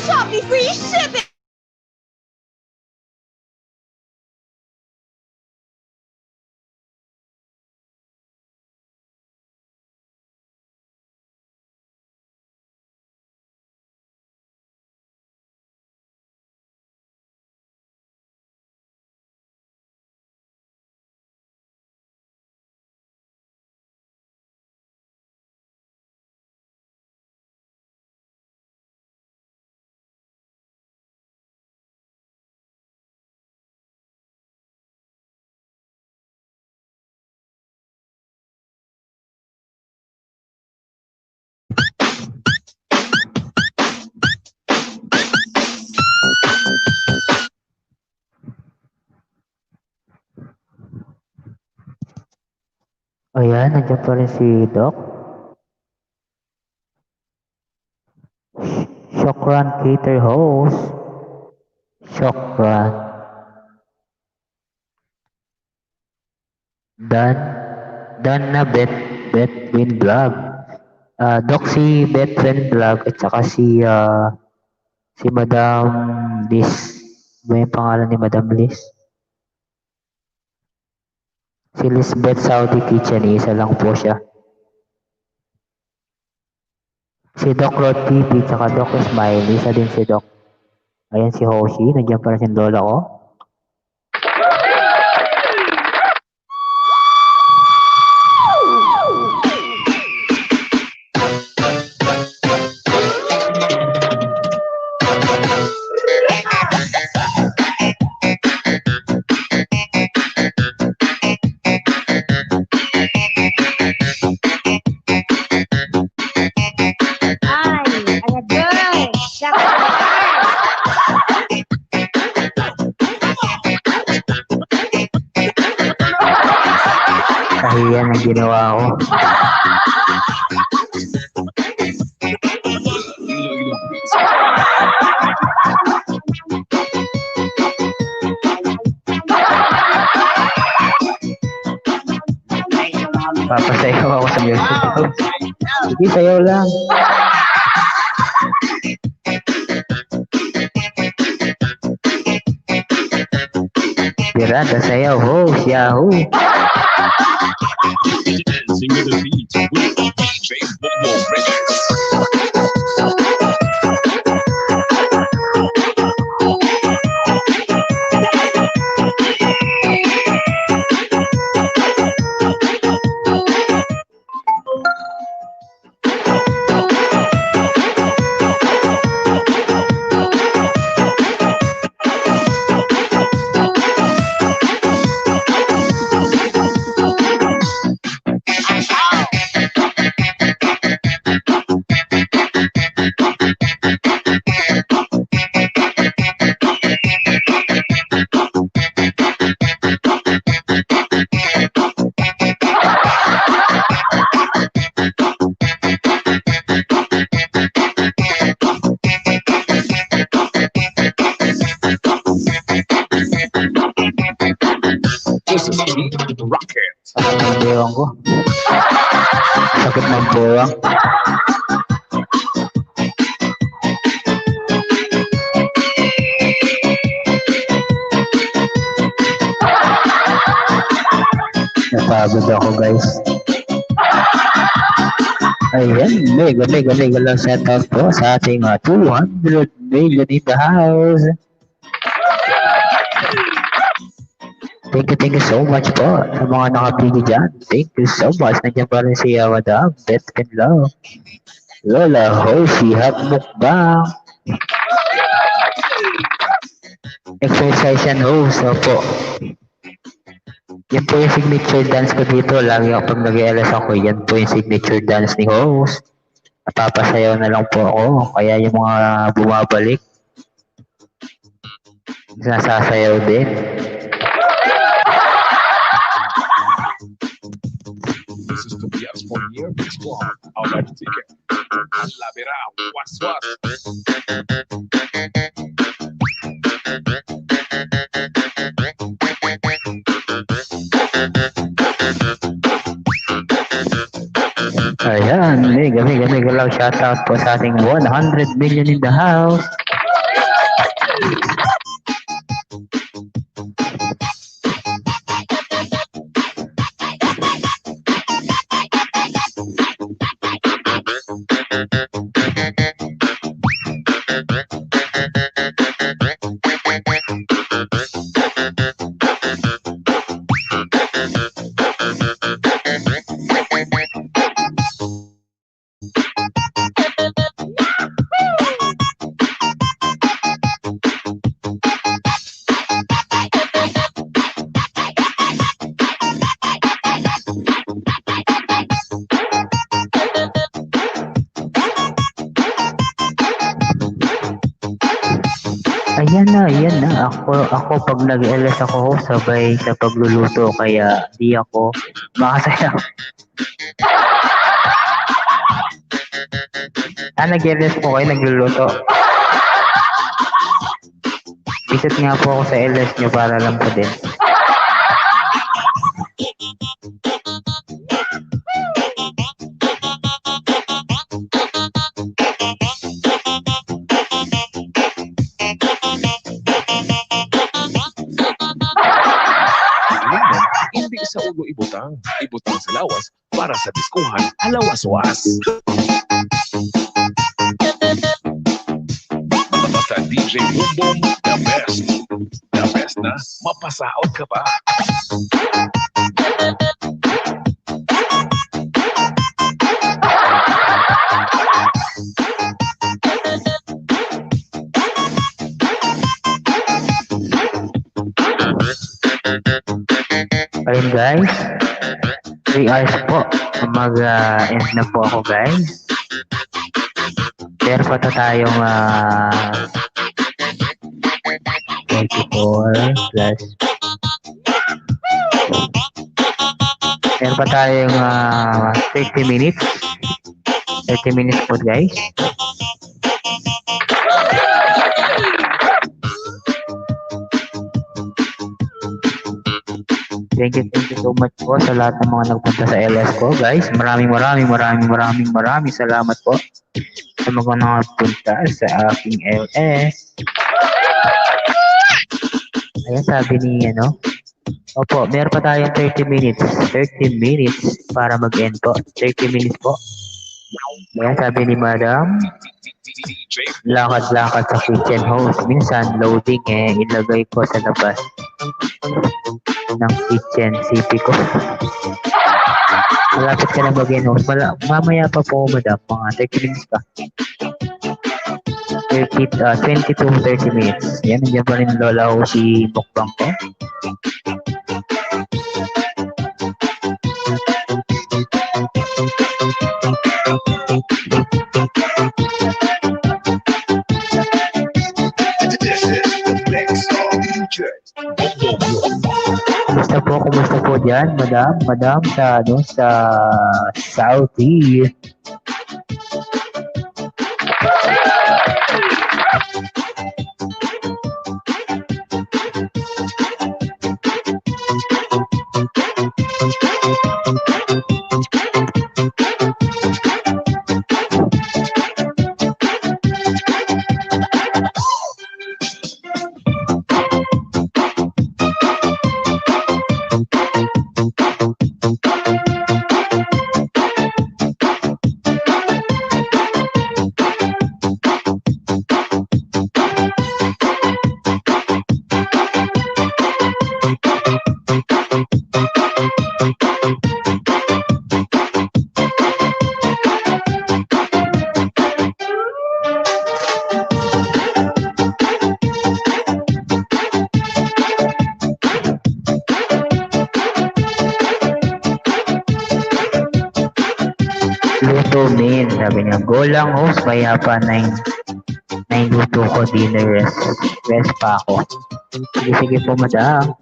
Shopee free shipping! Ayan, nandiyan pa rin si Doc. Shokran Cater Host. Shokran. Dan na Betwin Vlog. Doc, si Betwin Vlog at saka si Madam Liz. Ba yung pangalan ni Madam Liz? Si Lisbeth Saudi Kitchen, isa lang po siya. Si Doc Rod TV, tsaka Doc Smiley, isa din si Doc. Ayan si Hoshi, nandiyan pa rin si lola ko. Kahiyan ang ginawa ko. Papasayaw ako sa music. Sige, sayaw lang. Pirata sayaw, host, yahoo. Dancing with the beat with DJ Bobo Records. This is Heat Rocket. Sakit ng bewang ko. Sakit ng bewang. Napagod ako, guys. Ayan, mega lang shoutout po sa ating 200 million in the house. Thank you so much po sa mga nakapili dyan. Thank you so much. Nandiyan pa rin si Madam, Beth and Love. Lola Hoshi, Mukbang. Exercise and host, opo. Yan po yung signature dance ko dito. Lagi ako pag nag-LS ako, yan po yung signature dance ni host. Napapasayaw na lang po ako. Kaya yung mga bumabalik, nasasayaw din. This is Tobias from Year Squad. Our ticket. La verá, was. Ayan, mega lang shoutout po sa ating 100 million in the house. Ayan na. Ako pag nag-LS ako, sabay sa pagluluto, kaya di ako makasaya. Nag-LS po kayo, nagluluto. Visit nga po ako sa LS nyo para lang po din. Hindi sa ulo ibutang sa lawas para sa diskuhan alawas-was. Basta DJ Boom Boom, the best na mapasaot ka pa. Ayun guys, 3 hours po. Mag-end na po ako guys. Pero pa tayong 24 plus. Meron pa tayong 30 minutes. 30 minutes po guys. Thank you so much po sa lahat ng mga nagpunta sa LS ko, guys. Maraming salamat po sa mga nagpunta sa aking LS. Ayan, sabi ni, opo, meron pa tayong 30 minutes. 30 minutes para mag-end po. 30 minutes po. Ayan, sabi ni Madam, lakad-lakad sa kitchen host. Minsan, loading ilagay ko sa labas ng kitchen CP ko. Malapit ka na mag-end host. Mamaya pa po, Madam, mga 30 minutes pa. 20 to 30 minutes. Yan, nandiyan pa rin lola ko si Mukbang ko. Kumusta po dyan, madam, sa Saudi. Tumin, sabi niya. Go lang host, kaya pa luto ko dinner rest pa ako. Sige po madam.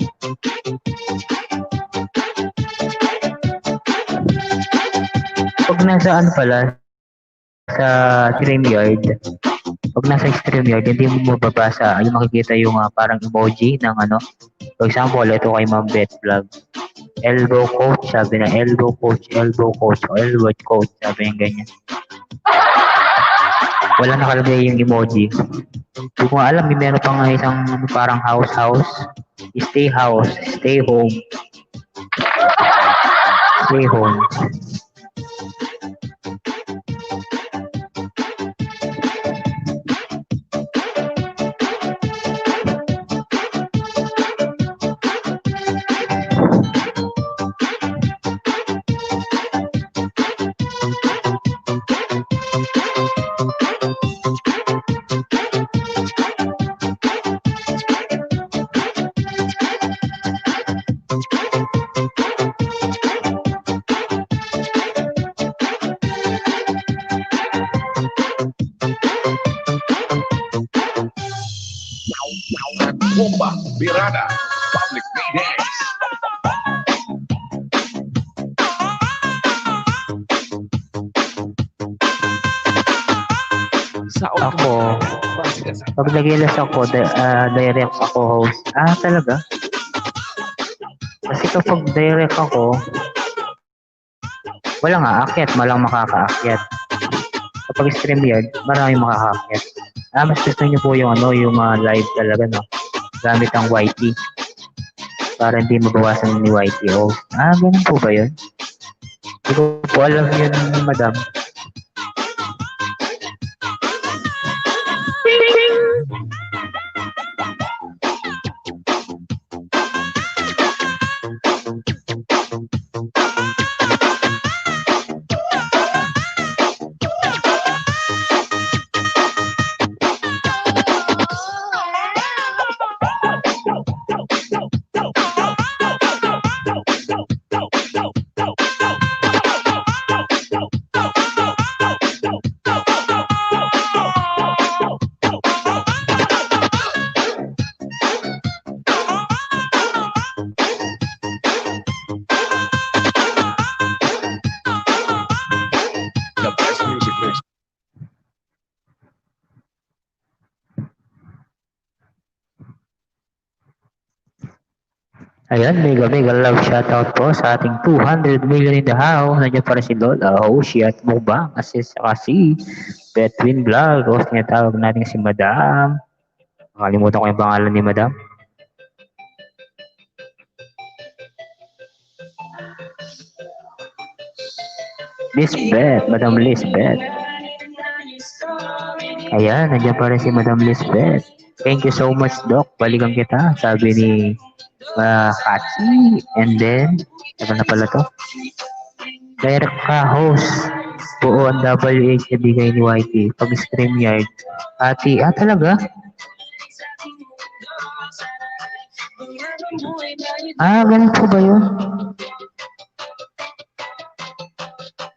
Pag nasa ano pala, sa StreamYard, pag nasa StreamYard, hindi mo mababasa, yung makikita yung parang emoji ng ano. For example, ito kay Ma'am Beth Vlog. Elbow coach, sabi na elbow coach, o elbow coach, sabi niya ganyan. Wala nakalagay yung emoji. Hindi ko nga alam, meron pa nga isang parang house, stay home, stay home. Bomba Birada Public Meetings. Ako, pag nagilas ako, direct ako host. Talaga? Kasi kapag direct ako, walang aakyat, malang makakaakyat. Kapag StreamYard, maraming makakaakyat. Mas gusto niyo po yung yung live talaga, no? Gamit ang YT. Para hindi mabawasan ni YT. Ganun po ba yun? Hindi ko po alam yun, madam. The best music mix. Ayan, mega love shoutout po sa ating 200 million in the house. Nandiyan pa rin si Lola, Hoshi at Mukbang. Saka si Betwin Vlog. O tinatawag natin si Madam. Nakalimutan ko yung pangalan ni Madam. Lisbeth, Madam Lisbeth. Ayan, nandiyan pa rin si Madam Lisbeth. Thank you so much, Doc. Balikan kita, sabi ni Kachi. And then, ano na pala to? Direct ka, host. Buo ang WH na bigay ni YT. Pag StreamYard. Ati, talaga? Ganun po ba yun?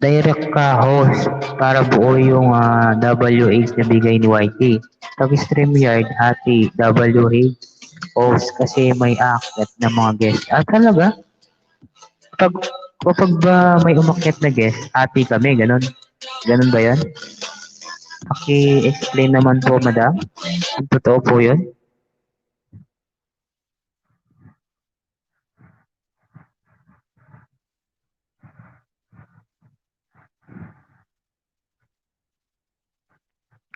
Direct ka, host. Para buo yung WH na bigay ni YT. Pag StreamYard, ati, WH, host. Kasi may akyat na mga guest. Talaga? Kapag ba may umakyat na guest, ati kami, ganun. Ganun ba yun? Paki-explain naman po, madam. Kung totoo po yun.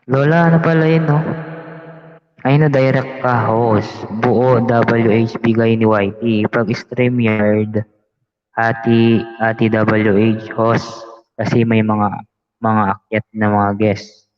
Lola, ano pala yun, no? Ay na direct ka, host. Buo WH bigay ni YT. Pag StreamYard, ati WH host. Kasi may mga akyat na mga guest.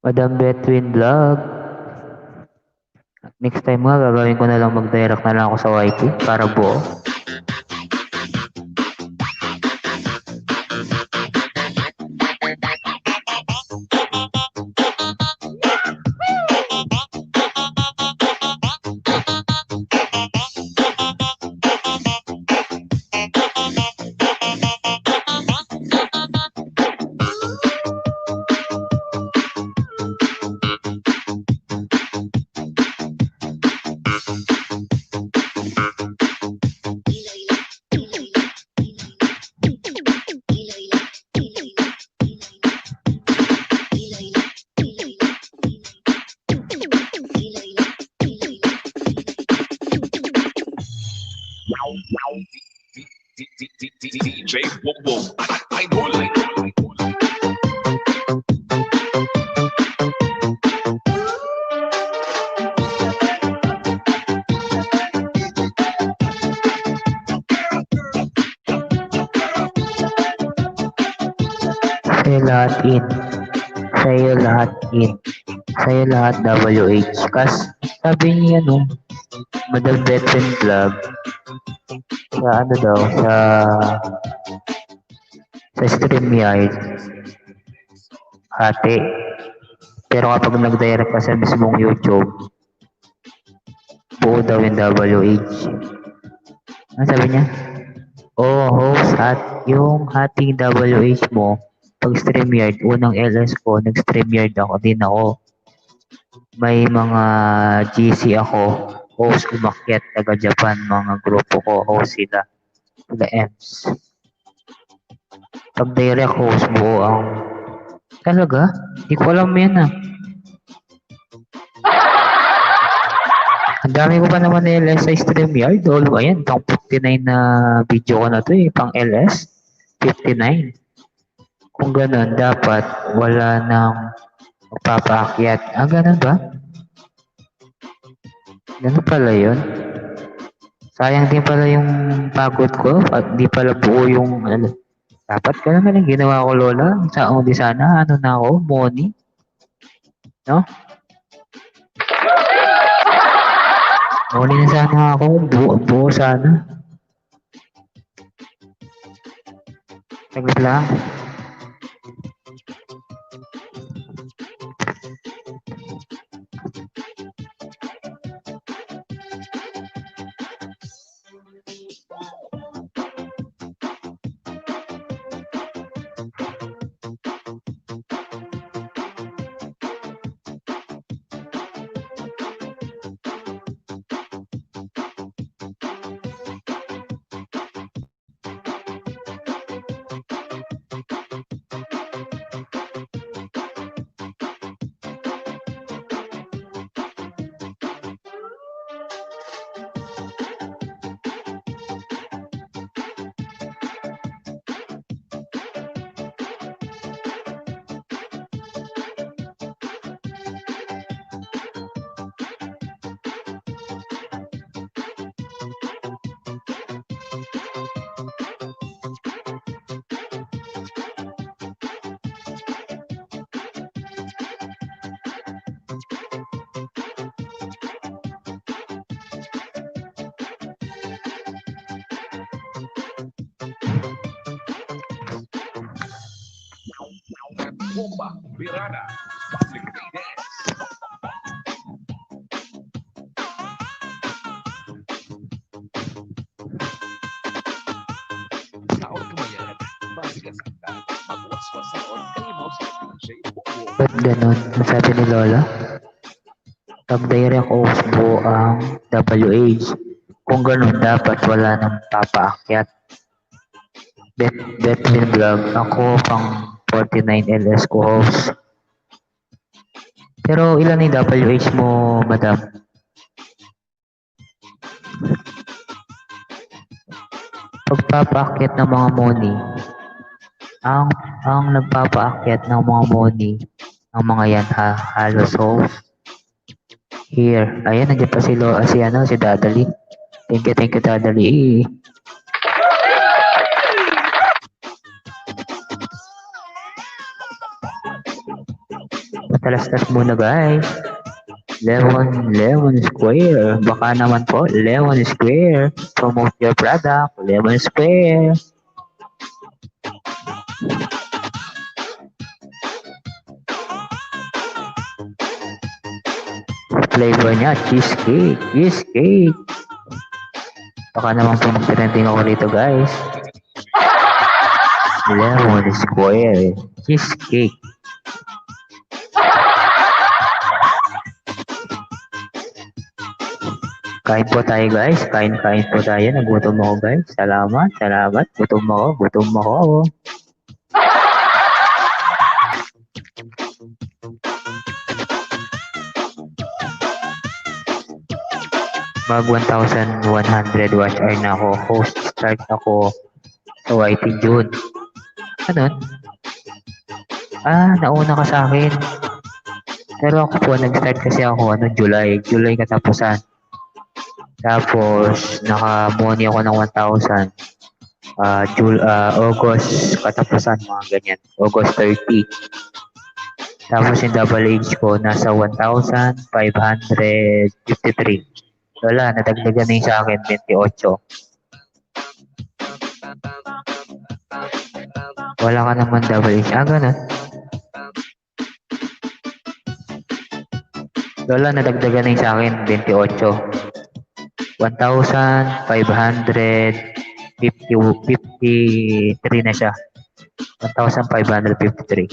Madam Betwin Vlog. Next time nga, gagawin ko na lang mag-direct na lang ako sa YT para buo. DJ Bobo Idol. Sa'yo lahat in. Sa'yo lahat in. Sa'yo lahat WH. Kas, sabi niya Madam Betwin Vlog, sa ano daw, sa StreamYard, hati. Pero kapag nag-direct ka sa mismong YouTube, buo daw yung WH. Ano sabi niya? Host, yung hating WH mo, pag StreamYard, unang LS ko, nag-StreamYard ako, din ako. May mga GC ako, host umakyat, taga Japan, mga grupo ko, host sila Ems. Pag direct host buo ang, talaga? Hindi ko alam yan Ang dami ko pa naman na LS sa StreamYard. Ayan, pang 59 na video ko na to pang LS. 59. Kung ganun, dapat wala nang magpapaakyat. Ganun ba? Ganun pala yun. Sayang din pala yung pagod ko at di pala buo yung dapat ganun na lang ginawa ko, Lola. Di sana, na ako, money. No? Money na sana ako, buo sana. Saglit lang. Bomba Birada Public Dance. Saon kemayan, basikan santa, magwaswas saon kalimaw sa DJ Bobo. Ba't ganun? Ang sabi ni Lola? Pag direct host buo ang WH. Kung ganun, dapat wala nang papaakyat. Betwin Vlog, ako pang 49 LS ko host. Pero ilan yung WH mo, madam? Pagpapaakyat ng mga money, ang nagpapaakyat ng mga money, ang mga yan halos host. Here, ayan, nandiyan pa si Dadali. Thank you, Dadali. Talastas muna guys. Lemon Square. Baka naman po, Lemon Square. Promote your product, Lemon Square. Flavor niya, cheesecake. Baka naman po mag-trending ako dito guys. Lemon Square, cheesecake. Kain po tayo guys, kain po tayo. Nagutom ako guys. Salamat. Gutom ako. Mag 1,100 watch hour na ako. Host start ako sa YT June. Ano? Nauna ka sa akin. Pero ako po, nag-start kasi ako, July katapusan. Tapos, naka-money ako ng 1,000. August katapusan, mga ganyan. August 30. Tapos yung double age ko, nasa 1,553. Wala, nadagdagan na yung sa akin, 28. Wala ka naman double age. Ganun. Wala, nadagdagan na yung sa akin, 28. 1,553 na siya. 1,553.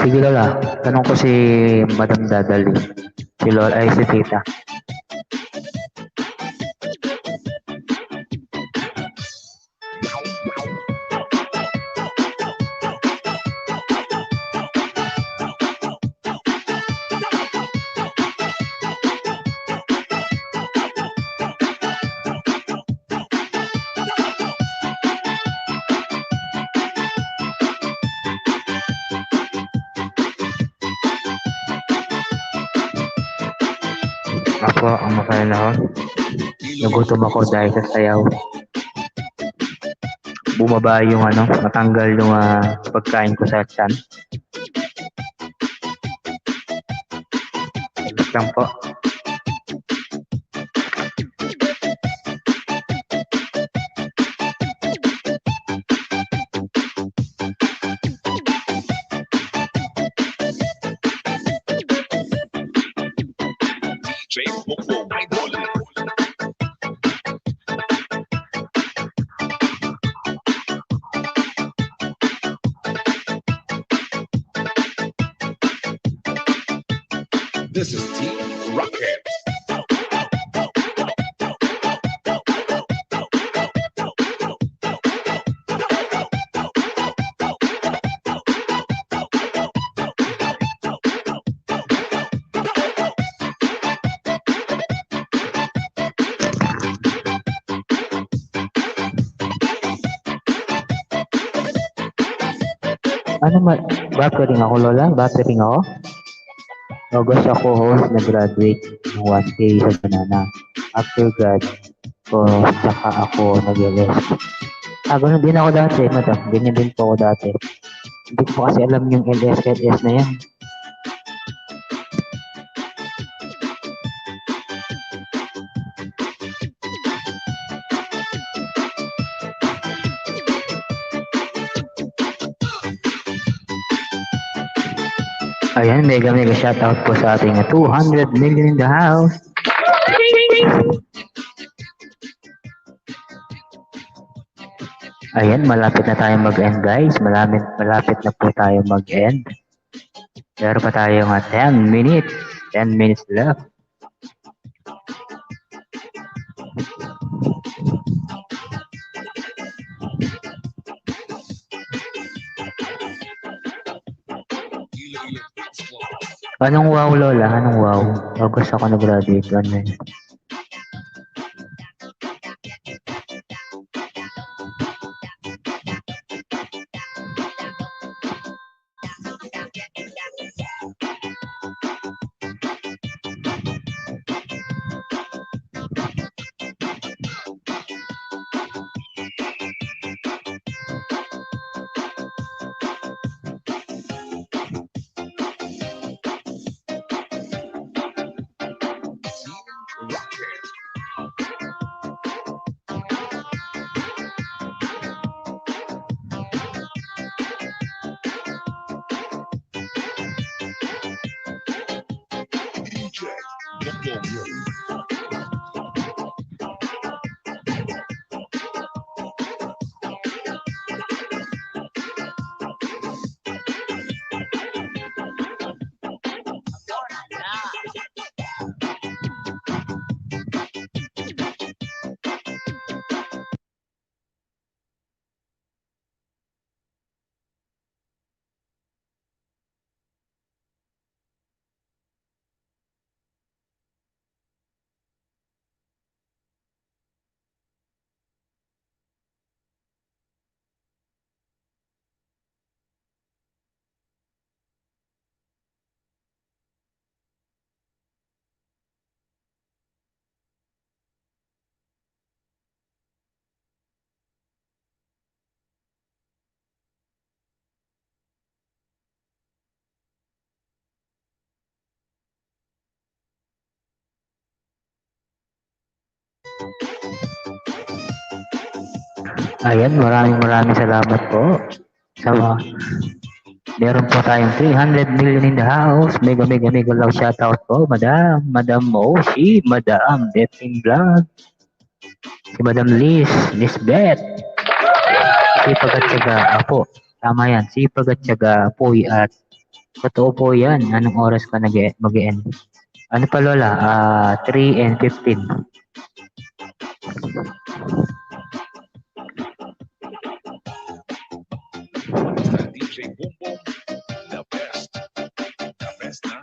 Sige Lola, tanong ko si Madam Dadali. Si Lola ay si Tita. Ako, ang makain ako. Nagutom ako dahil sa sayaw. Bumaba yung matanggal yung pagkain ko sa tiyan. Lang po. This is Team Rocket. Buffering ako Lola? Buffering ako? August ako host, nag-graduate ng 1K sa Banana. After grad ko, saka ako nag-rest. Ganun din ako dati, madam. Ganyan din po ako dati. Hindi ko kasi alam yung LS na yan. Ayan, mega shoutout po sa ating 200 million in the house. Ayan, malapit na tayo mag-end guys. Malapit na po tayo mag-end. Meron pa tayo 10 minutes. 10 minutes left. Anong wow, Lola? Anong wow? August ako nag-graduate. Ano yun? Ayan, maraming salamat po. Sa meron po tayong 300 million in the house. Mega love shoutout po, Madam Moshi, Madam Betting Vlog, si Madam Lisbeth, sipag at tiyaga. Apo, tama yan, sipag at tiyaga, Poy, at totoo po yan. Anong oras ka mag-e-end? Ano pa, Lola? 3 and 15. DJ Boom Boom, the best. The best na.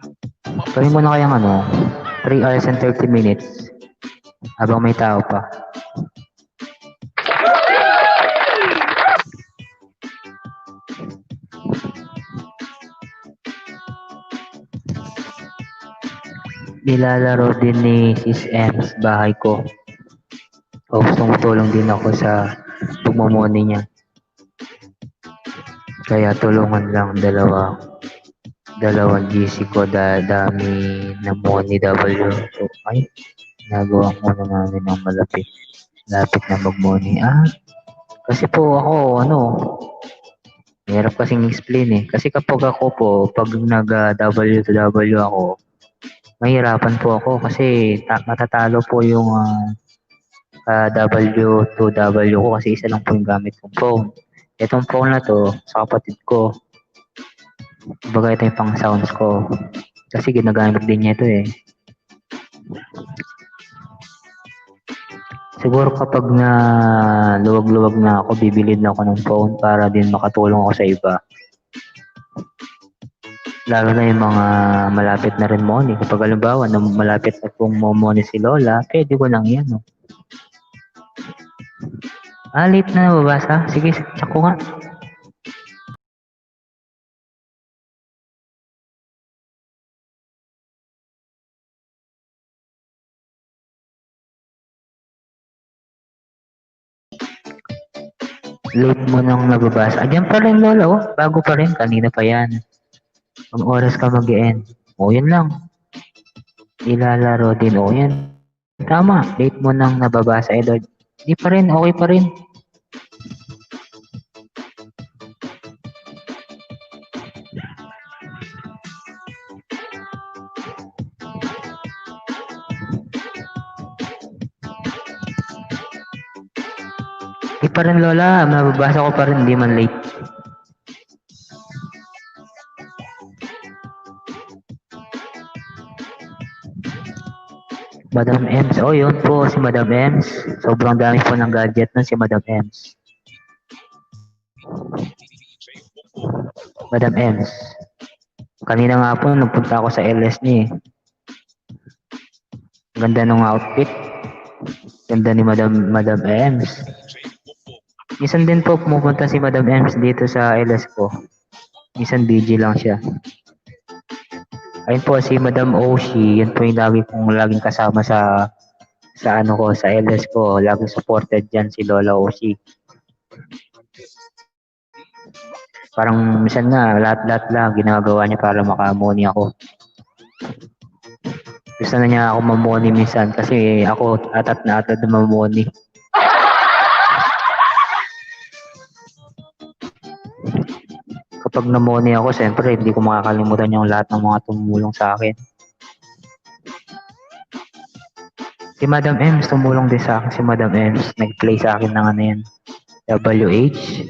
Gawin mo na kayang 3 hours and 30 minutes habang may tao pa. Nilalaro din ni Sis M sa bahay ko. O tumutulong din ako sa pagmamoni niya. Kaya tulungan lang dalawang GC ko dami na money W. So, ay, nagawa muna namin ng malapit na mag-money. Kasi po ako, mahirap kasing explain eh. Kasi kapag ako po, pag nag-W to W ako, mahirapan po ako kasi matatalo po yung W to W ko kasi isa lang po yung gamit kong phone. Itong phone na to, sa kapatid ko, baga ito yung pang sounds ko. Kasi ginagamit din niya ito eh. Siguro kapag na luwag-luwag na ako, bibili na ako ng phone para din makatulong ako sa iba. Lalo na yung mga malapit na rin money. Kapag halimbawa, na malapit na pong money si Lola, pwede ko lang yan. Late na nababasa? Sige, check ko nga. Late mo nang nababasa. Diyan pa rin, Lola. Bago pa rin. Kanina pa yan. Ang oras ka mag-e-end. Yan lang. Ilalaro din. Yan. Tama. Late mo nang nababasa, Edward. Di pa rin. Okay pa rin. Di pa rin, Lola. Nababasa ko pa rin. Hindi man late. Madam Ems. Yun po si Madam Ems. Sobrang dami po ng gadget nun si Madam Ems. Madam Ems. Kanina nga po, nagpunta ako sa LS niya eh. Ganda ng outfit. Ganda ni Madam Ems. Minsan din po pumupunta si Madam Ems dito sa LS ko. Minsan BG lang siya. Ayun po si Madam Oshi, yan po yung laging kasama sa ano ko, sa LS ko. Laging supported dyan si Lola Oshi. Parang minsan nga, lahat-lahat lang ginagawa niya para makamoni ako. Gusto na niya ako mamoni minsan kasi ako atat na mamoni. Kapag namoni ako, siyempre hindi ko makakalimutan yung lahat ng mga tumulong sa akin. Si Madam Ems, tumulong din sa akin si Madam Ems. Nag-play sa akin ng ano yan. WH.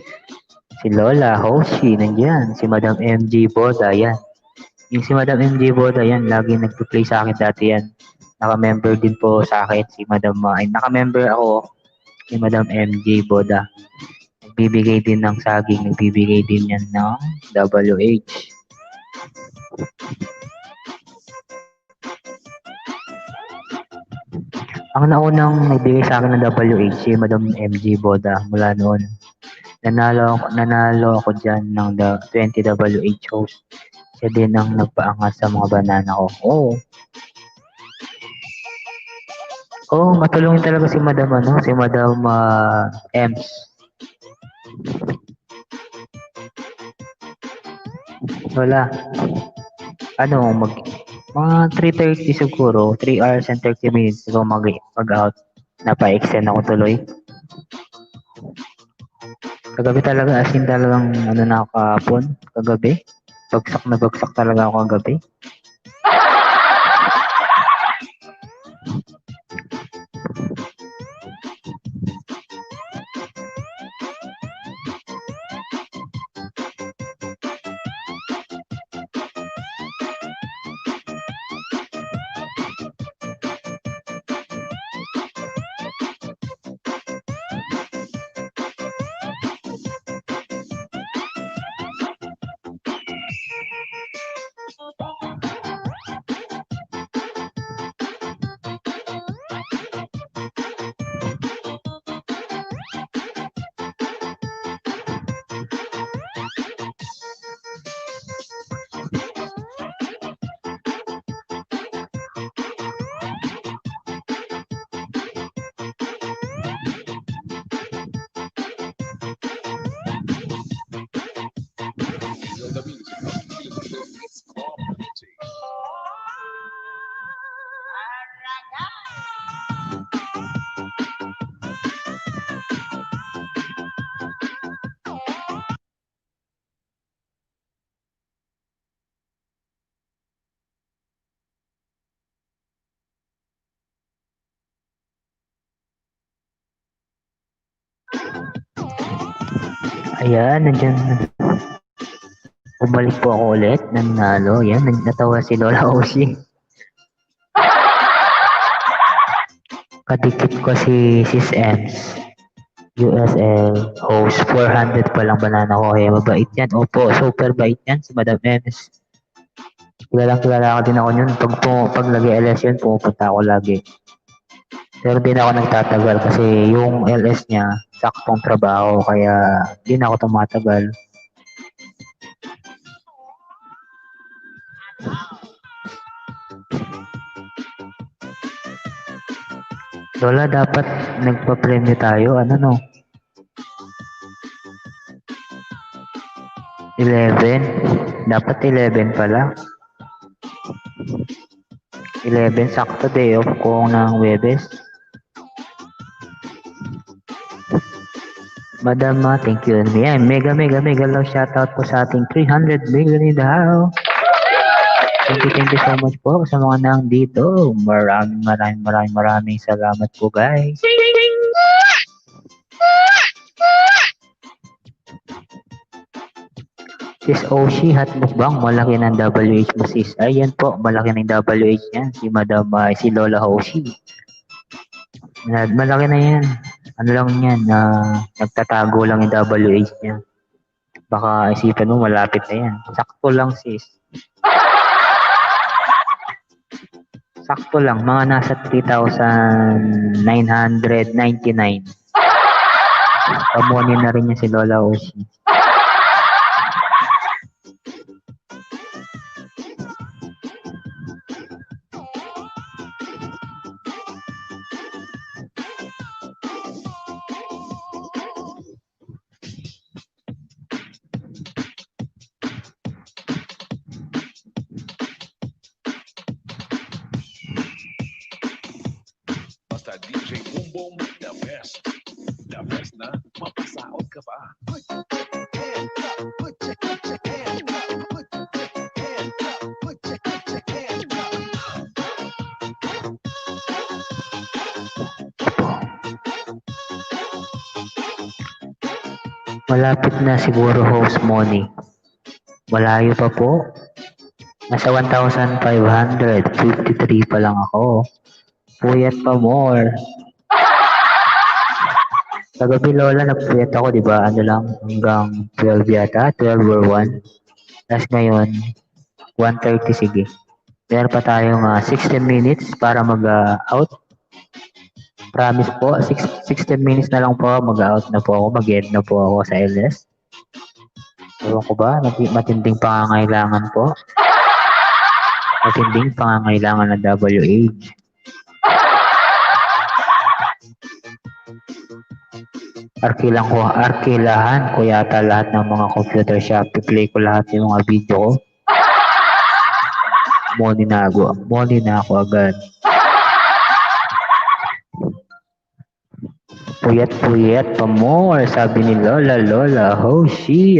Si Lola, Hoshi, nandiyan. Si Madam MG Boda, yan. Yung si Madam MG Boda, yan. Lagi nag-play sa akin dati yan. Naka-member din po sa akin si Madam, naka-member ako si Madam MG Boda. Nagbibigay din ng saging, nagbibigay din yan ng WH. Ang naunang nagbigay sa akin ng WH si Madam MG Boda mula noon. Nanalo ako dyan ng 20 WH host. Siya din ang nagpaangat sa mga banana ko. Matulungin talaga si Madam Ems. Wala. Mga 3:30 siguro, 3 hours and 30 minutes ago mag-out. Napa-extend ako tuloy. Kagabi talaga, as in talagang na ako kahapon. Kagabi. Bagsak talaga ako kagabi. Ayan, nandiyan. Bumalik po ako ulit. Nanalo. Yan, natawa si Lola Oshi. Kadikit ko si Sis Ems. USL host. 400 pa lang banana ko. Kaya mabait yan. Opo, super bait yan si Madam Ems. Kilala ka din ako yun. Pag lagi LS yun, pumupunta ako lagi. Pero di na ako nagtatagal kasi yung LS niya, saktong trabaho, kaya di na ako tumatagal. Lola, dapat nagpa-premyo tayo. 11. Dapat 11 pala. 11, sakto day off ko ng Webes. Madam, thank you. Yan, mega love shoutout po sa ating 300 million in the house. Thank you so much po sa mga nandito. Maraming salamat po, guys. Sis Oshi, hot mukbang, malaki ng WH mo sis. Ayan po, malaki ng WH yan. Si Lola Oshi. Malaki na yan. Ano lang yan, nagtatago lang yung WH niya. Baka isipan mo, malapit na yan. Sakto lang sis. Sakto lang, mga nasa 3,999. Pamunin na rin niya si Lola Oshi. Basta DJ Boom Boom, the best. The best na mapasaot ka pa. Put your hands up, put your hands up, put your hands up, put your hands up. Malapit na siguro, host Moni. Malayo pa po. Nasa 1,553 pa lang ako. Puyat pa more. Kagabi Lola, nagpuyat ako, di ba? Ano lang, hanggang 12 yata, 12 or 1. Tapos ngayon, 1:30, sige. Meron pa tayong 16 minutes para mag-out. Promise po, 16 minutes na lang po, mag-out na po ako, mag-end na po ako sa LS. Ewan ko ba, matinding pangangailangan po. Matinding pangangailangan ng WH. Arkilahan ko yata lahat ng mga computer shop. I-play ko lahat yung mga video ko. Money na ako agad. Puyat pa more, sabi ni Lola, Hoshi.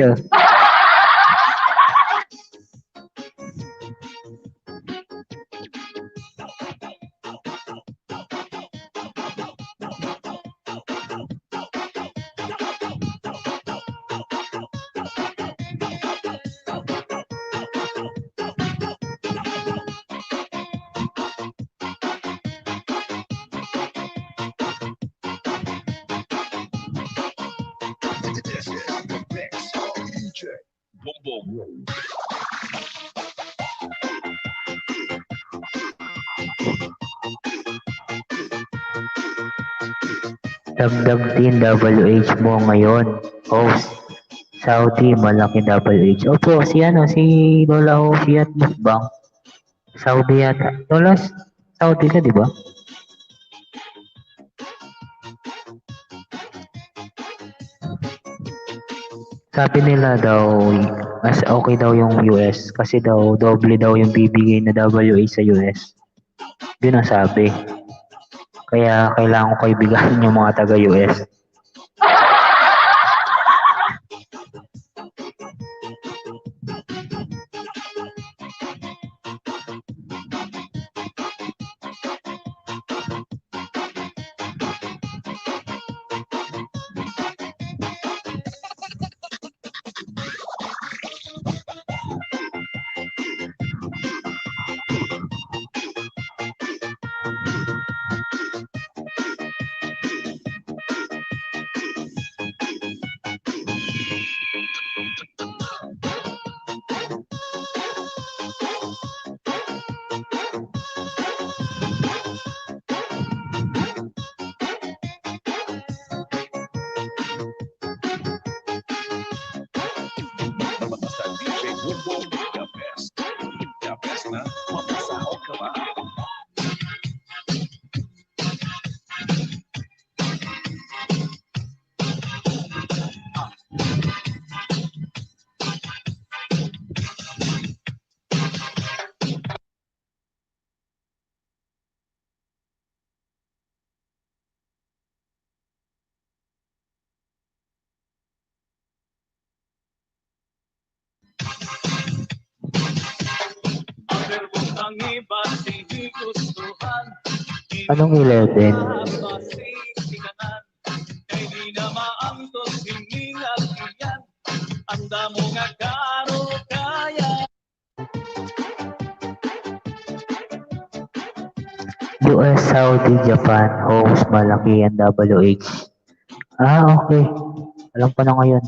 This is the best. DJ Boom Boom. Dagdag din WH mo ngayon, host. Saudi, malaki WH. Opo, si Lola Hoshi at Mukbang. Saudi yata. Lola, Saudi ka, di ba? Sabi nila daw, mas okay daw yung US kasi daw, doble daw yung bibigay na WH sa US. Yun ang sabi. Kaya kailangan ko kaibiganin yung mga taga-US. Basta DJ Boom Boom, the best. The best na mapasaot ka pa. Anong 11? US, Saudi, Japan, host, malaki ang WH. Okay. Alam ko na ngayon.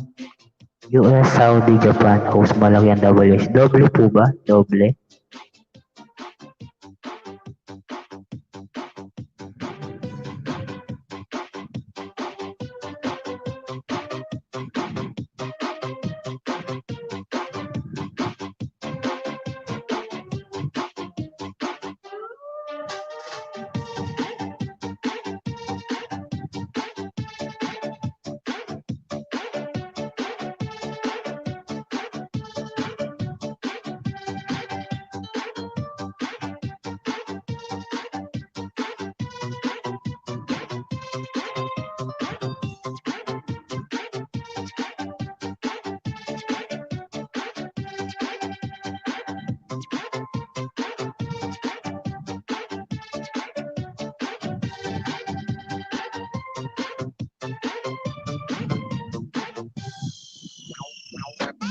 US, Saudi, Japan, host malaki ang WS. Doble po ba? Doble?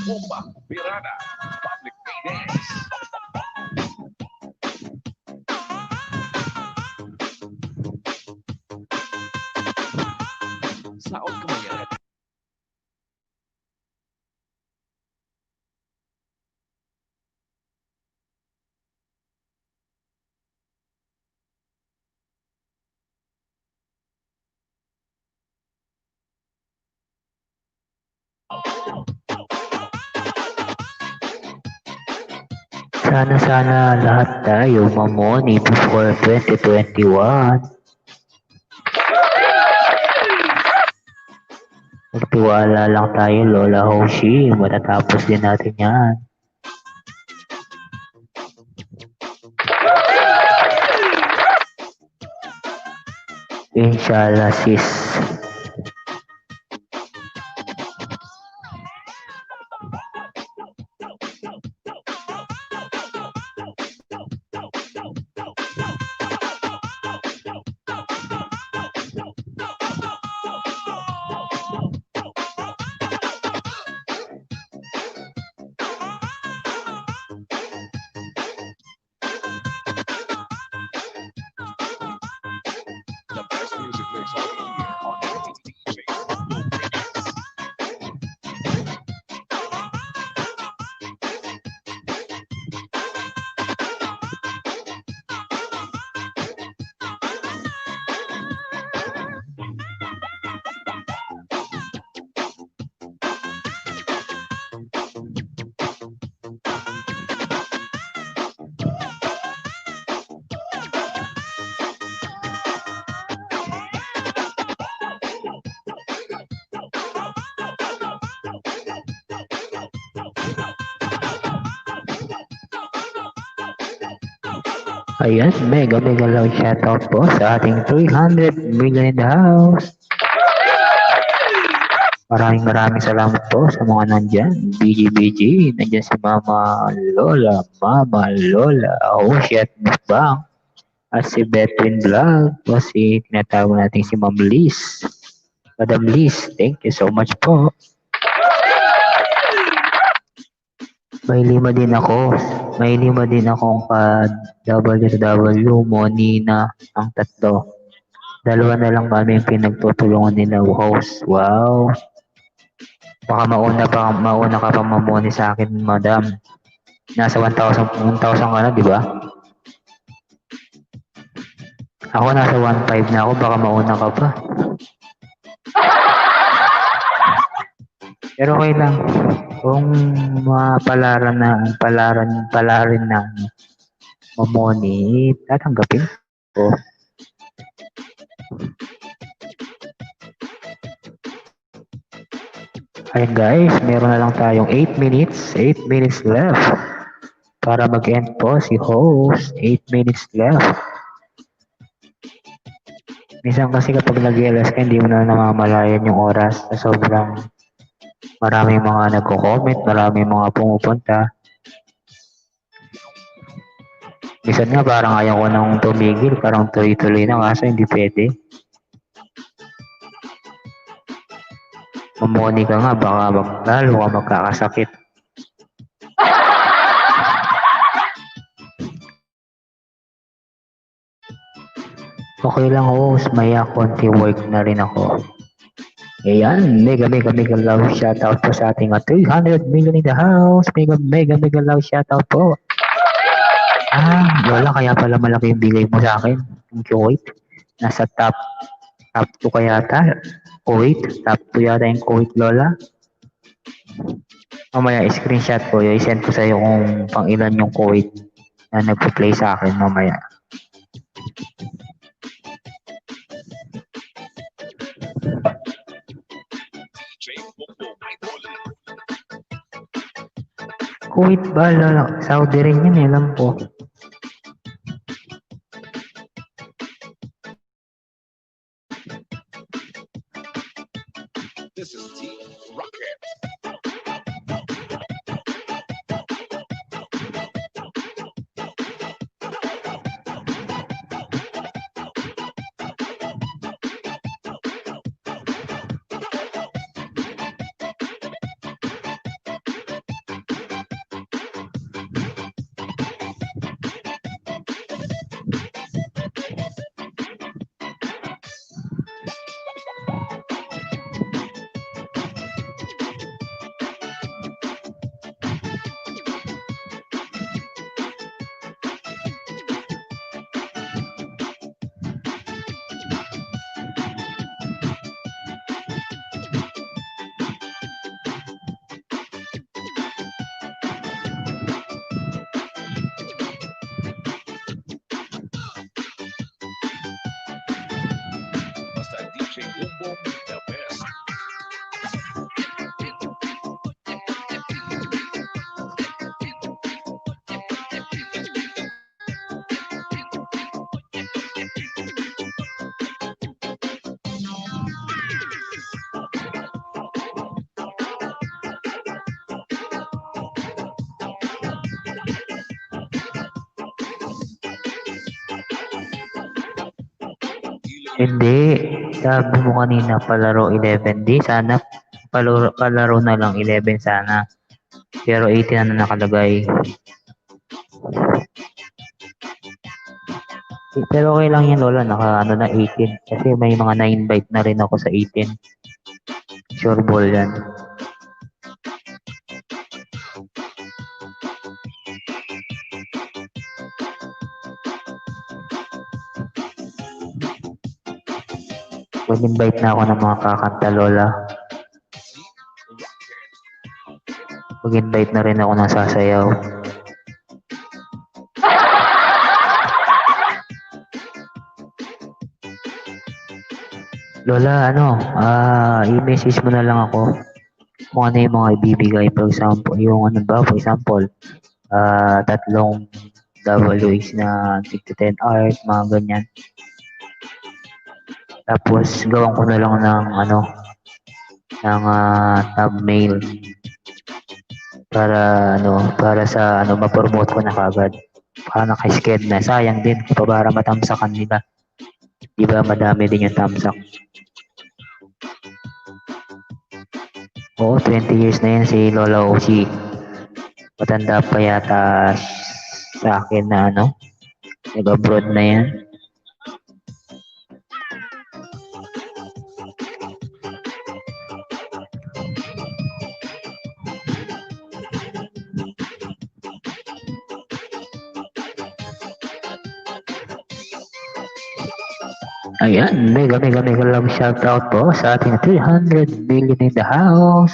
Bomba Pirana Public Dance. Saot kemangyarihan. Sana lahat tayo mamoni before 2021. Magtiwala lang tayo, Lola Hoshi. Matatapos din natin yan. Inshallah, sis. The best music mix all year on NTT Ayan, mega loud shoutout po sa ating 300 million in the house. Maraming salamat po sa mga nandyan. BG, nandyan si Mama Lola, Hoshi at Musbang. At si Betwin Vlog, o si tinatawag natin si Ma'am Liz. Madam Liz, thank you so much po. May lima din akong ka-WW, Monina, ang tatlo. Dalawa na lang kami yung pinagtutulungan nila host. Wow. Baka mauna ka pa mamoni sa akin, madam. Nasa 1,000 ka na, di ba? Ako nasa 1,500 na ako, baka mauna ka pa. Pero okay lang. Kung palarin na mamoni, tatanggapin ko. Ayun guys, meron na lang tayong 8 minutes left para mag-end po si host. 8 minutes left. Minsan kasi kapag nag-LS ka, hindi mo na namamalayan yung oras na sobrang maraming mga nagko-comment, maraming mga pumupunta. Minsan nga parang ayaw ko nang tumigil, parang tuloy-tuloy na kaso hindi pwede. Mamoni ka nga, baka lalo ka magkakasakit. Okay lang host, maya konti work na rin ako. Ayan, mega love shoutout po sa ating 300 million in the house. Mega love shoutout po. Lola, kaya pala malaki yung bigay mo sa akin. Thank you, Kuwait. Nasa top 2 ka yata. Kuwait, top 2 yata yung Kuwait, Lola. Mamaya, screenshot ko. I-send ko sa'yo kung pang ilan yung Kuwait na nagpo-play sa akin mamaya. Kuwait ba, Lola? Saudi rin yun, alam ko. This is Team Rocket. Basta DJ Boom Boom, the best. Hindi. Sabi mo kanina palaro 11. Di, sana palaro na lang 11 sana. Pero 18 na nakalagay. Pero okay lang yan, Lola. Naka na 18. Kasi may mga na-invite na rin ako sa 18. Sure ball yan. Mag-invite na ako ng mga kakanta, Lola. Mag-invite na rin ako ng sasayaw. Lola, i-message mo na lang ako kung ano yung mga ibibigay. For example, for example, tatlong WH na 6 to 10 hours, mga ganyan. Tapos, gawan ko na lang ng thumbnail para sa ma-promote ko na kagad. Para naka-sked na. Sayang din, para matamsakan nila. Diba, madami din yung tamsak. Oo, 20 years na yan si Lola Oshi. Matanda pa yata sa akin na nag-abroad na yan. Ayan, mega love shoutout po sa ating 300 million in the house.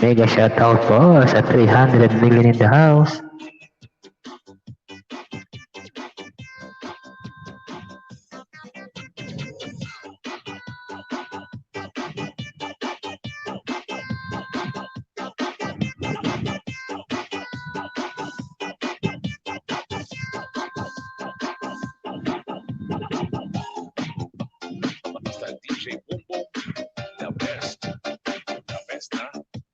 Mega shoutout po sa 300 million in the house. Basta DJ Boom Boom, the best. The best na.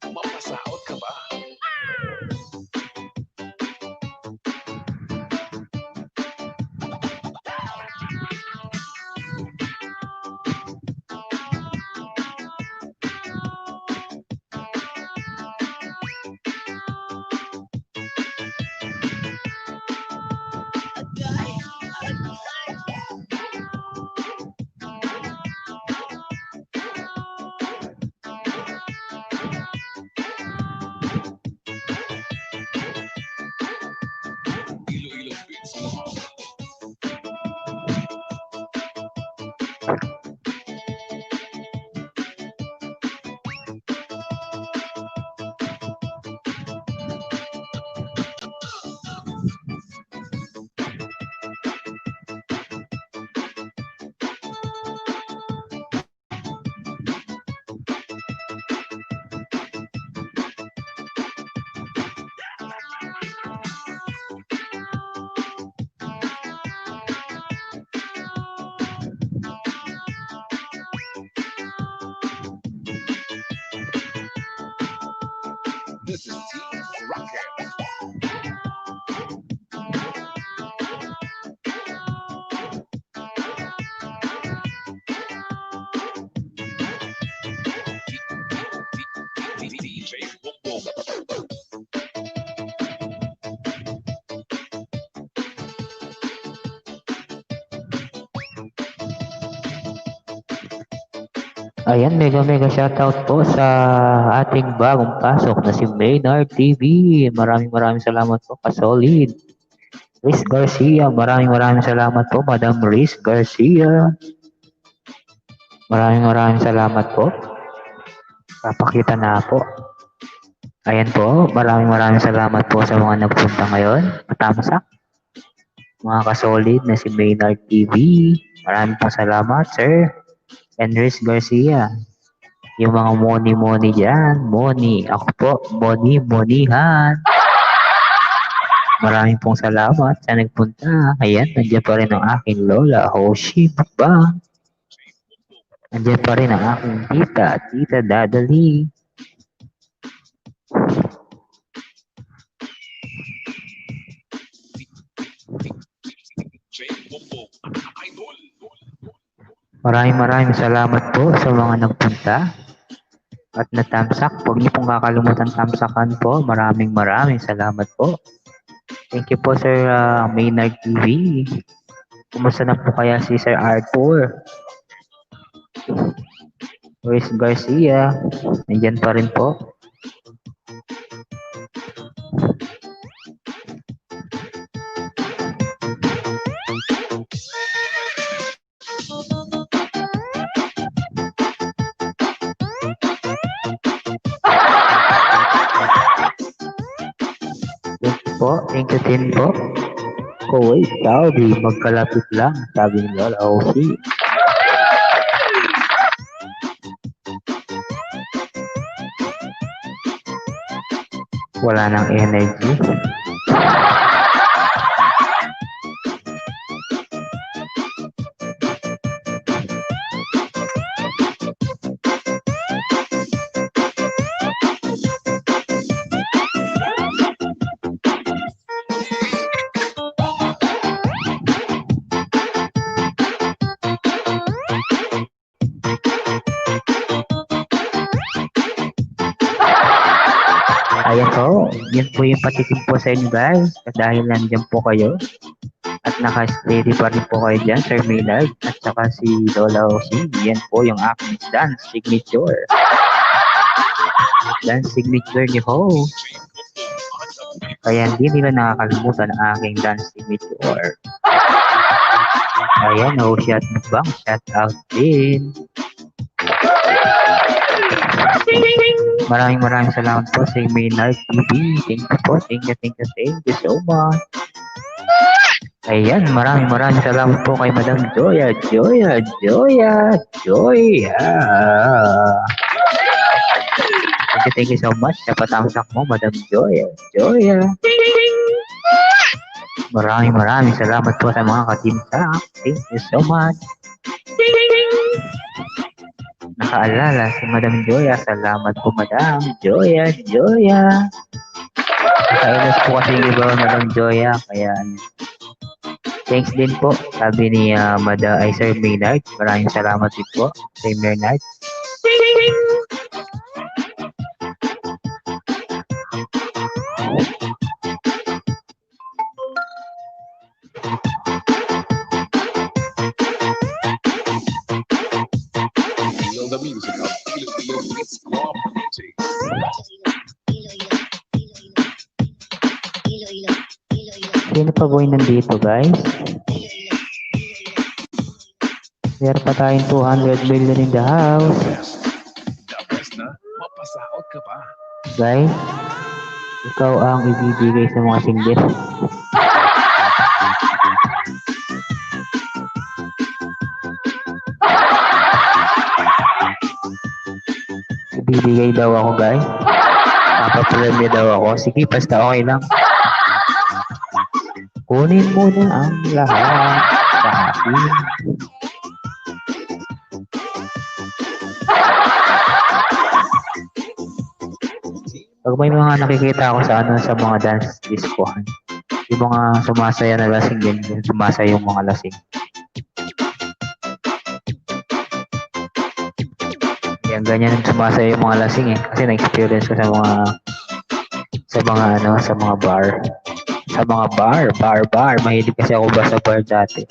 Mapasaot ka ba? This is Team Rocket. DJ Boom Boom. Ayan, mega shoutout po sa ating bagong pasok na si Maynard TV. Maraming salamat po, ka-solid. Riz Garcia, maraming salamat po, Madam Riz Garcia. Maraming salamat po. Papakita na po. Ayan po, maraming salamat po sa mga nagpunta ngayon. Matamsak. Mga ka-solid na si Maynard TV. Maraming po salamat, sir. And Riz Garcia. Yung mga money dyan. Money. Ako po, moneyhan. Maraming pong salamat sa nagpunta. Ayan, nandiyan pa rin ang aking lola, Hoshi Bukbang. Nandiyan pa rin ang aking tita Dadali. Maraming salamat po sa mga nagpunta at natamsak. Huwag niyo pong kakalimutan tamsakan po. Maraming salamat po. Thank you po, Sir Maynard TV. Kumusta na po kaya si Sir Arthur? Riz Garcia, nandyan pa rin po. Thank you din po. Kuwait, Saudi, magkalapit lang, sabi ni Lola Osi. Wala nang energy. Ayan po, yan po yung patikim po sa inyo guys. At dahil nandiyan po kayo at naka-steady pa rin po kayo dyan, Sir Maynard at saka si Lola Osi. Yan po yung aking dance signature. Dance signature ni Ho. Kaya hindi nila nakakalimutan ang aking dance signature. Ayan, Osi at Mukbang, shout out din. Maraming salamat po sa Maynard TV. Thank you po. Thank you so much. Ayan, maraming salamat po kay Madam Joya. Thank you so much sa patamsak mo, Madam Joya. Maraming salamat po sa mga katimsak. Thank you so much. Nakaalala si Madam Joya. Salamat po, Madam Joya. Nakailas po kasi yung iba, Madam Joya. Kaya, thanks din po. Sabi ni Sir Maynard. Maraming salamat din po, Sir Maynard. Feel the music of Filipino Squad Music. Sino pa boy nandito, guys? Meron pa tayong 200 million in the house. The best na, mapasaot ka pa. Guys, ikaw ang ibibigay sa mga single. Ibibigay daw ako, guys. Papapremyo daw ako. Sige, basta okay lang. Kunin mo na ang lahat sa akin. Pag may mga nakikita ako sa sa mga dance discohan, yung mga sumasaya na lasing din, yung sumasaya yung mga lasing. Yan, ganyan yung sumasaya yung mga lasing eh. Kasi na-experience ko sa mga bar. Sa mga bar. Mahilig kasi ako ba sa bar dati.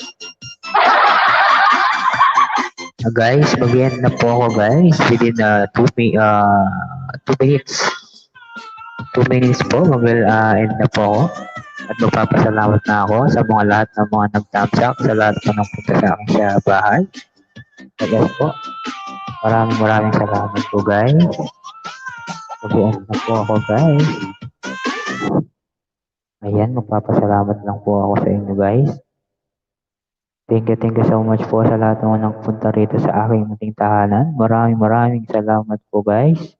Guys, mag-end na po ako guys. Within 2 minutes. 2 minutes po, mag-end na po ako. At magpapasalamat na ako sa mga lahat ng mga nag-thumbs up, sa lahat po ng punta sa akin sa bahay. Yes po. Maraming salamat po guys. Mag-end na po ako guys. Ayan, magpapasalamat lang po ako sa inyo guys. Thank you so much po sa lahat ng nagpunta rito sa aking munting tahanan. Maraming salamat po guys.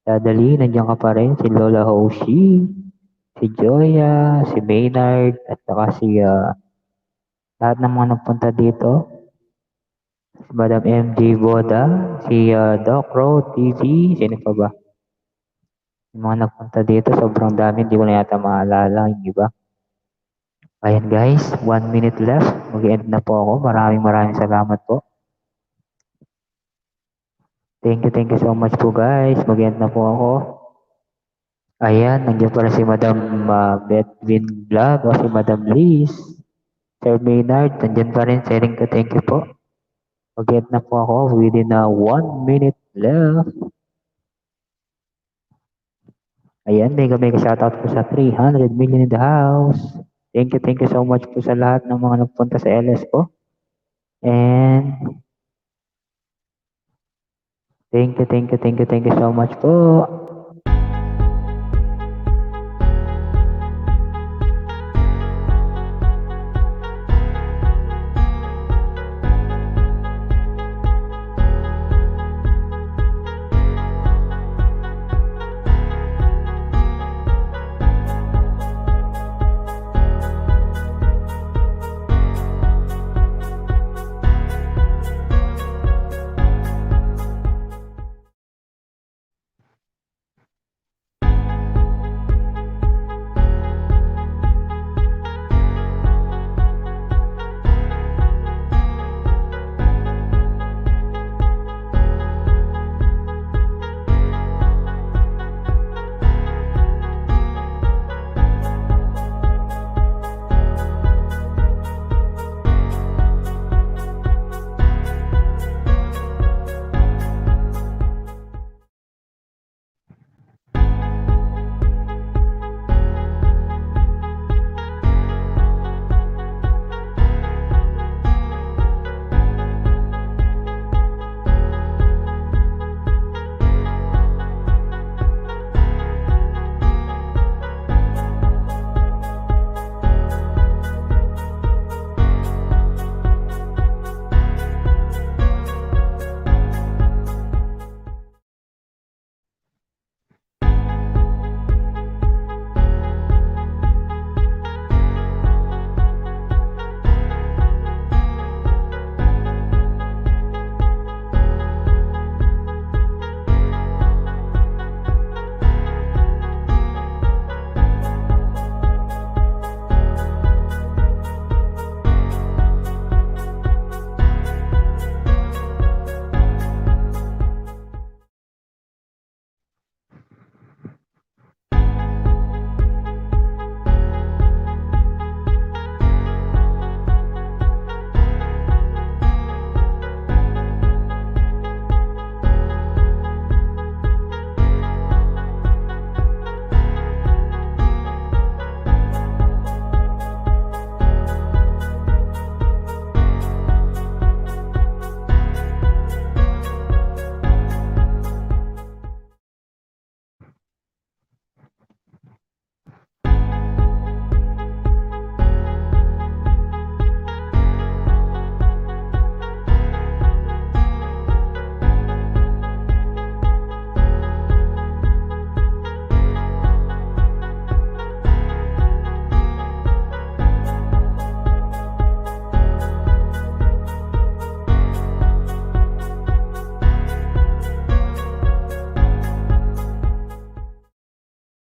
Dadali, nandiyan ka pa rin. Si Lola Hoshi, si Joya, si Maynard, at saka si lahat ng mga nagpunta dito. Si Madam MJ Boda, si Doc Ro TV, sino pa ba? Yung mga nagpunta dito, sobrang dami. Hindi ko na yata maalala, yung iba. Ayan guys, 1 minute left. Mag-end na po ako. Maraming salamat po. Thank you so much po guys. Mag-end na po ako. Ayan, nandiyan pala si Madam Betwin Vlog o si Madam Liz. Sir Maynard, nandiyan pa rin. Thank you po. Mag-end na po ako within 1 minute left. Ayan, mega shoutout po sa 300 million in the house. Thank you so much po sa lahat ng mga nagpunta sa LS ko. And thank you so much po.